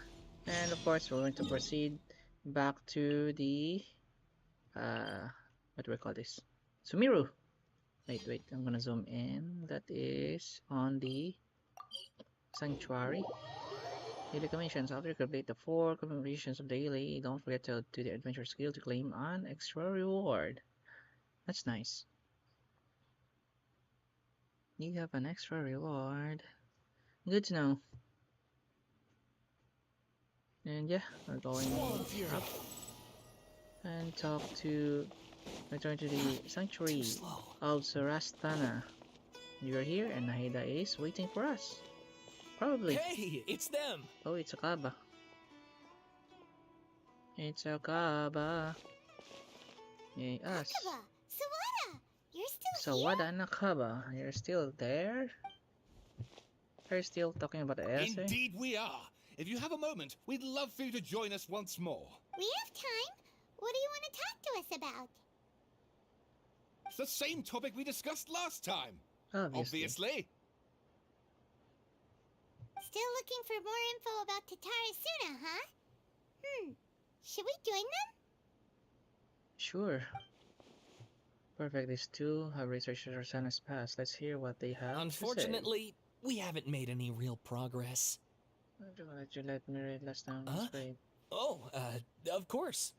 A: And of course, we're going to proceed back to the what do we call this? Sumeru. Wait, I'm gonna zoom in. That is on the sanctuary. Daily commissions. After you complete the 4 commissions of daily, don't forget to do the adventure skill to claim an extra reward. That's nice. You have an extra reward. Good to know. And yeah, we're going up and return to the sanctuary of Sarastana. You're here and Nahida is waiting for us. Probably.
B: Hey, it's them!
A: Oh, it's Akaba. It's Akaba. Yay, us.
F: Akaba! Sawada! You're still
A: Sawada and Akaba, you're still there? Are you still talking about the essay?
C: Indeed we are. If you have a moment, we'd love for you to join us once more.
F: We have time. What do you want to talk to us about?
C: It's the same topic we discussed last time.
A: Obviously.
F: Still looking for more info about Tatarasuna, huh? Should we join them?
A: Sure. Perfect. These two have researched Rosana's past. Let's hear what they have
B: Unfortunately, we haven't made any real progress.
A: Did you let me read last time? Great.
B: Oh, of course.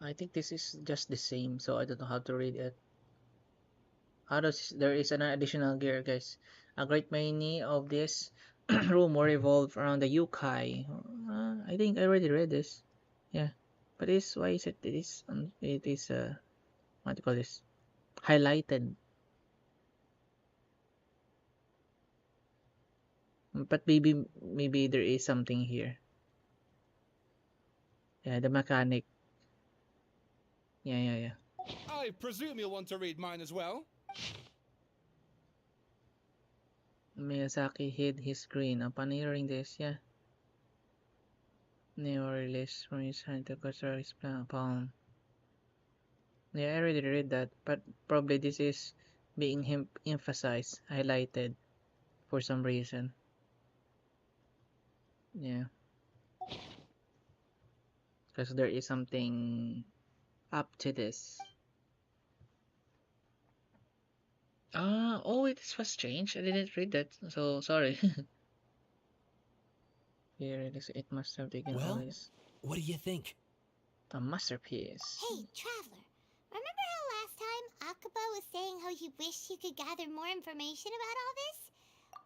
A: I think this is just the same, so I don't know how to read it. There is an additional gear, guys. A great many of this rumor revolve around the yokai. I think I already read this. Yeah, but why is it? It is what do you call this? Highlighted. But maybe there is something here. Yeah, the mechanic. Yeah.
C: I presume you'll want to read mine as well.
A: Miyazaki hid his screen upon hearing this. Yeah. Never released from his hand to control his palm. Yeah, I already read that, but probably this is being emphasized, highlighted for some reason. Yeah. Because there is something up to this. Oh, it was changed. I didn't read that, so sorry. Here it is. It must have taken always.
B: What do you think?
A: A masterpiece.
F: Hey, Traveler. Remember how last time Akaba was saying how he wished he could gather more information about all this?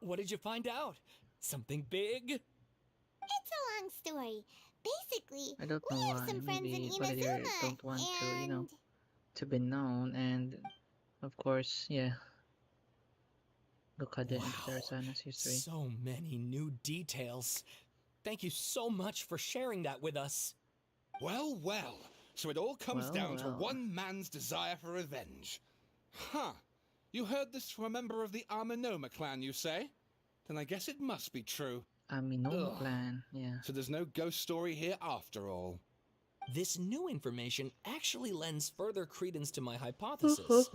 B: What did you find out? Something big?
F: It's a long story. Basically,
A: I don't know
F: we have
A: why.
F: some friends in
A: Maybe Valadier
F: Inazuma,
A: don't want
F: and...
A: to be known, and of course, yeah. Look at the Rosana's history.
B: So many new details. Thank you so much for sharing that with us.
C: Well. So it all comes down to one man's desire for revenge. Huh. You heard this from a member of the Aminoma clan, you say? Then I guess it must be true.
A: Aminoma clan, yeah.
C: So there's no ghost story here after all.
B: This new information actually lends further credence to my hypothesis.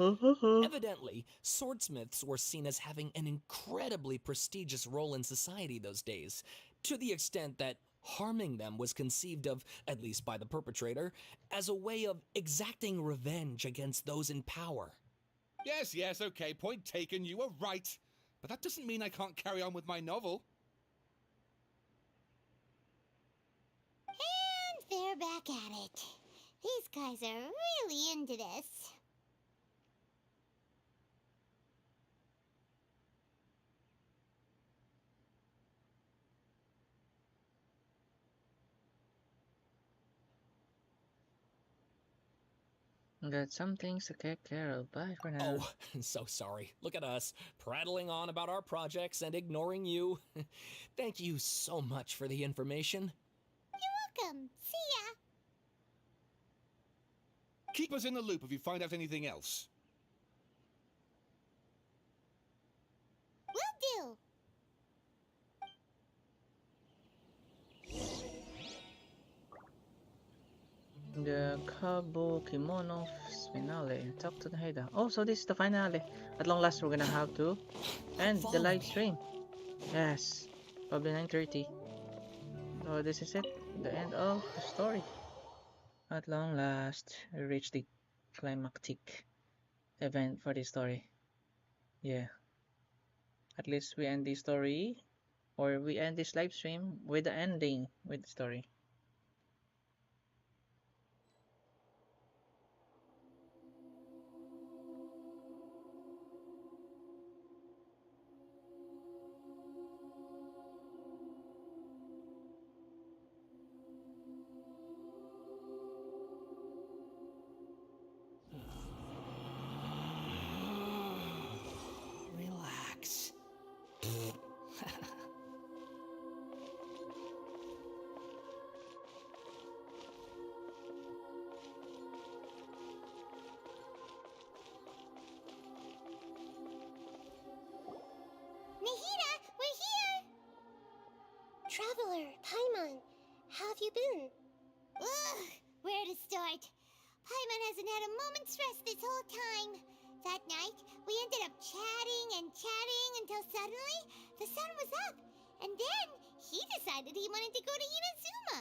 B: Evidently, swordsmiths were seen as having an incredibly prestigious role in society those days, to the extent that harming them was conceived of, at least by the perpetrator, as a way of exacting revenge against those in power.
C: Yes, okay, point taken, you were right. But that doesn't mean I can't carry on with my novel.
F: And they're back at it. These guys are really into this.
A: Got some things to take care of. Bye for now.
B: Oh, so sorry. Look at us, prattling on about our projects and ignoring you. Thank you so much for the information.
F: You're welcome. See ya.
C: Keep us in the loop if you find out anything else.
F: Will do.
A: The Kabo Kimono finale. Talk to the Haida. Oh, so this is the finale. At long last, we're gonna have to end the live stream. Yes, probably 9:30. So this is it. The end of the story. At long last, we reached the climactic event for this story. Yeah. At least we end the story, or we end this live stream with the ending with the story.
F: Nahida, we're here!
D: Traveler, Paimon, how have you been?
F: Ugh, where to start? Paimon hasn't had a moment's rest this whole time. That night, we ended up chatting and chatting until suddenly the sun was up. And then he decided he wanted to go to Inazuma.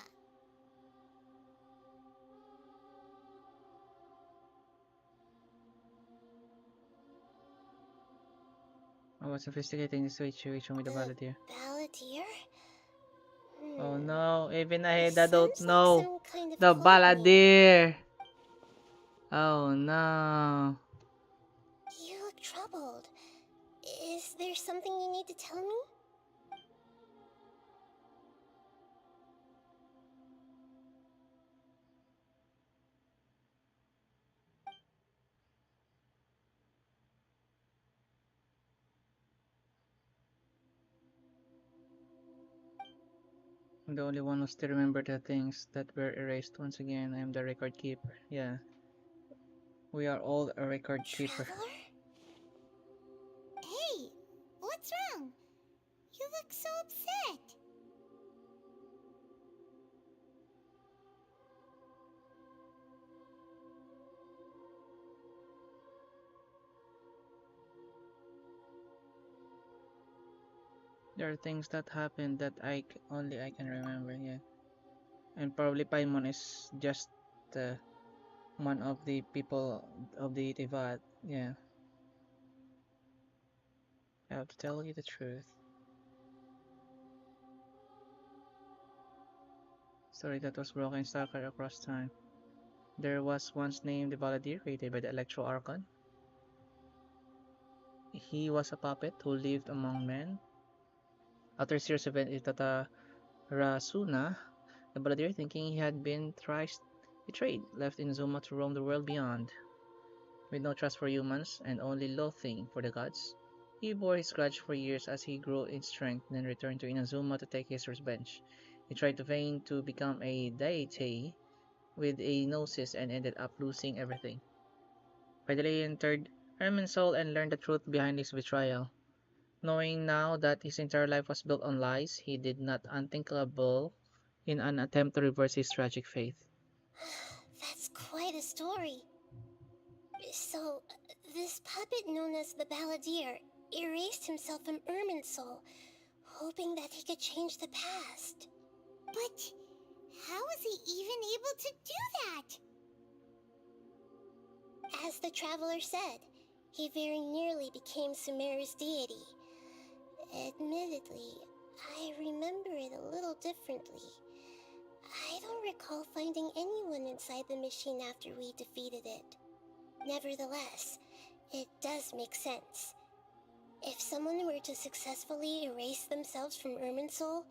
A: I was investigating the situation with the Balladeer.
D: Balladeer?
A: Oh no, even I
D: This
A: don't
D: sounds like
A: know
D: some kind of
A: the
D: code name.
A: Balladeer. Oh no.
D: You look troubled. Is there something you need to tell me?
A: I'm the only one who still remember the things that were erased. Once again, I am the record keeper. Yeah, we are all a record keeper.
D: Traveler?
F: Hey, what's wrong? You look so upset.
A: There are things that happened that only I can remember. Yeah, and probably Paimon is just one of the people of the Tivat. Yeah, I have to tell you the truth. Story that was broken stalker across time. There was once named the Balladeer created by the Electro Archon. He was a puppet who lived among men. After a series of events in Tatarasuna, the Balladeer, thinking he had been thrice betrayed, left Inazuma to roam the world beyond. With no trust for humans and only loathing for the gods, he bore his grudge for years as he grew in strength, then returned to Inazuma to take his revenge. He tried to feign to become a deity with a gnosis and ended up losing everything. Finally, he entered Soul and learned the truth behind his betrayal. Knowing now that his entire life was built on lies, he did not unthinkable in an attempt to reverse his tragic fate.
D: That's quite a story. So, this puppet known as the Balladeer erased himself from Soul, hoping that he could change the past.
F: But how was he even able to do that?
D: As the traveler said, he very nearly became Sumeru's deity. Admittedly, I remember it a little differently. I don't recall finding anyone inside the machine after we defeated it. Nevertheless, it does make sense. If someone were to successfully erase themselves from Soul,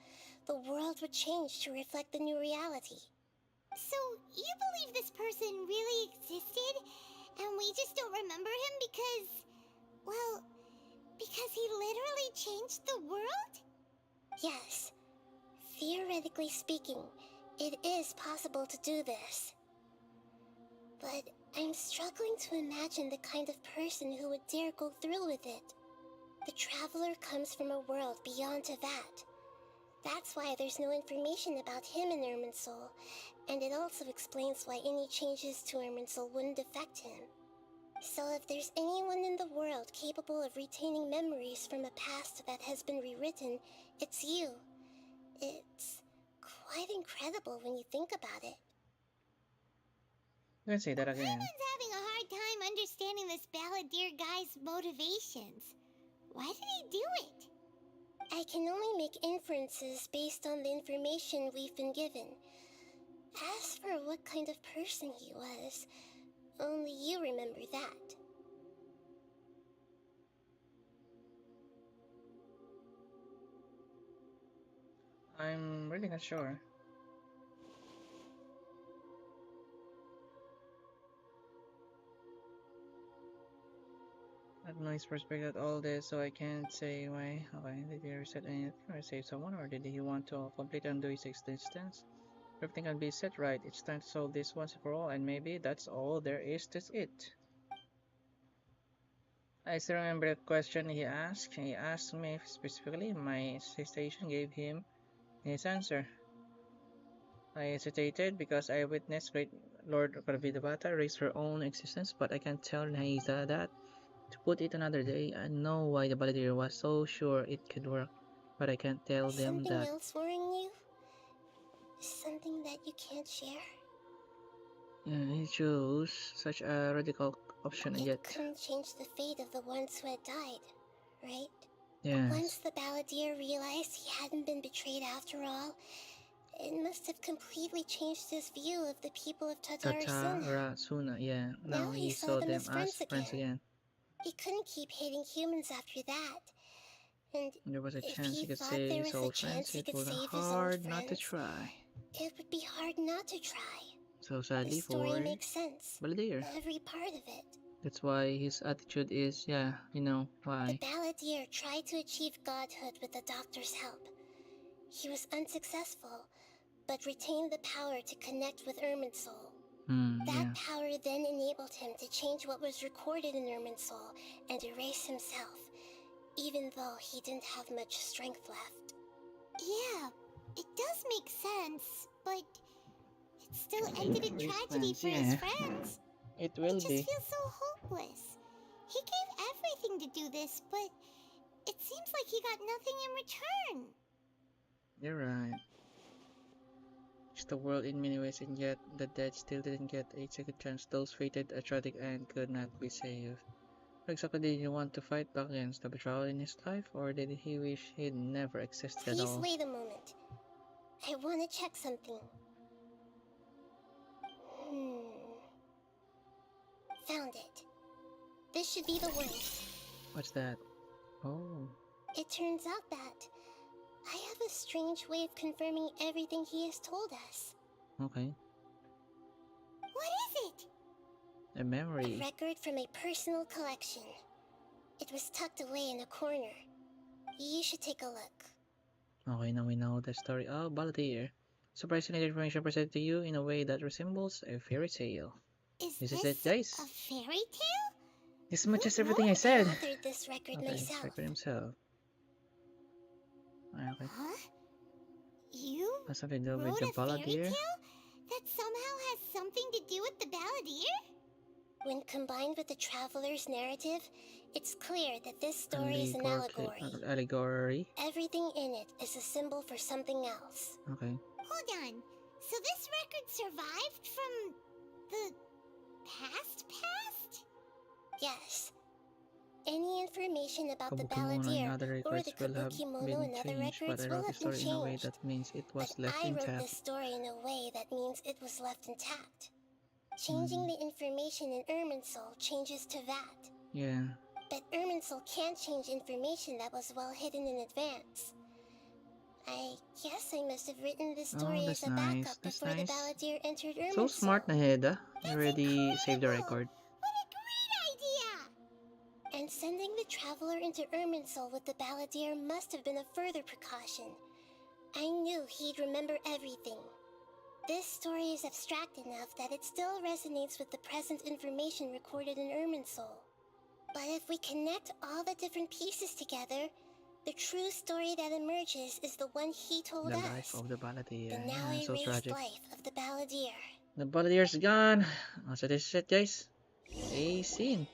D: the world would change to reflect the new reality.
F: So, you believe this person really existed, and we just don't remember him because, well, because he literally changed the world?
D: Yes. Theoretically speaking, it is possible to do this. But I'm struggling to imagine the kind of person who would dare go through with it. The traveler comes from a world beyond Tevat. That's why there's no information about him in Soul, and it also explains why any changes to Soul wouldn't affect him. So if there's anyone in the world capable of retaining memories from a past that has been rewritten, it's you. It's quite incredible when you think about it.
A: Let's say that again.
F: Paimon's having a hard time understanding this Balladeer guy's motivations. Why did he do it?
D: I can only make inferences based on the information we've been given. As for what kind of person he was, only you remember that.
A: I'm really not sure. Not nice perspective all this, so I can't say why. Okay, did he reset anything or save someone, or did he want to completely undo his existence? Everything can be set right. It's time to solve this once and for all, and maybe that's all there is to it. I still remember the question he asked. He asked me specifically. My station gave him his answer. I hesitated because I witnessed Great Lord Karvidavata raise her own existence, but I can't tell Naiza that. To put it another day, I know why the Balladeer was so sure it could work, but I can't tell them
D: Something
A: that.
D: else worrying you? Something that you can't share?
A: Yeah, he chose such a radical option, and
D: It
A: yet.
D: couldn't change the fate of the ones who had died, right?
A: Yes.
D: Once the Balladeer realized he hadn't been betrayed after all, it must have completely changed his view of the people of Tatarasuna.
A: Tatarasuna, yeah. Now he saw them as friends again.
D: He couldn't keep hating humans after that. And
A: there was a
D: if
A: chance
D: he
A: he could
D: thought
A: save
D: there
A: his
D: was a
A: old
D: chance
A: friends,
D: he
A: it
D: could
A: would be
D: save his old
A: hard
D: friends,
A: not to try.
D: it would be hard not to try.
A: So
D: The
A: sadly
D: story
A: for
D: makes sense.
A: Balladeer.
D: Every part of it.
A: That's why his attitude is, yeah, you know, why.
D: The Balladeer tried to achieve godhood with the doctor's help. He was unsuccessful, but retained the power to connect with Irminsul. That power then enabled him to change what was recorded in Irminsul and erase himself, even though he didn't have much strength left.
F: Yeah, it does make sense, but it still ended in tragedy for his friends.
A: It will
F: just feels so hopeless. He gave everything to do this, but it seems like he got nothing in return.
A: You're right. It's the world in many ways, and yet the dead still didn't get a second chance. Those fated a tragic end could not be saved. What exactly did he want to fight back against? The betrayal in his life, or did he wish he'd never existed at all?
D: Please wait a moment. I want to check something. Found it. This should be the one.
A: What's that? Oh.
D: It turns out that I have a strange way of confirming everything he has told us.
A: Okay.
F: What is it?
A: A memory.
D: A record from a personal collection. It was tucked away in a corner. You should take a look.
A: Okay, now we know the story of Balladeer. Surprisingly, the information presented to you in a way that resembles a fairy tale.
F: Is
A: this it, guys?
F: A fairy tale?
A: This matches everything I said.
D: I authored this record myself.
A: Record himself. Okay.
F: Huh? You
A: Has something to do
F: wrote
A: with the
F: a fairy
A: Balladeer?
F: tale that somehow has something to do with the Balladeer?
D: When combined with the Traveler's narrative, it's clear that this story is an
A: allegory.
D: Everything in it is a symbol for something else.
A: Okay.
F: Hold on. So this record survived from the past?
D: Yes. Any information about the Balladeer or the Kabukimono and other records will have been changed.
A: In a way that means it was left intact.
D: I wrote this story in a way that means it was left intact. Changing the information in Irminsul changes to that.
A: Yeah.
D: But Irminsul can't change information that was well hidden in advance. I guess I must have written this story as a backup before the Balladeer entered Irminsul.
A: So smart, Naheda. You already saved the record.
F: What a great idea!
D: And sending the Traveler into Irminsul with the Balladeer must have been a further precaution. I knew he'd remember everything. This story is abstract enough that it still resonates with the present information recorded in Irminsul. But if we connect all the different pieces together, the true story that emerges is the one he told us.
A: The life of the Balladeer.
D: The now erased life of the Balladeer.
A: The Balladeer's gone. So this is it, guys. A scene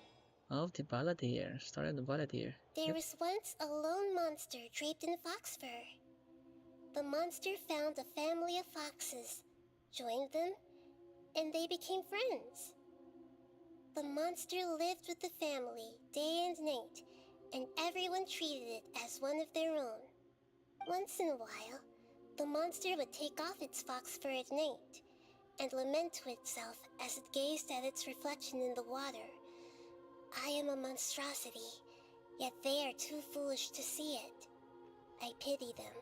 A: of the Balladeer. Story of the Balladeer.
D: There was once a lone monster draped in fox fur. The monster found a family of foxes, joined them, and they became friends. The monster lived with the family day and night, and everyone treated it as one of their own. Once in a while, the monster would take off its fox fur at night and lament to itself as it gazed at its reflection in the water. I am a monstrosity, yet they are too foolish to see it. I pity them.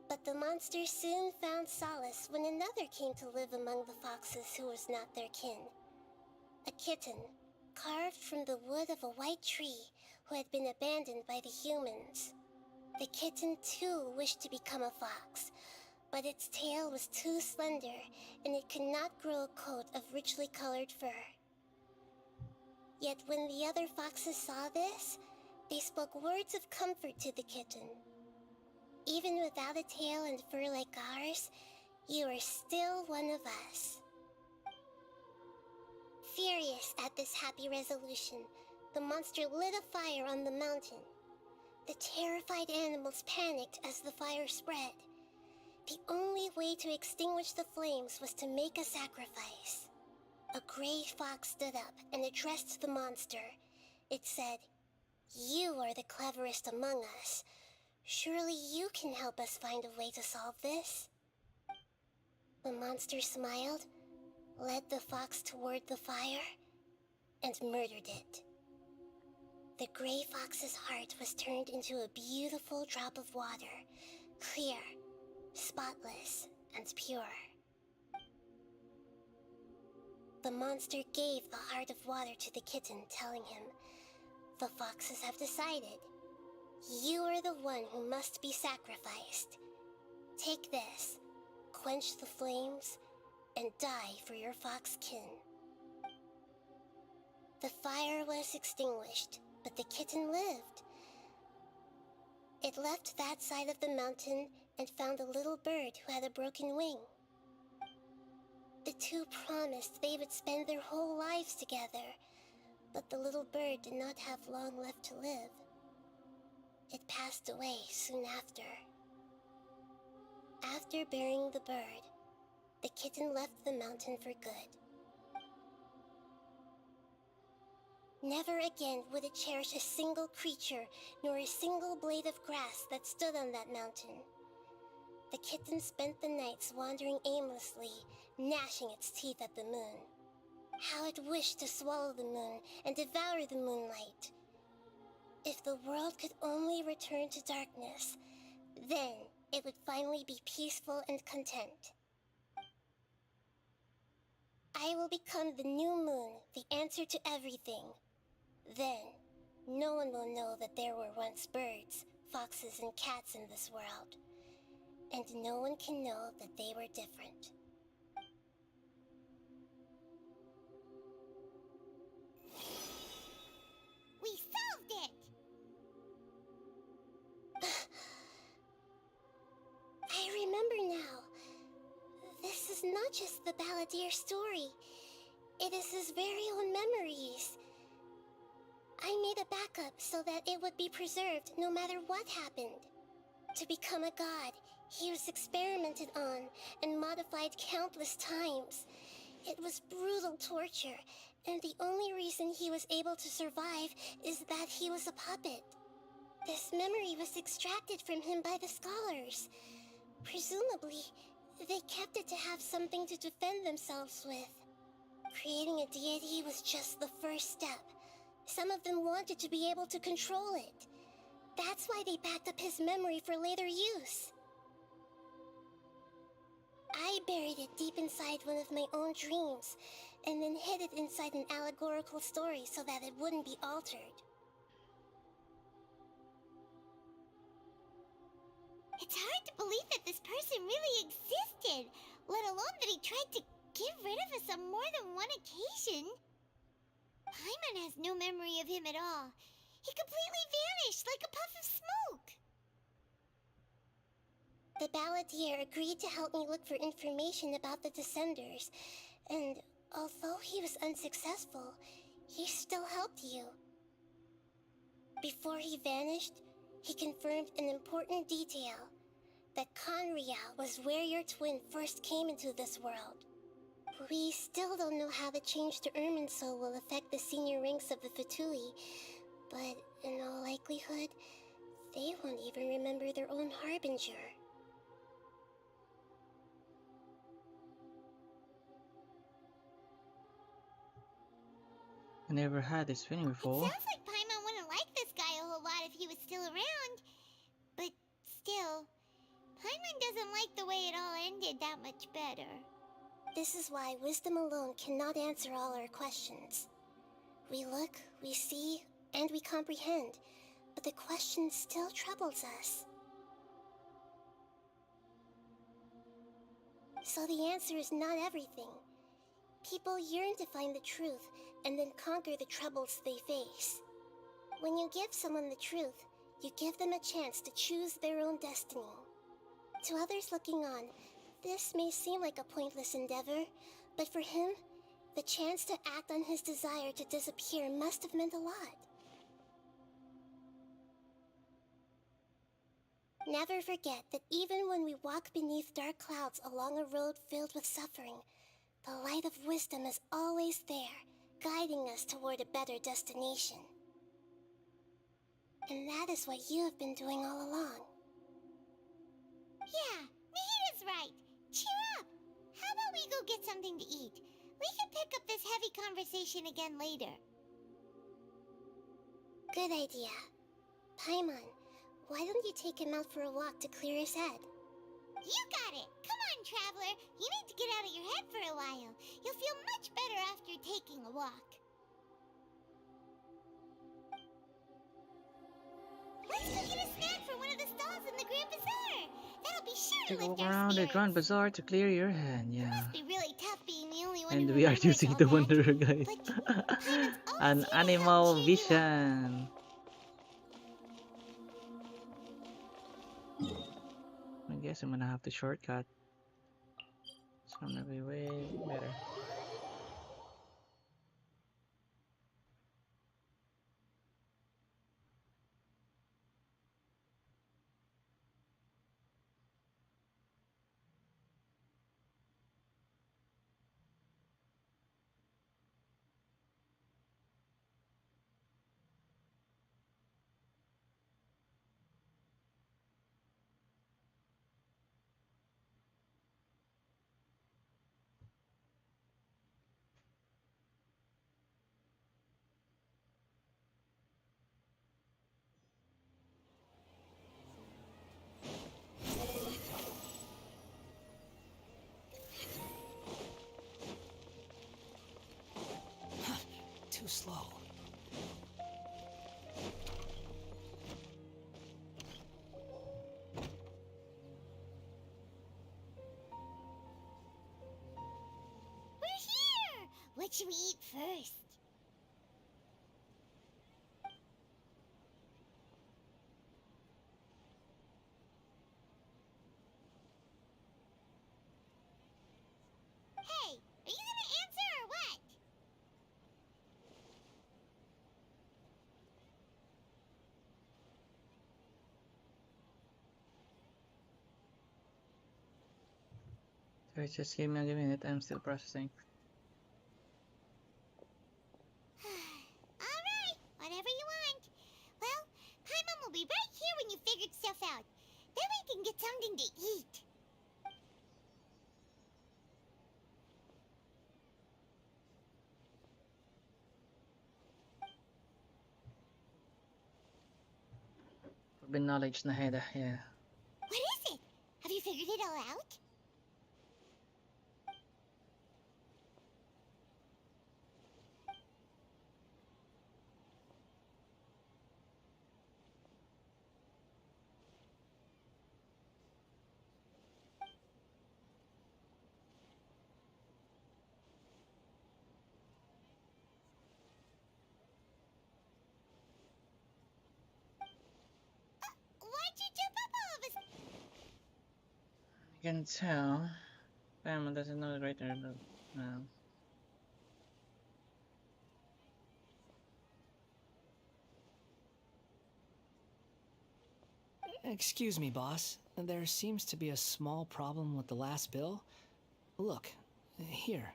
D: But the monster soon found solace when another came to live among the foxes who was not their kin. A kitten, carved from the wood of a white tree who had been abandoned by the humans. The kitten too wished to become a fox, but its tail was too slender and it could not grow a coat of richly colored fur. Yet when the other foxes saw this, they spoke words of comfort to the kitten. Even without a tail and fur like ours, you are still one of us. Furious at this happy resolution, the monster lit a fire on the mountain. The terrified animals panicked as the fire spread. The only way to extinguish the flames was to make a sacrifice. A gray fox stood up and addressed the monster. It said, "You are the cleverest among us. Surely you can help us find a way to solve this." The monster smiled, led the fox toward the fire, and murdered it. The gray fox's heart was turned into a beautiful drop of water, clear, spotless, and pure. The monster gave the heart of water to the kitten, telling him, "The foxes have decided. You are the one who must be sacrificed. Take this, quench the flames, and die for your fox kin." The fire was extinguished, but the kitten lived. It left that side of the mountain and found a little bird who had a broken wing. The two promised they would spend their whole lives together, but the little bird did not have long left to live. It passed away soon after. After burying the bird, the kitten left the mountain for good. Never again would it cherish a single creature nor a single blade of grass that stood on that mountain. The kitten spent the nights wandering aimlessly, gnashing its teeth at the moon. How it wished to swallow the moon and devour the moonlight. If the world could only return to darkness, then it would finally be peaceful and content. I will become the new moon, the answer to everything. Then, no one will know that there were once birds, foxes, and cats in this world. And no one can know that they were different.
F: We solved it!
D: I remember now. This is not just the Balladeer story. It is his very own memories. I made a backup so that it would be preserved no matter what happened. To become a god, he was experimented on and modified countless times. It was brutal torture, and the only reason he was able to survive is that he was a puppet. This memory was extracted from him by the scholars. Presumably, they kept it to have something to defend themselves with. Creating a deity was just the first step. Some of them wanted to be able to control it. That's why they backed up his memory for later use. I buried it deep inside one of my own dreams, and then hid it inside an allegorical story so that it wouldn't be altered.
F: It's hard to believe that this person really existed, let alone that he tried to get rid of us on more than one occasion. Paimon has no memory of him at all. He completely vanished like a puff of smoke.
D: The Balladeer agreed to help me look for information about the Descenders, and although he was unsuccessful, he still helped you. Before he vanished, he confirmed an important detail, that Conria was where your twin first came into this world. We still don't know how the change to Irminsul will affect the senior ranks of the Fatui, but in all likelihood, they won't even remember their own Harbinger.
A: I never had this feeling before.
F: It sounds like Paimon wouldn't like this guy a whole lot if he was still around. But still, Paimon doesn't like the way it all ended that much better.
D: This is why wisdom alone cannot answer all our questions. We look, we see, and we comprehend, but the question still troubles us. So the answer is not everything. People yearn to find the truth and then conquer the troubles they face. When you give someone the truth, you give them a chance to choose their own destiny. To others looking on, this may seem like a pointless endeavor, but for him, the chance to act on his desire to disappear must have meant a lot. Never forget that even when we walk beneath dark clouds along a road filled with suffering, the light of wisdom is always there, guiding us toward a better destination. And that is what you have been doing all along.
F: Yeah, Nahida's right. Cheer up. How about we go get something to eat? We can pick up this heavy conversation again later.
D: Good idea. Paimon, why don't you take him out for a walk to clear his head?
F: You got it! Come on, Traveler! You need to get out of your head for a while. You'll feel much better after taking a walk. Let's go get a snack from one of the stalls in the Grand Bazaar! That'll be sure to
A: Take a
F: lift
A: walk
F: our
A: around the
F: spirits.
A: Grand Bazaar to clear your head,
F: It
A: yeah.
F: must be really tough being the only one
A: And
F: who
A: we are
F: remembers
A: using
F: all
A: the
F: that.
A: Wanderer, guys.
F: Paimon's always
A: An
F: here to help
A: animal
F: cheer you up.
A: vision. I guess I'm gonna have to shortcut. It's gonna be way better.
E: Too slow.
F: We're here! What should we eat first? Hey, are you gonna answer or what?
A: Sorry, just give me a minute. I'm still processing.
F: Alright, whatever you want. Well, Paimon will be right here when you figured stuff out. Then we can get something to eat.
A: Forbidden knowledge, Nahida. Yeah.
F: What is it? Have you figured it all out? Why'd you jump up all of a sudden?
A: I can tell. Paimon doesn't know the right term, but no.
E: Excuse me, boss. There seems to be a small problem with the last bill. Look, here.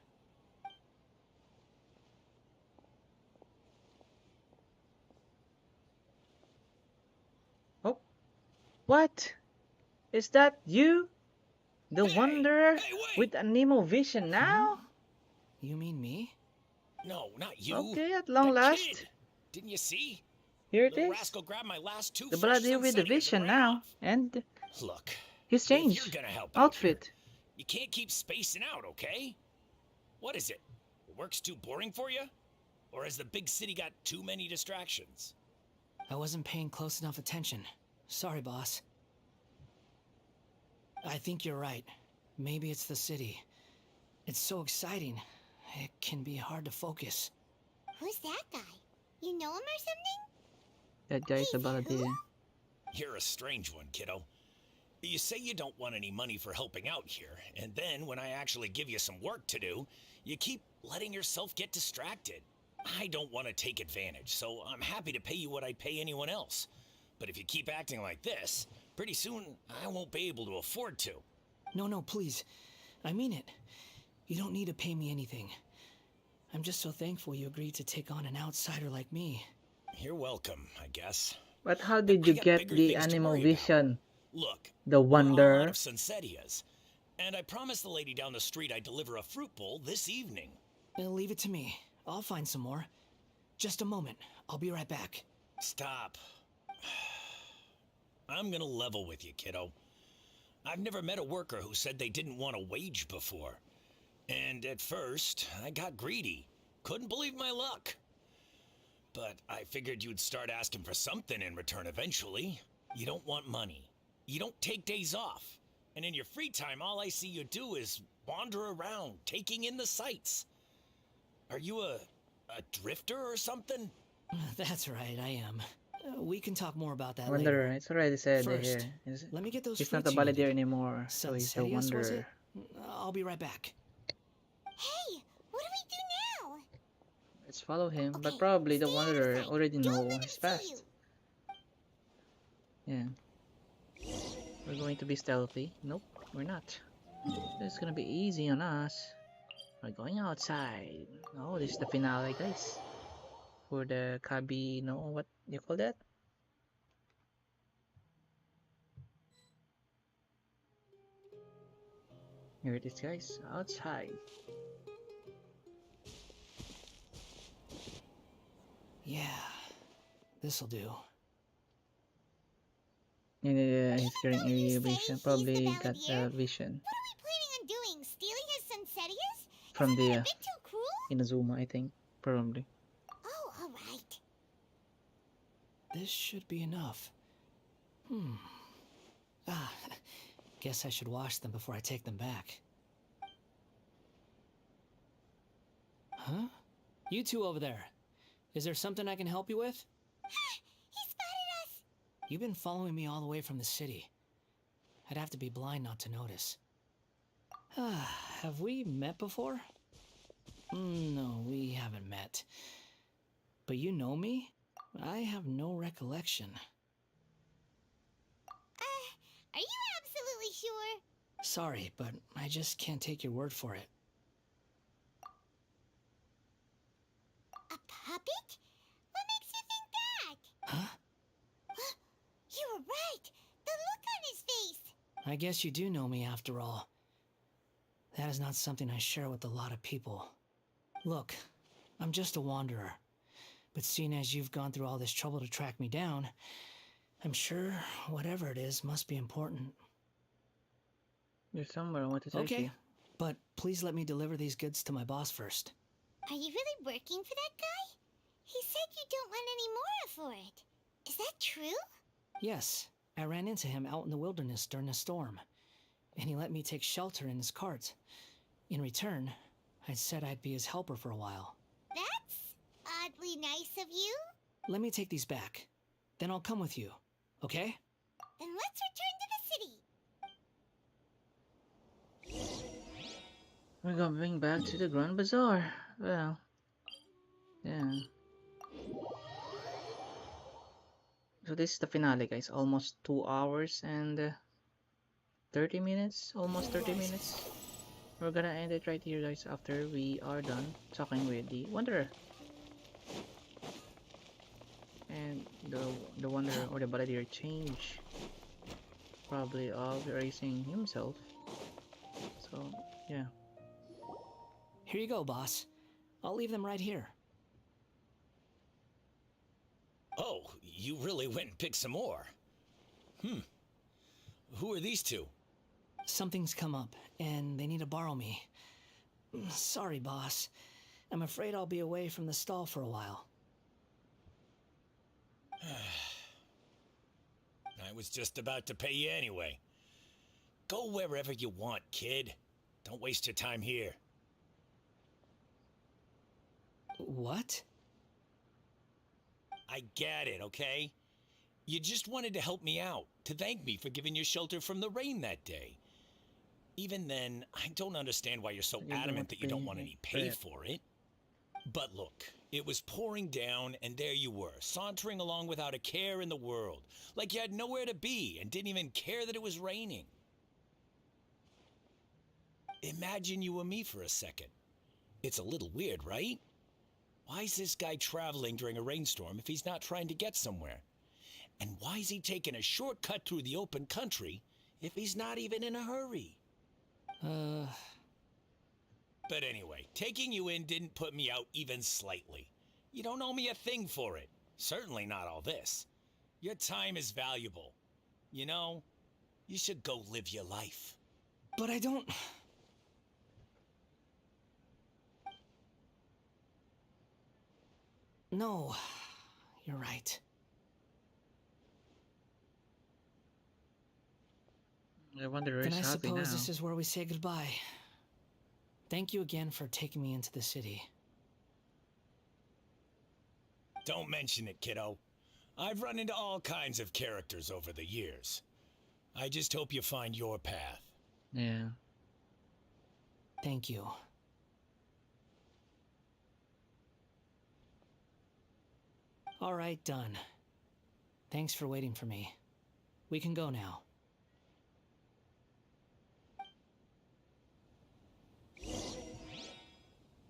A: Oh, what? Is that you? The Wanderer with Anemo vision now?
E: You mean me?
N: No, not you.
A: Okay, at long last.
N: Kid. Didn't you see?
A: Here it
N: Little
A: is.
N: rascal grabbed my last two
A: The
N: fresh
A: bloody with the
N: Sunsettias and
A: vision
N: ran
A: now.
N: off.
A: And
N: Look,
A: he's
N: if you're
A: changed.
N: gonna help out here,
A: Outfit.
N: you can't keep spacing out, okay? What is it? Work's too boring for you? Or has the big city got too many distractions?
E: I wasn't paying close enough attention. Sorry, boss. I think you're right. Maybe it's the city. It's so exciting. It can be hard to focus.
F: Who's that guy? You know him or something?
A: That guy's the balladeer.
N: You're a strange one, kiddo. You say you don't want any money for helping out here, and then when I actually give you some work to do, you keep letting yourself get distracted. I don't want to take advantage, so I'm happy to pay you what I'd pay anyone else. But if you keep acting like this, pretty soon I won't be able to afford to.
E: No, please. I mean it. You don't need to pay me anything. I'm just so thankful you agreed to take on an outsider like me.
N: You're welcome, I guess.
A: But how did you get the animal vision?
N: Look,
A: The
N: we're all out
A: wonder.
N: of Sunsetias, and I promised the lady down the street I'd deliver a fruit bowl this evening.
E: Leave it to me. I'll find some more. Just a moment. I'll be right back.
N: Stop. I'm gonna level with you, kiddo. I've never met a worker who said they didn't want a wage before. And at first, I got greedy. Couldn't believe my luck. But I figured you'd start asking for something in return eventually. You don't want money. You don't take days off. And in your free time, all I see you do is wander around, taking in the sights. Are you a drifter or something?
E: That's right, I am. We can talk more about that
A: Wanderer.
E: later.
A: It's already said
E: First,
A: here.
E: let me get those
A: He's not the
E: fruits you
A: balladeer
E: needed.
A: anymore, so he's the
E: Sunsetias, was it?
A: wanderer.
E: I'll be right back.
F: Hey, what do we do now?
A: Let's follow him, but
F: Okay,
A: probably the
F: stay out of
A: wanderer
F: sight.
A: already
F: Don't
A: know
F: let him
A: his
F: see
A: past. Yeah. We're going to be stealthy. Nope, we're not. This is gonna be easy on us. We're going outside. Oh, this is the finale, guys. For the Kabi, no, what you call that? Here it is, guys. Outside.
E: Yeah, this'll do.
A: And he's getting a vision. Probably got a vision
F: What are we planning on doing? Stealing his Sunsetias?
A: from
F: Isn't that
A: the
F: a bit too cruel?
A: Inazuma, I think. Probably.
F: Oh, alright.
E: This should be enough. Guess I should wash them before I take them back. Huh? You two over there. Is there something I can help you with?
F: He spotted us!
E: You've been following me all the way from the city. I'd have to be blind not to notice. Have we met before? No, we haven't met. But you know me? I have no recollection.
F: Are you absolutely sure?
E: Sorry, but I just can't take your word for it.
F: A puppet? What makes you think that?
E: Huh?
F: You were right! The look on his face!
E: I guess you do know me after all. That is not something I share with a lot of people. Look, I'm just a wanderer. But seeing as you've gone through all this trouble to track me down, I'm sure whatever it is must be important.
A: There's somewhere I want to take you.
E: Okay, but please let me deliver these goods to my boss first.
F: Are you really working for that guy? He said you don't want any more for it. Is that true?
E: Yes, I ran into him out in the wilderness during a storm, and he let me take shelter in his cart. In return, I said I'd be his helper for a while.
F: That's oddly nice of you.
E: Let me take these back. Then I'll come with you, okay?
F: Then let's return to the city.
A: We're going back to the Grand Bazaar. Well, yeah. So this is the finale, guys. Almost 2 hours and 30 minutes. Almost 30 minutes. We're gonna end it right here, guys, after we are done talking with the Wanderer. And the Wanderer or the Balladeer change probably of erasing himself. So, yeah.
E: Here you go, boss. I'll leave them right here.
N: Oh, you really went and picked some more. Who are these two?
E: Something's come up, and they need to borrow me. Sorry, boss. I'm afraid I'll be away from the stall for a while.
N: I was just about to pay you anyway. Go wherever you want, kid. Don't waste your time here.
E: What?
N: I get it, okay? You just wanted to help me out, to thank me for giving you shelter from the rain that day. Even then, I don't understand why you're so adamant that you don't want any pay for it. But look, it was pouring down, and there you were, sauntering along without a care in the world, like you had nowhere to be and didn't even care that it was raining. Imagine you were me for a second. It's a little weird, right? Why is this guy traveling during a rainstorm if he's not trying to get somewhere? And why is he taking a shortcut through the open country if he's not even in a hurry? But anyway, taking you in didn't put me out even slightly. You don't owe me a thing for it. Certainly not all this. Your time is valuable. You know, you should go live your life.
E: But I don't... No, you're right.
A: I wonder
E: Then I
A: who's happy now.
E: suppose this is where we say goodbye. Thank you again for taking me into the city.
N: Don't mention it, kiddo. I've run into all kinds of characters over the years. I just hope you find your path.
A: Yeah.
E: Thank you. All right, done. Thanks for waiting for me. We can go now.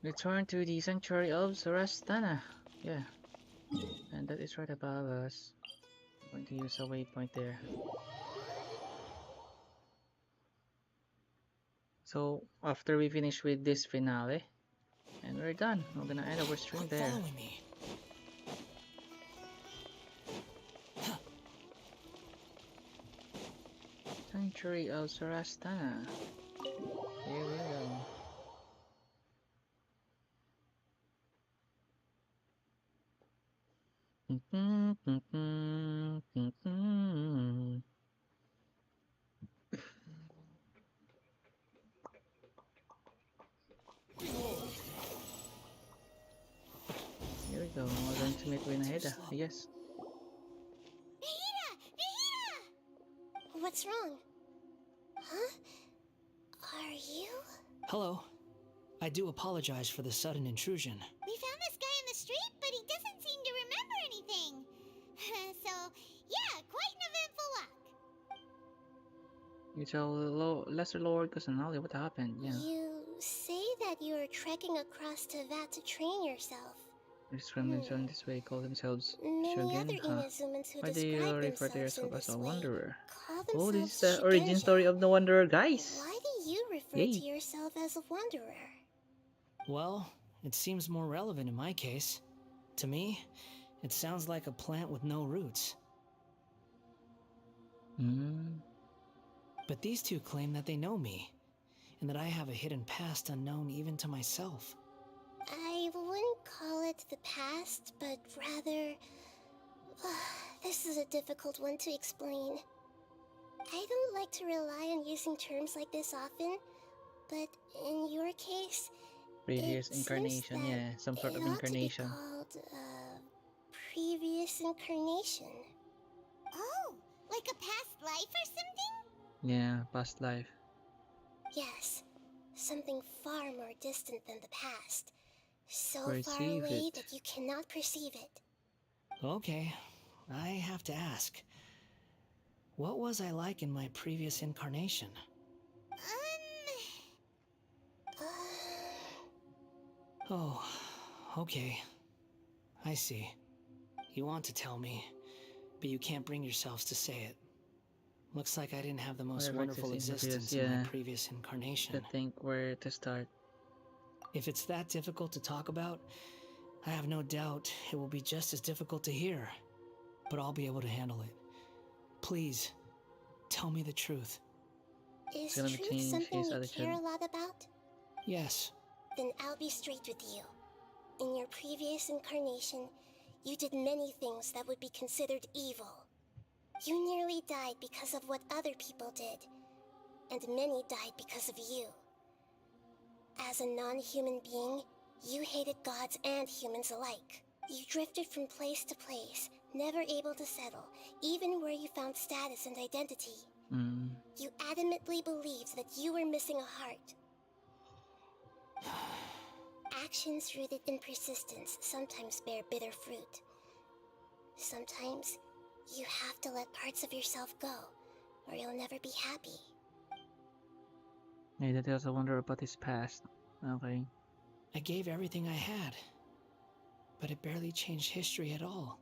A: Return to the Sanctuary of Sarastana. Yeah. And that is right above us. I'm going to use a waypoint there. So, after we finish with this finale, and we're done. We're gonna end our stream there.
E: Following me.
A: Sanctuary of Sarastana. Here we go. Here we go. We're going to meet with Nahida. Yes.
D: Nahida! What's wrong? Huh? Are you?
E: Hello. I do apologize for the sudden intrusion.
F: We found this guy in the street, but he doesn't seem to remember anything. So, yeah, quite an eventful walk.
A: You tell Lesser Lord Kusanali what happened, yeah.
D: You say that you are trekking across to Vat to train yourself.
A: These remnants on this way call themselves
D: Many
A: Shogun,
D: other
A: huh?
D: Inazumans who
A: Why do you
D: describe
A: refer to
D: themselves in
A: yourself as
D: this
A: a
D: way
A: wanderer?
D: call
A: Oh, this is
D: themselves
A: the origin
D: Shugenja.
A: story of the wanderer, guys!
D: Why do you refer
A: Yay.
D: to yourself as a wanderer?
E: Well, it seems more relevant in my case. To me, it sounds like a plant with no roots. But these two claim that they know me, and that I have a hidden past unknown even to myself.
D: I wouldn't call it the past, but rather... this is a difficult one to explain. I don't like to rely on using terms like this often, but in your case...
A: Previous
D: it
A: incarnation,
D: seems that
A: yeah, some sort
D: it
A: of
D: ought to be
A: incarnation.
D: called, previous incarnation.
F: Oh, like a past life or something?
A: Yeah, past life.
D: Yes, something far more distant than the past. So far
A: Perceive
D: away
A: it.
D: that you cannot perceive it.
E: Okay, I have to ask. What was I like in my previous incarnation? Oh, okay. I see. You want to tell me, but you can't bring yourselves to say it. Looks like I didn't have the most
A: Whatever
E: wonderful
A: exists in the
E: existence
A: previous-
E: in my
A: yeah.
E: previous incarnation.
A: To think where to start.
E: If it's that difficult to talk about, I have no doubt it will be just as difficult to hear. But I'll be able to handle it. Please, tell me the truth.
D: Is
A: gonna
D: truth
A: change
D: something
A: his
D: you
A: attitude.
D: care a lot about?
E: Yes.
D: Then I'll be straight with you. In your previous incarnation, you did many things that would be considered evil. You nearly died because of what other people did, and many died because of you. As a non-human being, you hated gods and humans alike. You drifted from place to place, never able to settle, even where you found status and identity. You adamantly believed that you were missing a heart. Actions rooted in persistence sometimes bear bitter fruit. Sometimes, you have to let parts of yourself go, or you'll never be happy.
A: Yeah, that also wonder about his past. Okay.
E: I gave everything I had, but it barely changed history at all.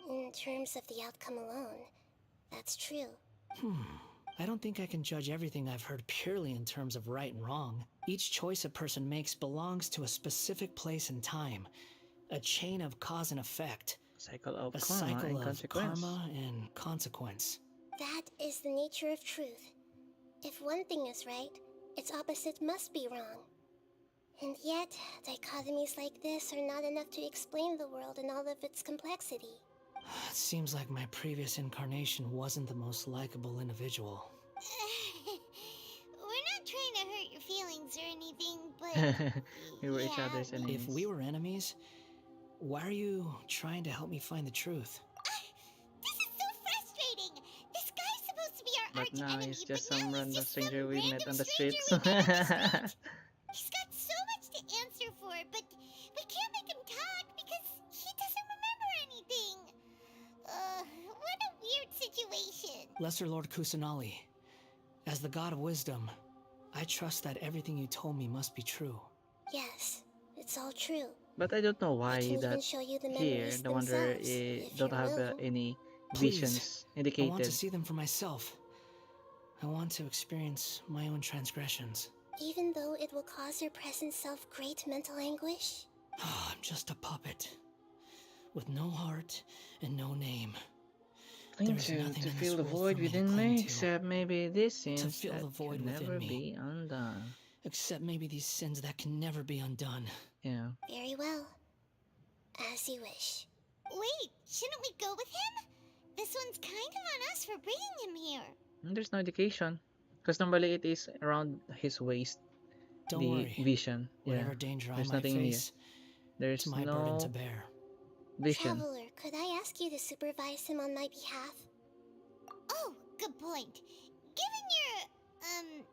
D: In terms of the outcome alone, that's true.
E: I don't think I can judge everything I've heard purely in terms of right and wrong. Each choice a person makes belongs to a specific place and time. A chain of cause and effect.
A: Cycle of
E: a
A: karma
E: cycle
A: and
E: of
A: consequence.
E: karma and consequence.
D: That is the nature of truth. If one thing is right, its opposite must be wrong. And yet, dichotomies like this are not enough to explain the world in all of its complexity.
E: It seems like my previous incarnation wasn't the most likable individual.
F: We're not trying to hurt your feelings or anything, but...
A: We were each other's enemies.
E: If we were enemies, why are you trying to help me find the truth?
F: This is so frustrating! This guy's supposed to be our
A: But now
F: arch-enemy,
A: he's just
F: but
A: some
F: now
A: random
F: he's just
A: stranger
F: some
A: we met
F: random
A: on the
F: stranger
A: streets.
F: we met on the street. He's got so much to answer for, but we can't make him talk because he doesn't remember anything. What a weird situation.
E: Lesser Lord Kusanali, as the god of wisdom, I trust that everything you told me must be true.
D: Yes, it's all true.
A: But I don't know
D: I
A: why
D: can even
A: that
D: show you the
A: here
D: memories
A: the Wanderer
D: themselves, if
A: don't
D: you're
A: have
D: willing.
A: any
E: Please,
A: visions
E: I want
A: indicated.
E: to see them for myself. I want to experience my own transgressions.
D: Even though it will cause your present self great mental anguish?
E: I'm just a puppet, with no heart and no name.
A: Cling
E: There's
A: to
E: nothing in
A: feel
E: this
A: the
E: world
A: void
E: for me to
A: within
E: cling
A: me,
E: to.
A: except maybe these
E: To
A: sins
E: feel
A: that
E: the void
A: can never
E: within me.
A: be undone.
E: Except maybe these sins that can never be undone.
A: Yeah.
D: Very well. As you wish.
F: Wait, shouldn't we go with him? This one's kind of on us for bringing him here.
A: There's no indication. Because normally it is around his waist.
E: Don't
A: the
E: worry.
A: vision.
E: Whatever
A: Yeah.
E: danger I
A: There's
E: might
A: nothing
E: face,
A: near.
E: it's
A: There's
E: my burden to
A: no
E: bear.
A: vision.
D: Traveler, could I ask you to supervise him on my behalf?
F: Oh, good point. Given your,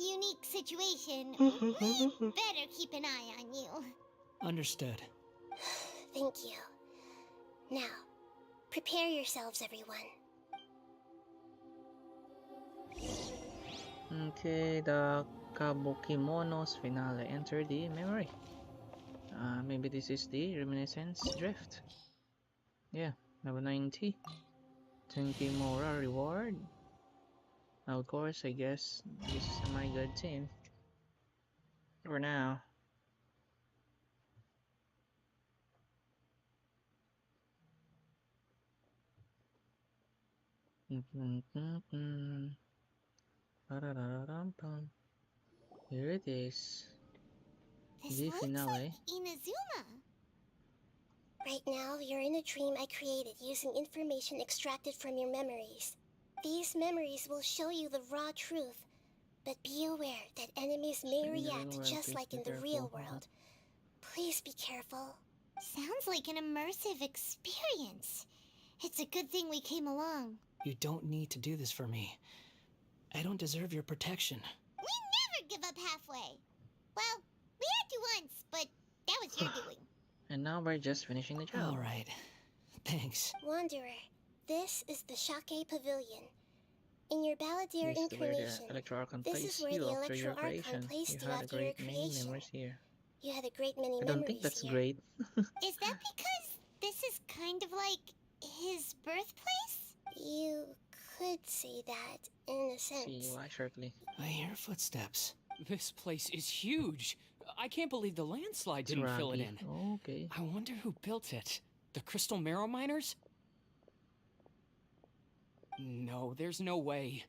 F: unique situation, we'd better keep an eye on you.
E: Understood.
D: Thank you. Now, prepare yourselves, everyone.
A: Okay, the Kabukimono's finale enter the memory. Maybe this is the reminiscence drift. Yeah, level 90. 20 Mora reward. Of course, I guess this is my good team. For now. Here it is.
F: This
A: The
F: looks
A: finale.
F: like Inazuma.
D: Right now, you're in a dream I created using information extracted from your memories. These memories will show you the raw truth, but be aware that enemies may react just like in the real world. Please be careful.
F: Sounds like an immersive experience. It's a good thing we came along.
E: You don't need to do this for me. I don't deserve your protection.
F: We never give up halfway. Well, we had to once, but that was your doing.
A: And now we're just finishing the job.
E: Alright. Thanks.
D: Wanderer, this is the Shake Pavilion. In your Balladeer
A: This is where
D: incarnation,
A: the Electro Archon
D: this
A: placed
D: is where
A: you
D: the
A: after your
D: Electro Archon
A: creation.
D: placed
A: You
D: you
A: had a
D: after your
A: great many
D: creation.
A: memories here.
D: You had a great many
A: I
D: memories
A: don't think that's
D: here.
A: great.
F: Is that because this is kind of like his birthplace?
D: You could say that, in a sense.
A: See why shortly.
E: I hear footsteps.
O: This place is huge. I can't believe the landslide
A: It's
O: didn't fill it
A: rocky.
O: in.
A: Okay.
O: I wonder who built it. The Crystal Marrow Miners? No, there's no way.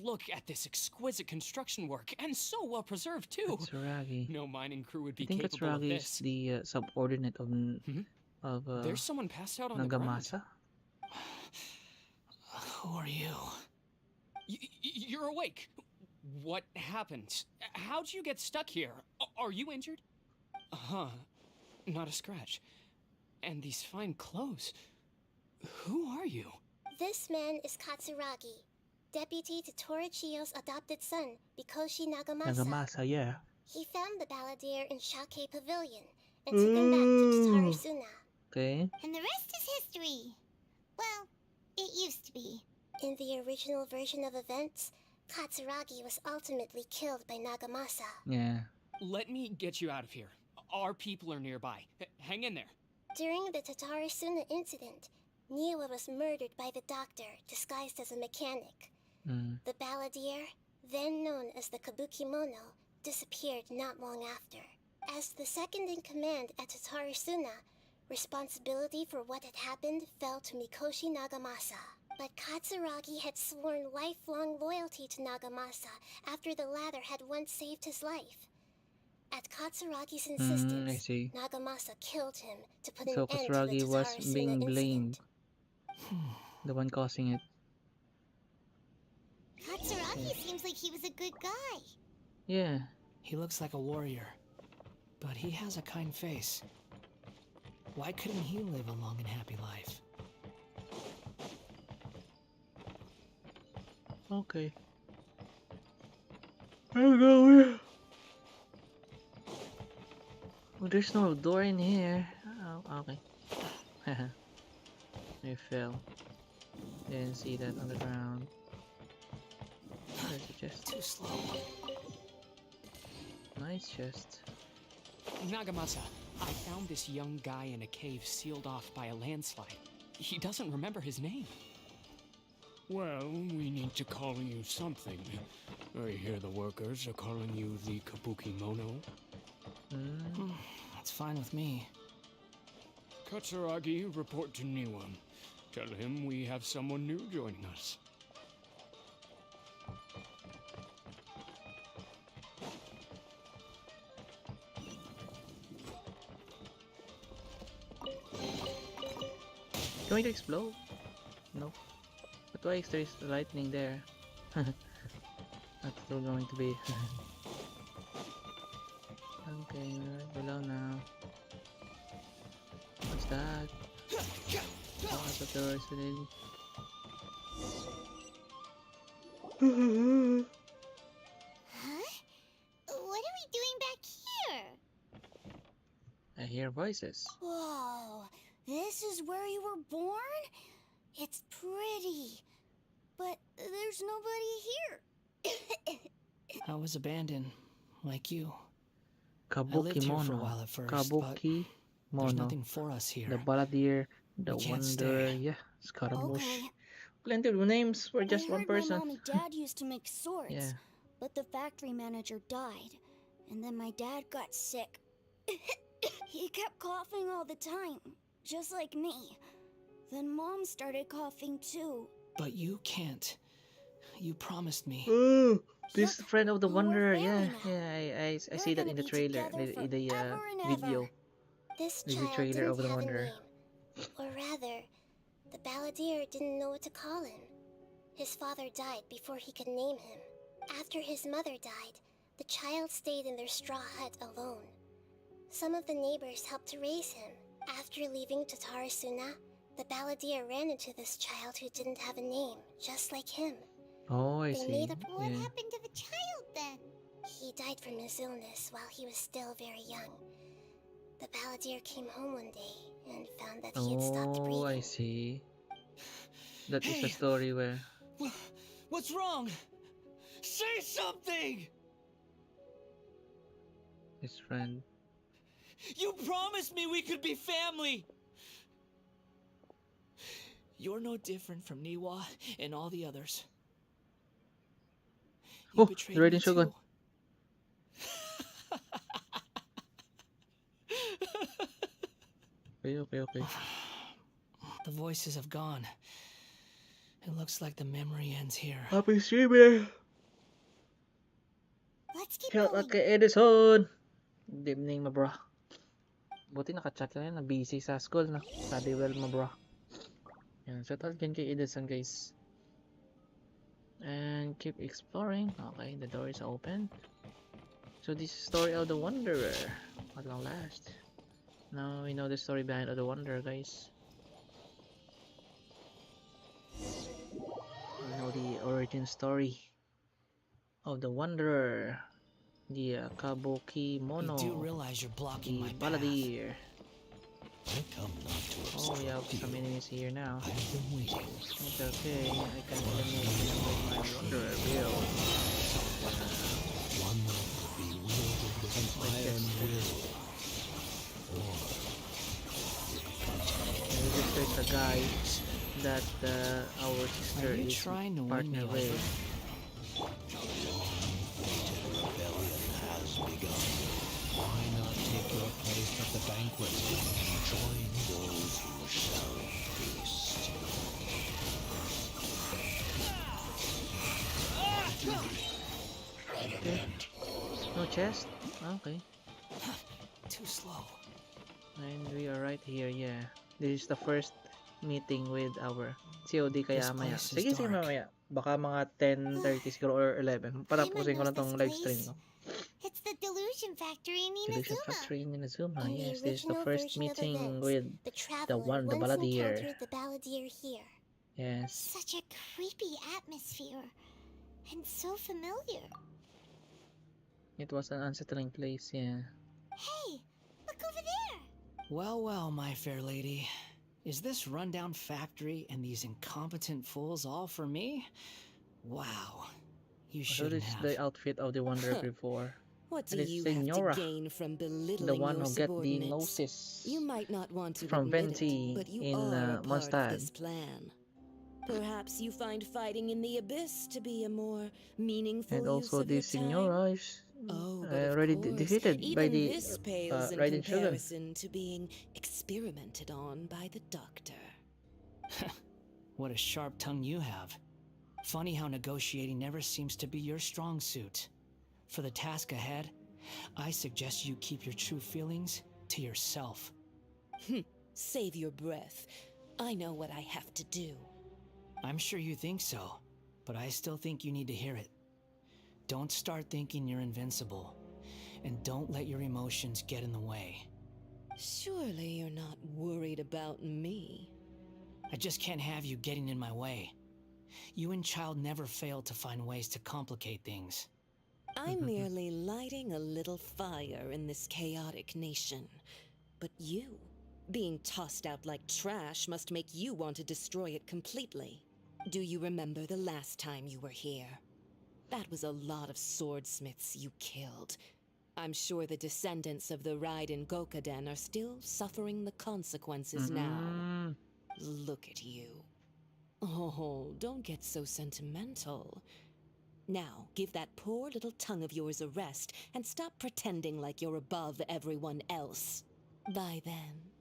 O: Look at this exquisite construction work, and so well preserved too.
A: Katsuragi.
O: No mining crew would be
A: I think
O: capable of
A: Katsuragi is
O: this.
A: the subordinate of
O: There's someone passed out on the ground.
A: Nagamasa.
E: Who are you?
O: You're awake. What happened? How'd you get stuck here? Are you injured? Huh. Not a scratch. And these fine clothes. Who are you?
D: This man is Katsuragi, deputy to Torichiyo's adopted son, Mikoshi Nagamasa.
A: Nagamasa, yeah.
D: He found the balladeer in Shake Pavilion and took him back to Tatarasuna.
A: Okay.
F: And the rest is history. Well, it used to be.
D: In the original version of events, Katsuragi was ultimately killed by Nagamasa.
A: Yeah.
O: Let me get you out of here. Our people are nearby. Hang in there.
D: During the Tatarasuna incident, Niwa was murdered by the doctor, disguised as a mechanic. The balladeer, then known as the Kabukimono, disappeared not long after. As the second in command at Tatarasuna, responsibility for what had happened fell to Mikoshi Nagamasa. But Katsuragi had sworn lifelong loyalty to Nagamasa after the latter had once saved his life. At Katsuragi's insistence,
A: I see.
D: Nagamasa killed him to put
A: So
D: an end to
A: Katsuragi
D: the
A: was
D: Tatarasuna
A: being blamed.
D: incident.
A: The one causing it.
F: Katsuragi seems like he was a good guy.
A: Yeah.
E: He looks like a warrior, but he has a kind face. Why couldn't he live a long and happy life?
A: Okay. I'll go here. Oh, there's no door in here. Oh, okay. I fell. Didn't see that on the ground. There's a chest.
E: Too slow.
A: Nice chest.
O: Nagamasa, I found this young guy in a cave sealed off by a landslide. He doesn't remember his name.
J: Well, we need to call you something. I hear the workers are calling you the Kabukimono.
E: That's fine with me.
J: Katsuragi, report to Niwa. Tell him we have someone new joining us.
A: Going to explode? No. But why is there lightning there? That's still going to be. Okay, we're right below now. What's that? Oh, I thought there was an
F: Huh? What are we doing back here?
A: I hear voices.
F: Whoa, this is where you were born? It's pretty, but there's nobody here.
E: I was abandoned, like you. I lived here for a while at first, but there's nothing for us here.
A: The balladeer, the
E: We can't
A: wonder,
E: stay.
A: yeah, Scaramouche.
F: Okay.
A: Plenty of names for just
F: I
A: one
F: heard
A: person.
F: my mom and dad used to make swords,
A: Yeah.
F: but the factory manager died, and then my dad got sick. He kept coughing all the time, just like me. Then Mom started coughing too.
E: But you can't. You promised me.
A: Ooh, this friend of the
F: we're
A: wanderer, yeah,
F: family now.
A: yeah, I
F: We're
A: see that
F: gonna
A: in the
F: be
A: trailer,
F: together
A: in the
F: forever and
A: video.
F: ever. This
A: The
F: child
A: trailer
F: didn't
A: of the
F: have a
A: wanderer.
F: name. Or rather, the balladeer didn't know what to call him. His father died before he could name him. After his mother died, the child stayed in their straw hut alone. Some of the neighbors helped to raise him. After leaving Tatarasuna, the balladeer ran into this child who didn't have a name, just like him.
A: Oh, I
F: They
A: see.
F: made up. What
A: Yeah.
F: happened to the child then? He died from his illness while he was still very young. The balladeer came home one day and found that he had stopped breathing.
A: Oh, I see. That is
E: Hey!
A: the story where
E: What's wrong? Say something!
A: his friend.
E: You promised me we could be family! You're no different from Niwa and all the others. You
A: Oh,
E: betrayed
A: the Raiden
E: me
A: Shogun. Okay.
E: The voices have gone. It looks like the memory ends here.
A: Happy streaming!
F: Let's keep
A: Shout
F: going.
A: out kay Edison! Good evening, ma bro. Buti naka-chat ka na, busy sa school, no? Study well, ma bro. Yan, shout out kay Edison, guys. And keep exploring. Okay, the door is open. So this is the story of the Wanderer. At long last. Now we know the story behind of the Wanderer, guys. We know the origin story of the Wanderer. The Kabuki Mono.
E: You do realize you're blocking my
A: Balladeer.
N: I come not to
A: Oh, we have
N: obstruct
A: some
N: you.
A: enemies here now.
N: I've been waiting.
A: It's okay, I can eliminate them with my Wanderer build.
N: One that will be wielded with an iron will. Or
A: And this is the guy that our sister
E: Are you
A: is
E: trying to win me
A: partner
E: over?
A: with.
N: the long-awaited rebellion has begun. Why not take your place at the banquet and join those who shall feast?
A: Okay. No chest? Okay.
E: Too slow.
A: And we are right here, yeah. This is the first meeting with our COD kaya
E: This
A: maya.
E: place is
A: Sige, sige
E: dark.
A: mamaya. Baka mga 10:30 siguro or 11. Patapusin ko na tong live stream, no?
F: It's the Delusion Factory in
A: Delusion
F: Inazuma.
A: Factory in Inazuma.
D: In the
A: Yes, this is the
D: original
A: first
D: version of
A: meeting
D: events,
A: with
D: the traveler
A: the
D: once
A: Balladeer.
D: encountered the Balladeer here.
A: Yes.
F: Such a creepy atmosphere. And so familiar.
A: It was an unsettling place, yeah.
F: Hey, look over there.
E: Well, well, my fair lady. Is this rundown factory and these incompetent fools all for me? Wow. You
A: So
E: shouldn't
A: this is
E: have.
A: the outfit of the Wanderer before.
P: What
A: And
P: do
A: it's
P: you
A: Senora,
P: have to gain from belittling
A: the one
P: your
A: who get the
P: subordinates?
A: gnosis
P: You might not want to
A: from
P: admit
A: Venti
P: it, but you
A: in
P: are a part of
A: Mondstadt.
P: this plan. Perhaps you find fighting in the abyss to be a more meaningful
A: And
P: use
A: also
P: of your
A: this
P: time.
A: Senora is
P: Oh, but of
A: already
P: course,
A: defeated by
P: even
A: the
P: this pales in
A: Raiden Shogun.
P: comparison to being experimented on by the doctor.
E: What a sharp tongue you have. Funny how negotiating never seems to be your strong suit. For the task ahead, I suggest you keep your true feelings to yourself.
P: Save your breath. I know what I have to do.
E: I'm sure you think so, but I still think you need to hear it. Don't start thinking you're invincible, and don't let your emotions get in the way.
P: Surely you're not worried about me.
E: I just can't have you getting in my way. You and Child never fail to find ways to complicate things.
P: I'm merely lighting a little fire in this chaotic nation. But you, being tossed out like trash, must make you want to destroy it completely. Do you remember the last time you were here? That was a lot of swordsmiths you killed. I'm sure the descendants of the Raiden Gokaden are still suffering the consequences now. Look at you. Oh, don't get so sentimental. Now, give that poor little tongue of yours a rest and stop pretending like you're above everyone else. Bye then.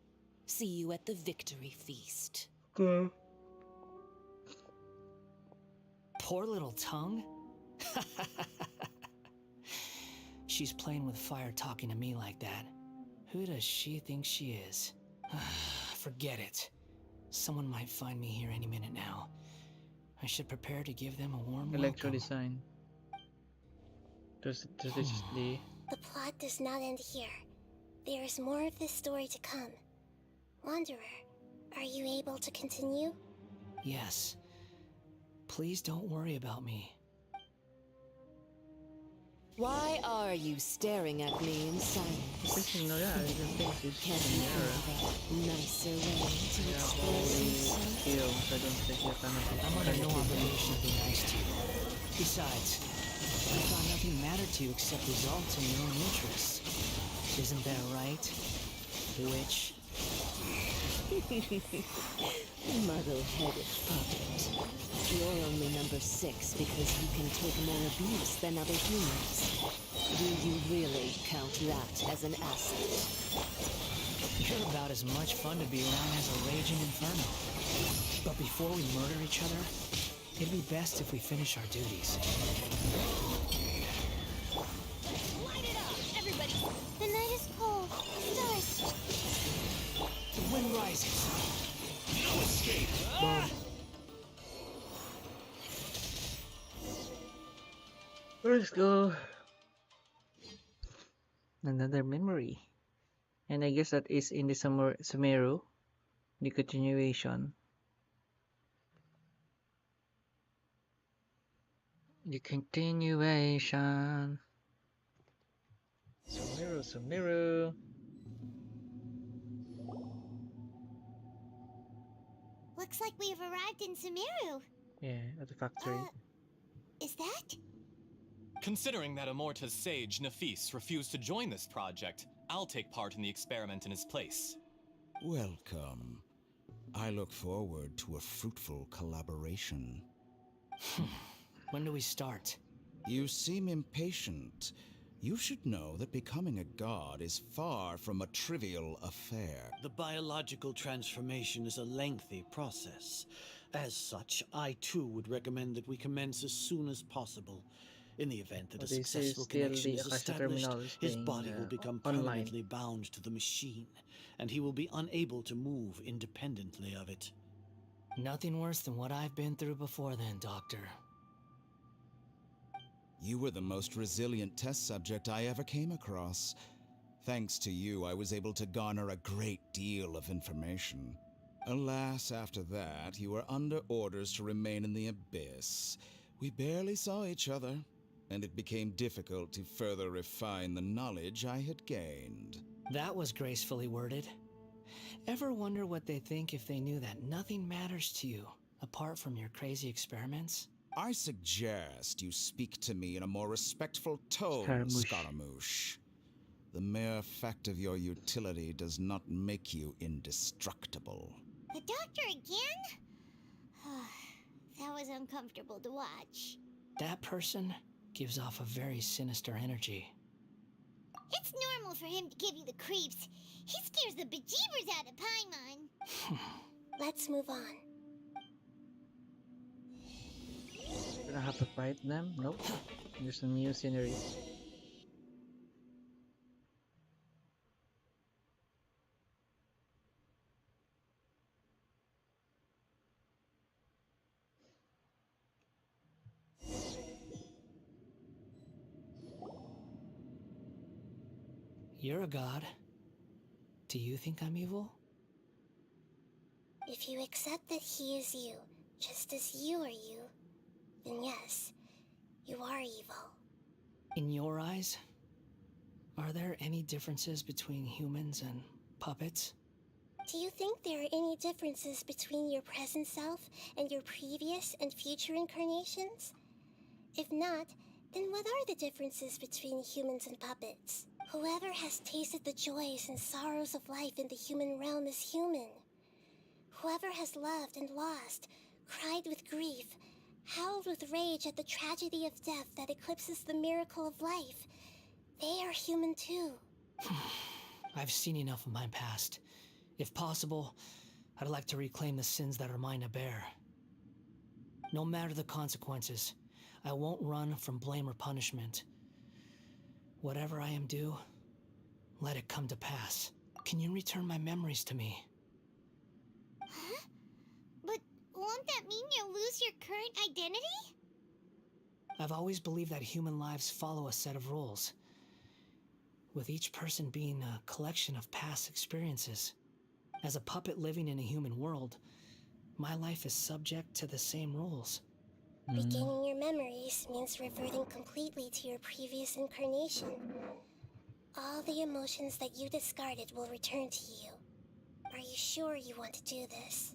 P: See you at the victory feast.
A: Okay.
E: Poor little tongue? She's playing with fire talking to me like that. Who does she think she is? Forget it. Someone might find me here any minute now. I should prepare to give them a warm
A: Electro
E: welcome.
A: design. This is the
D: The plot does not end here. There is more of this story to come. Wanderer, are you able to continue?
E: Yes. Please don't worry about me.
P: Why are you staring at me in silence?
A: no, yeah, I don't think it's
P: Can't you think of a nicer way to
A: yeah, all
P: express
A: the
P: yourself?
A: skills. I don't think you're gonna
E: I'm under no obligation to be nice to you. Besides, I thought nothing mattered to you except results and your own interests. Isn't that right, witch?
P: Muddle-headed puppet. You're only number 6 because you can take more abuse than other humans. Do you really count that as an asset?
E: You're about as much fun to be around as a raging inferno. But before we murder each other, it'd be best if we finish our duties.
F: Light it up, everybody! The night is cold. Stars.
E: The wind rises.
N: No escape!
A: Let's go. Another memory. And I guess that is in the Sumeru, the continuation. The continuation. Sumeru.
F: Looks like we have arrived in Sumeru.
A: Yeah, at the factory.
F: Is that?
G: Considering that Amorta's sage, Nafis, refused to join this project, I'll take part in the experiment in his place.
I: Welcome. I look forward to a fruitful collaboration.
E: When do we start?
I: You seem impatient. You should know that becoming a god is far from a trivial affair.
Q: The biological transformation is a lengthy process. As such, I too would recommend that we commence as soon as possible. In the event that a successful connection is established, his body will become permanently bound to the machine, and he will be unable to move independently of it.
E: Nothing worse than what I've been through before then, Doctor.
I: You were the most resilient test subject I ever came across. Thanks to you, I was able to garner a great deal of information. Alas, after that, you were under orders to remain in the abyss. We barely saw each other, and it became difficult to further refine the knowledge I had gained.
E: That was gracefully worded. Ever wonder what they think if they knew that nothing matters to you, apart from your crazy experiments?
I: I suggest you speak to me in a more respectful tone, Scaramouche. The mere fact of your utility does not make you indestructible.
F: The doctor again? That was uncomfortable to watch.
E: That person gives off a very sinister energy.
F: It's normal for him to give you the creeps. He scares the bejeebers out of Paimon.
D: Let's move on.
A: Gonna have to fight them? Nope. There's some new scenery.
E: You're a god. Do you think I'm evil?
D: If you accept that he is you, just as you are you, then yes, you are evil.
E: In your eyes, are there any differences between humans and puppets?
D: Do you think there are any differences between your present self and your previous and future incarnations? If not, then what are the differences between humans and puppets? Whoever has tasted the joys and sorrows of life in the human realm is human. Whoever has loved and lost, cried with grief, howled with rage at the tragedy of death that eclipses the miracle of life, they are human too.
E: I've seen enough of my past. If possible, I'd like to reclaim the sins that are mine to bear. No matter the consequences, I won't run from blame or punishment. Whatever I am due, let it come to pass. Can you return my memories to me?
F: Huh? But won't that mean you'll lose your current identity?
E: I've always believed that human lives follow a set of rules, with each person being a collection of past experiences. As a puppet living in a human world, my life is subject to the same rules.
D: Regaining your memories means reverting completely to your previous incarnation. All the emotions that you discarded will return to you. Are you sure you want to do this?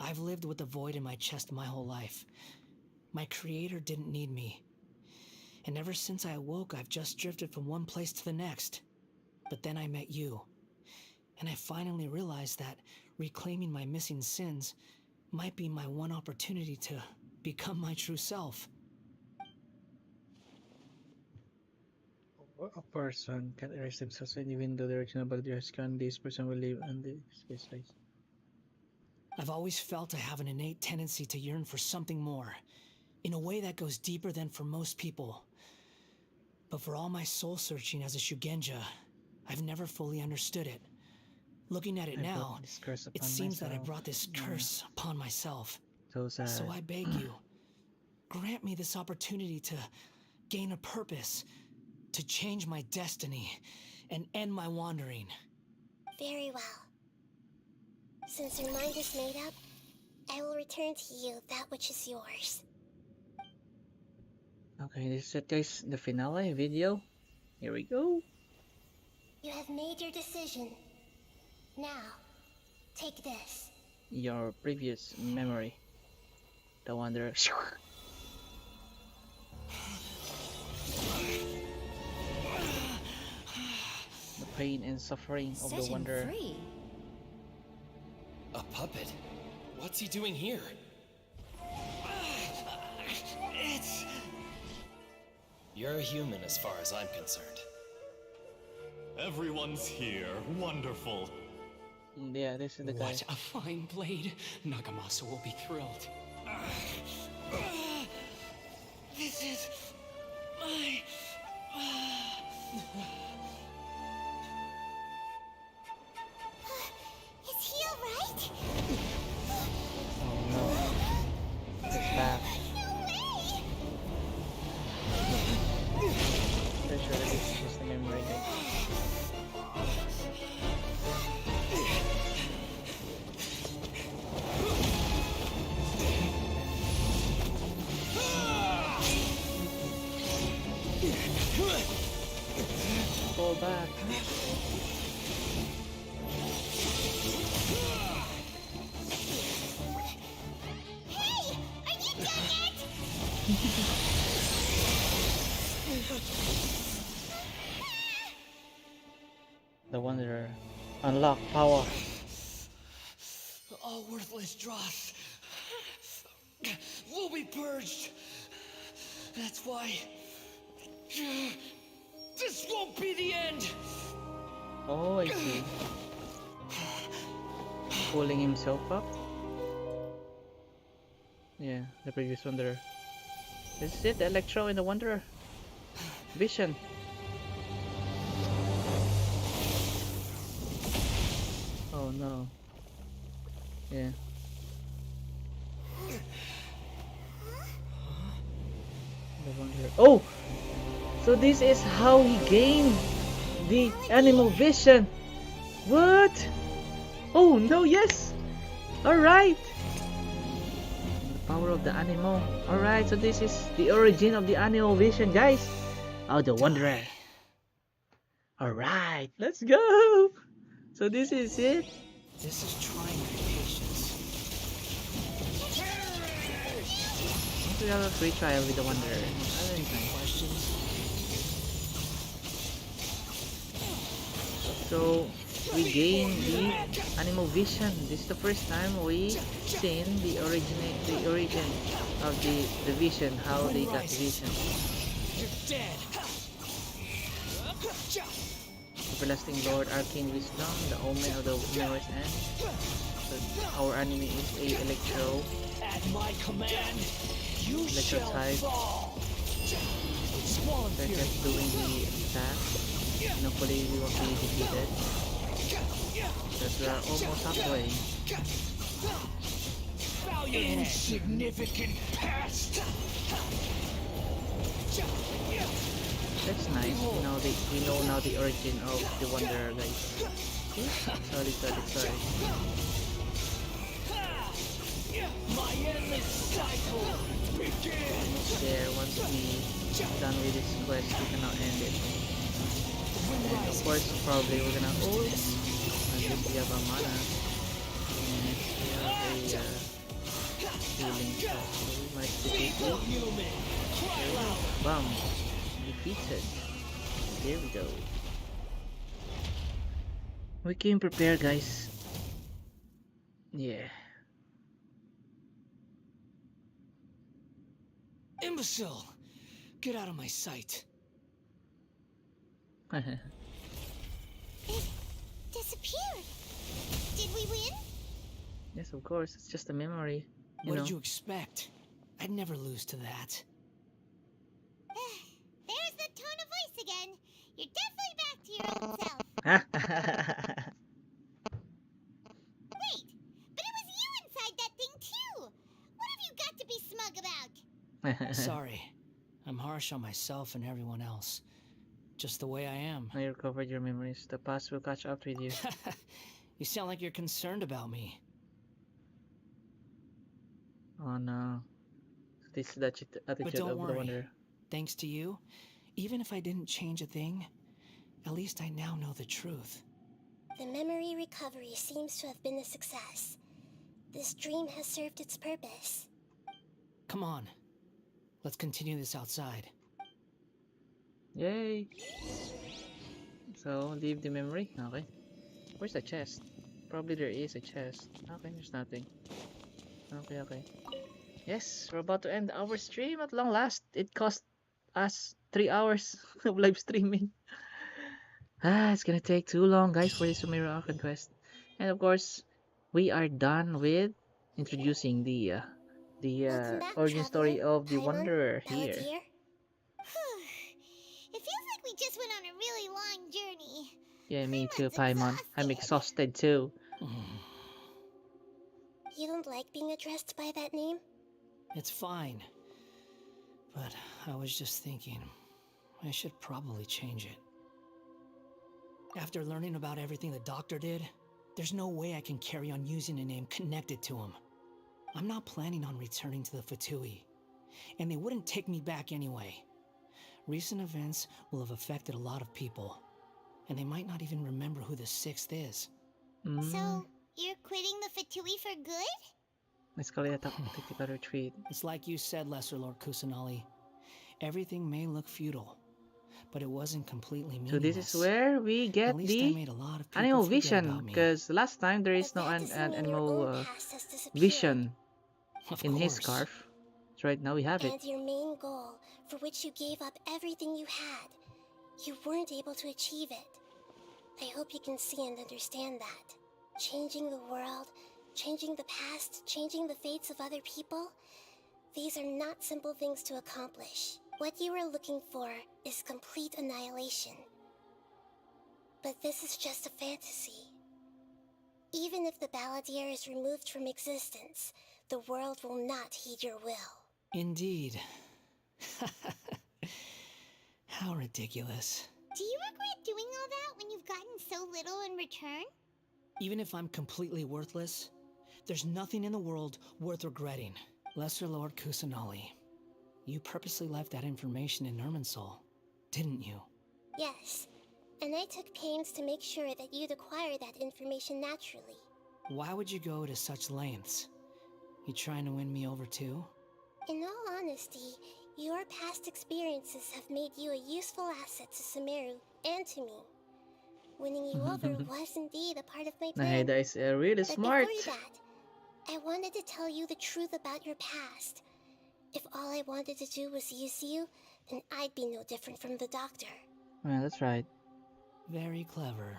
E: I've lived with the void in my chest my whole life. My creator didn't need me. And ever since I awoke, I've just drifted from one place to the next. But then I met you. And I finally realized that reclaiming my missing sins might be my one opportunity to become my true self.
A: A person can erase themselves even though the original ability has gone. This person will live and the space race.
E: I've always felt I have an innate tendency to yearn for something more, in a way that goes deeper than for most people. But for all my soul searching as a Shugenja, I've never fully understood it. Looking at it now, it seems that I brought this curse upon myself. So I beg you, grant me this opportunity to gain a purpose, to change my destiny, and end my wandering.
D: Very well. Since your mind is made up, I will return to you that which is yours.
A: Okay, this is it, guys. The finale video. Here we go.
D: You have made your decision. Now, take this.
A: Your previous memory. The Wanderer. The pain and suffering of the Wanderer.
P: Free.
H: A puppet? What's he doing here? You're a human as far as I'm concerned.
G: Everyone's here. Wonderful.
A: Yeah, this is the guy.
O: What a fine blade. Nagamasa will be thrilled.
E: This is my...
F: Is he alright?
A: Oh no. It's back. Pretty sure that this is just the memory, guys. Fall back.
F: Hey! Are you dead yet?
A: The Wanderer. Unlock power.
E: All worthless dross will be purged. That's why this won't be the end.
A: Oh, I see. Pulling himself up. Yeah, the previous Wanderer. This is it, the Electro and the Wanderer. Vision. Oh no. Yeah. The Wanderer. Oh! So this is how he gained the animal vision. What? Oh no, yes! Alright! The power of the animal. Alright, so this is the origin of the animal vision, guys. Oh, the Wanderer. Alright, let's go! So this is it.
E: This is trying my patience.
A: We have a free trial with the Wanderer.
E: Questions?
A: So we gain the animal vision. This is the first time we seen the origin of the vision, how they got the vision.
E: You're dead.
A: Everlasting Lord, Arcane Wisdom, the Omen of the Universe End. So our enemy is a Electro.
E: At my command, you
A: Electro
E: shall
A: type.
E: fall.
A: They're just doing the attack. And hopefully we will be defeated. Because we are almost halfway.
E: Insignificant pest.
A: That's nice. We know now the origin of the Wanderer, guys. Sorry.
E: My endless cycle begins.
A: There, once we done with this quest, we can now end it. And of course, probably we're gonna ult unless we have a mana. And we have a healing spell, so we might defeat it. Bam! Defeated. There we go. We came prepared, guys. Yeah.
E: Imbecile! Get out of my sight.
F: It disappeared. Did we win?
A: Yes, of course. It's just a memory.
E: What did you expect? I'd never lose to that.
F: There's the tone of voice again. You're definitely back to your old self. Wait, but it was you inside that thing too. What have you got to be smug about?
E: Sorry. I'm harsh on myself and everyone else. Just the way I am.
A: Now you recovered your memories. The past will catch up with you.
E: You sound like you're concerned about me.
A: Oh no. This is the attitude
E: But don't
A: of the
E: worry.
A: Wanderer.
E: Thanks to you, even if I didn't change a thing, at least I now know the truth.
D: The memory recovery seems to have been a success. This dream has served its purpose.
E: Come on. Let's continue this outside.
A: Yay! So, leave the memory. Okay. Where's the chest? Probably there is a chest. Okay, there's nothing. Okay. Yes, we're about to end our stream at long last. It cost us 3 hours of live streaming. It's gonna take too long, guys, for this Sumeru Archon quest. And of course, we are done with introducing the origin story of the Wanderer here.
F: It feels like we just went on a really long journey.
A: Yeah, me too, Paimon. I'm exhausted too.
D: You don't like being addressed by that name?
E: It's fine. But I was just thinking, I should probably change it. After learning about everything the doctor did, there's no way I can carry on using a name connected to him. I'm not planning on returning to the Fatui, and they wouldn't take me back anyway. Recent events will have affected a lot of people, and they might not even remember who the sixth is.
F: So, you're quitting the Fatui for good?
A: Let's call it a tactical retreat.
E: It's like you said, Lesser Lord Kusanali. Everything may look futile, but it wasn't completely meaningless.
A: So this is where we get the animal vision, because last time there is no animal vision in his scarf. So right now we have it.
D: And your main goal, for which you gave up everything you had, you weren't able to achieve it. I hope you can see and understand that. Changing the world, changing the past, changing the fates of other people, these are not simple things to accomplish. What you are looking for is complete annihilation. But this is just a fantasy. Even if the Balladeer is removed from existence, the world will not heed your will.
E: Indeed. How ridiculous.
F: Do you regret doing all that when you've gotten so little in return?
E: Even if I'm completely worthless, there's nothing in the world worth regretting. Lesser Lord Kusanali, you purposely left that information in Irminsul, didn't you?
D: Yes, and I took pains to make sure that you'd acquire that information naturally.
E: Why would you go to such lengths? You trying to win me over too?
D: In all honesty, your past experiences have made you a useful asset to Sumeru and to me. Winning you over was indeed a part of my plan.
A: Nahida is really smart.
D: Before that, I wanted to tell you the truth about your past. If all I wanted to do was use you, then I'd be no different from the doctor.
A: Yeah, that's right.
E: Very clever.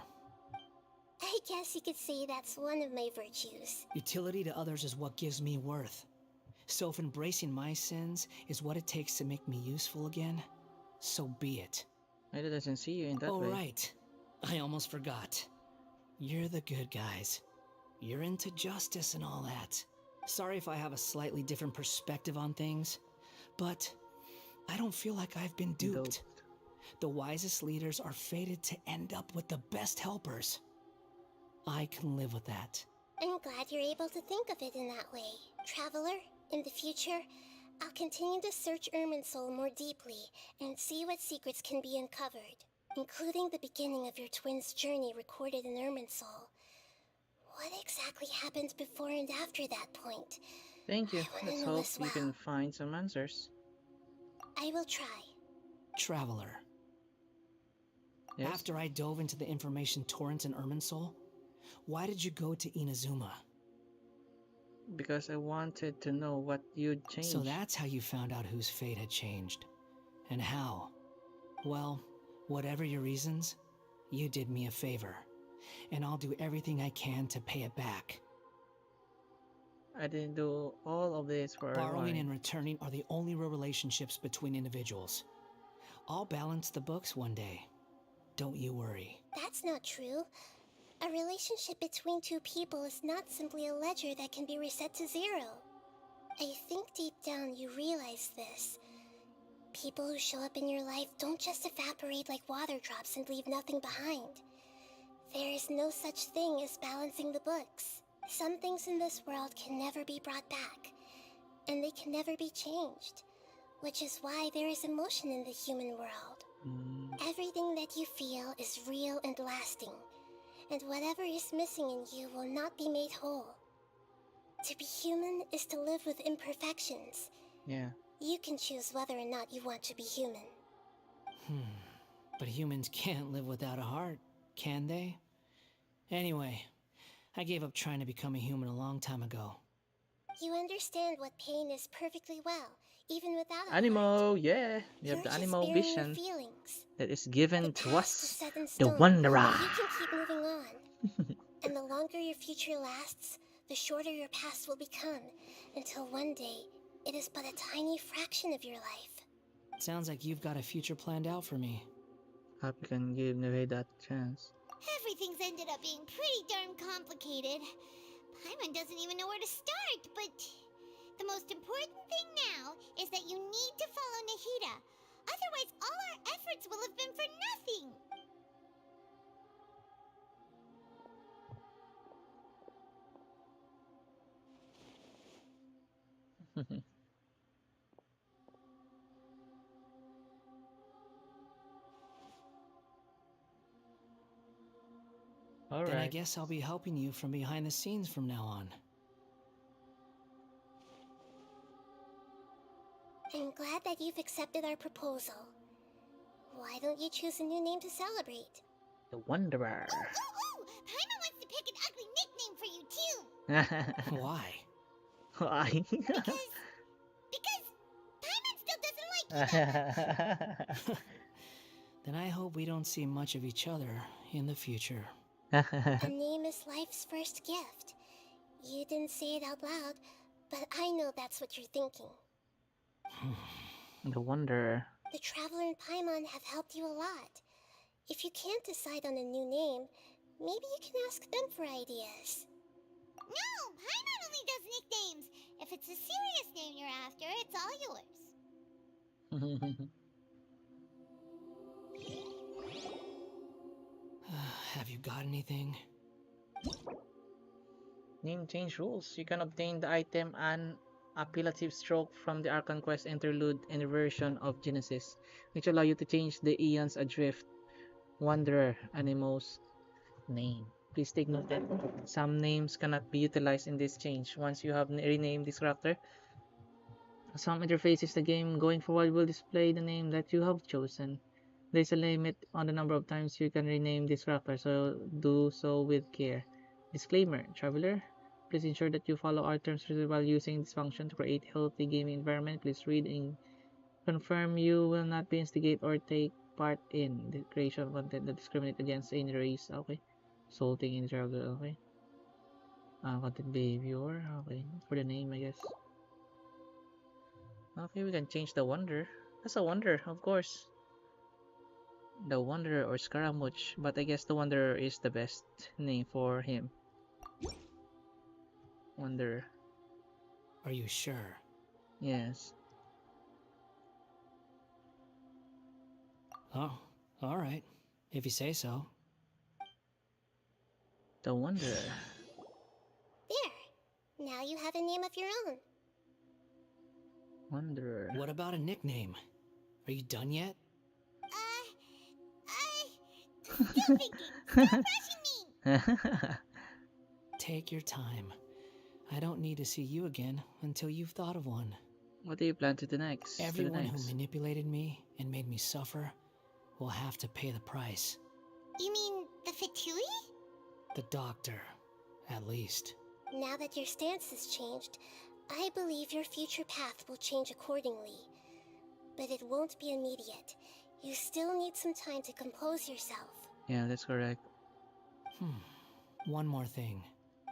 D: I guess you could say that's one of my virtues.
E: Utility to others is what gives me worth. So if embracing my sins is what it takes to make me useful again, so be it.
A: Nahida doesn't see you in that way.
E: Oh, right. I almost forgot. You're the good guys. You're into justice and all that. Sorry if I have a slightly different perspective on things, but I don't feel like I've been duped. The wisest leaders are fated to end up with the best helpers. I can live with that.
D: I'm glad you're able to think of it in that way. Traveler, in the future, I'll continue to search Irminsul more deeply and see what secrets can be uncovered, including the beginning of your twins' journey recorded in Irminsul. What exactly happened before and after that point?
A: Thank you. Let's hope you can find some answers.
D: I will try.
E: Traveler.
A: Yes?
E: After I dove into the information torrents in Irminsul, why did you go to Inazuma?
A: Because I wanted to know what you'd change.
E: So that's how you found out whose fate had changed. And how? Well, Whatever your reasons, you did me a favor, and I'll do everything I can to pay it back.
A: I didn't do all of this for a
E: Borrowing
A: reward.
E: and returning are the only real relationships between individuals. I'll balance the books one day. Don't you worry.
D: That's not true. A relationship between two people is not simply a ledger that can be reset to zero. I think deep down you realize this. People who show up in your life don't just evaporate like water drops and leave nothing behind. There is no such thing as balancing the books. Some things in this world can never be brought back, and they can never be changed, which is why there is emotion in the human world. Everything that you feel is real and lasting, and whatever is missing in you will not be made whole. To be human is to live with imperfections.
A: Yeah.
D: You can choose whether or not you want to be human.
E: But humans can't live without a heart, can they? Anyway, I gave up trying to become a human a long time ago.
D: You understand what pain is perfectly well, even without a
A: Animo, yeah. We have
D: You're
A: the
D: just
A: animo
D: bearing your
A: vision
D: feelings.
A: that is given
D: The
A: to
D: past is
A: us.
D: set in
A: The
D: stone,
A: Wanderer.
D: but you can keep moving on. And the longer your future lasts, the shorter your past will become, until one day, it is but a tiny fraction of your life.
E: Sounds like you've got a future planned out for me.
A: Hope you can give Neve that chance.
F: Everything's ended up being pretty darn complicated. Paimon doesn't even know where to start, but the most important thing now is that you need to follow Nahida. Otherwise, all our efforts will have been for nothing.
E: Then I guess I'll be helping you from behind the scenes from now on.
D: I'm glad that you've accepted our proposal. Why don't you choose a new name to celebrate?
A: The Wanderer.
F: Paimon wants to pick an ugly nickname for you, too.
E: Why?
A: Why?
F: Because Paimon still doesn't like you.
E: Then I hope we don't see much of each other in the future.
D: A name is life's first gift. You didn't say it out loud, but I know that's what you're thinking.
A: The Wanderer.
D: The Traveler and Paimon have helped you a lot. If you can't decide on a new name, maybe you can ask them for ideas.
F: No, Paimon only does nicknames. If it's a serious name you're after, it's all yours.
E: Have you got anything?
A: Name change rules. You can obtain the item and appellative stroke from the Archon Quest interlude and version of Genesis, which allow you to change the Eons Adrift Wanderer Animo's name. Please take note that some names cannot be utilized in this change. Once you have renamed this character, some interfaces the game going forward will display the name that you have chosen. There is a limit on the number of times you can rename this character, so do so with care. Disclaimer, Traveler, please ensure that you follow our terms while using this function to create a healthy gaming environment. Please read and confirm you will not be instigate or take part in the creation of content that discriminate against any race. Okay. Insulting in Traveler. Okay. Content behavior. Okay. For the name, I guess. Okay, we can change the Wonder. That's a Wonder, of course. The Wanderer or Scaramouche, but I guess the Wanderer is the best name for him. Wanderer.
E: Are you sure?
A: Yes.
E: Oh, alright. If you say so.
A: The Wanderer.
D: There. Now you have a name of your own.
A: Wanderer.
E: What about a nickname? Are you done yet?
F: Still thinking. Stop rushing me.
E: Take your time. I don't need to see you again until you've thought of one.
A: What do you plan to do next?
E: Everyone who manipulated me and made me suffer will have to pay the price.
F: You mean the Fatui?
E: The doctor, at least.
D: Now that your stance has changed, I believe your future path will change accordingly. But it won't be immediate. You still need some time to compose yourself.
A: Yeah, that's correct.
E: One more thing.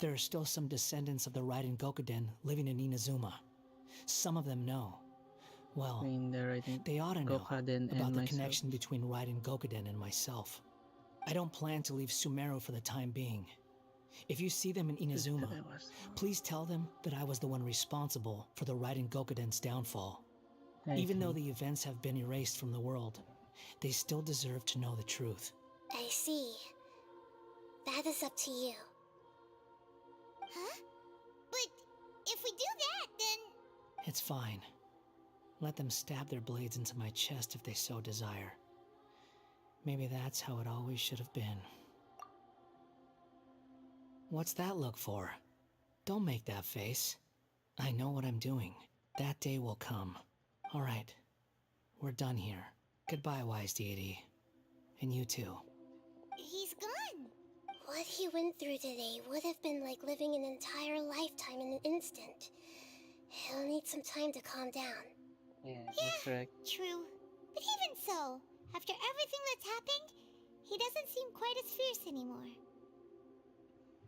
E: There are still some descendants of the Raiden Gokuden living in Inazuma. Some of them know. Well, they ought to know about the connection between Raiden Gokuden and myself. I don't plan to leave Sumeru for the time being. If you see them in Inazuma, please tell them that I was the one responsible for the Raiden Gokuden's downfall. Even though the events have been erased from the world, they still deserve to know the truth.
D: I see. That is up to you.
F: Huh? But if we do that, then...
E: It's fine. Let them stab their blades into my chest if they so desire. Maybe that's how it always should have been. What's that look for? Don't make that face. I know what I'm doing. That day will come. All right. We're done here. Goodbye, wise deity. And you too.
F: He's gone.
D: What he went through today would have been like living an entire lifetime in an instant. He'll need some time to calm down.
A: Yeah, that's correct.
F: True. But even so, after everything that's happened, he doesn't seem quite as fierce anymore.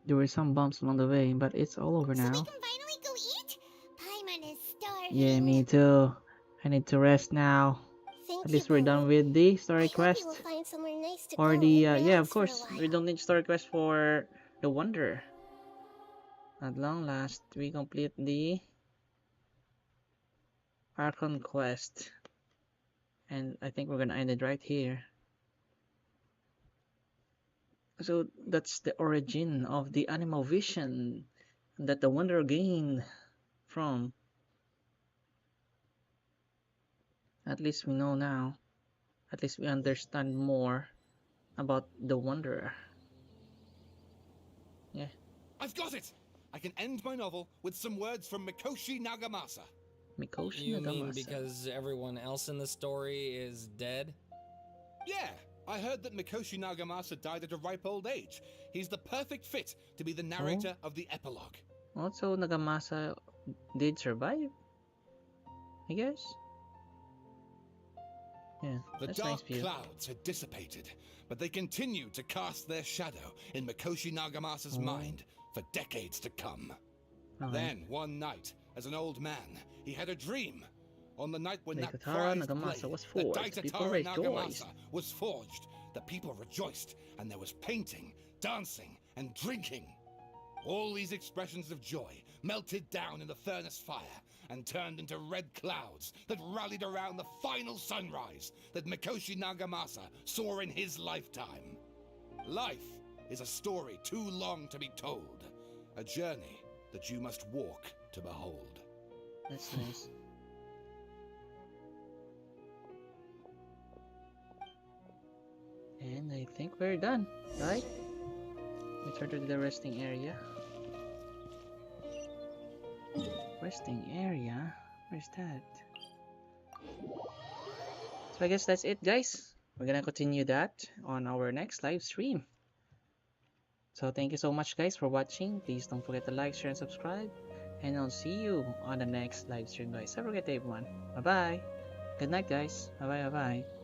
A: There were some bumps along the way, but it's all over now.
F: So we can finally go eat? Paimon is starving.
A: Yeah, me too. I need to rest now. At least we're done with the story quest.
D: Nice
A: or the, yeah, of course, we don't need story quest for the Wanderer. At long last, we complete the Archon quest. And I think we're gonna end it right here. So that's the origin of the animal vision that the Wanderer gained from. At least we know now. At least we understand more about the Wanderer. Yeah.
C: I've got it! I can end my novel with some words from Mikoshi Nagamasa.
A: Mikoshi
B: You
A: Nagamasa.
B: mean because everyone else in the story is dead?
C: Yeah, I heard that Mikoshi Nagamasa died at a ripe old age. He's the perfect fit to be the narrator of the epilogue.
A: Also, Nagamasa did survive, I guess. Yeah,
C: the
A: that's
C: dark
A: nice view.
C: clouds had dissipated, but they continued to cast their shadow in Mikoshi Nagamasa's mind for decades to come. Then, one night, as an old man, he had a dream. On the night when that prized blade,
A: was forged,
C: the
A: people
C: Daitatara Nagamasa
A: rejoiced.
C: was forged, the people rejoiced, and there was painting, dancing, and drinking. All these expressions of joy melted down in the furnace fire and turned into red clouds that rallied around the final sunrise that Mikoshi Nagamasa saw in his lifetime. Life is a story too long to be told, a journey that you must walk to behold.
A: That's nice. And I think we're done, right? Return to the resting area. Resting area? Where's that? So I guess that's it, guys. We're gonna continue that on our next live stream. So thank you so much, guys, for watching. Please don't forget to like, share, and subscribe. And I'll see you on the next live stream, guys. Have a great day, everyone. Bye-bye. Good night, guys. Bye-bye, bye-bye.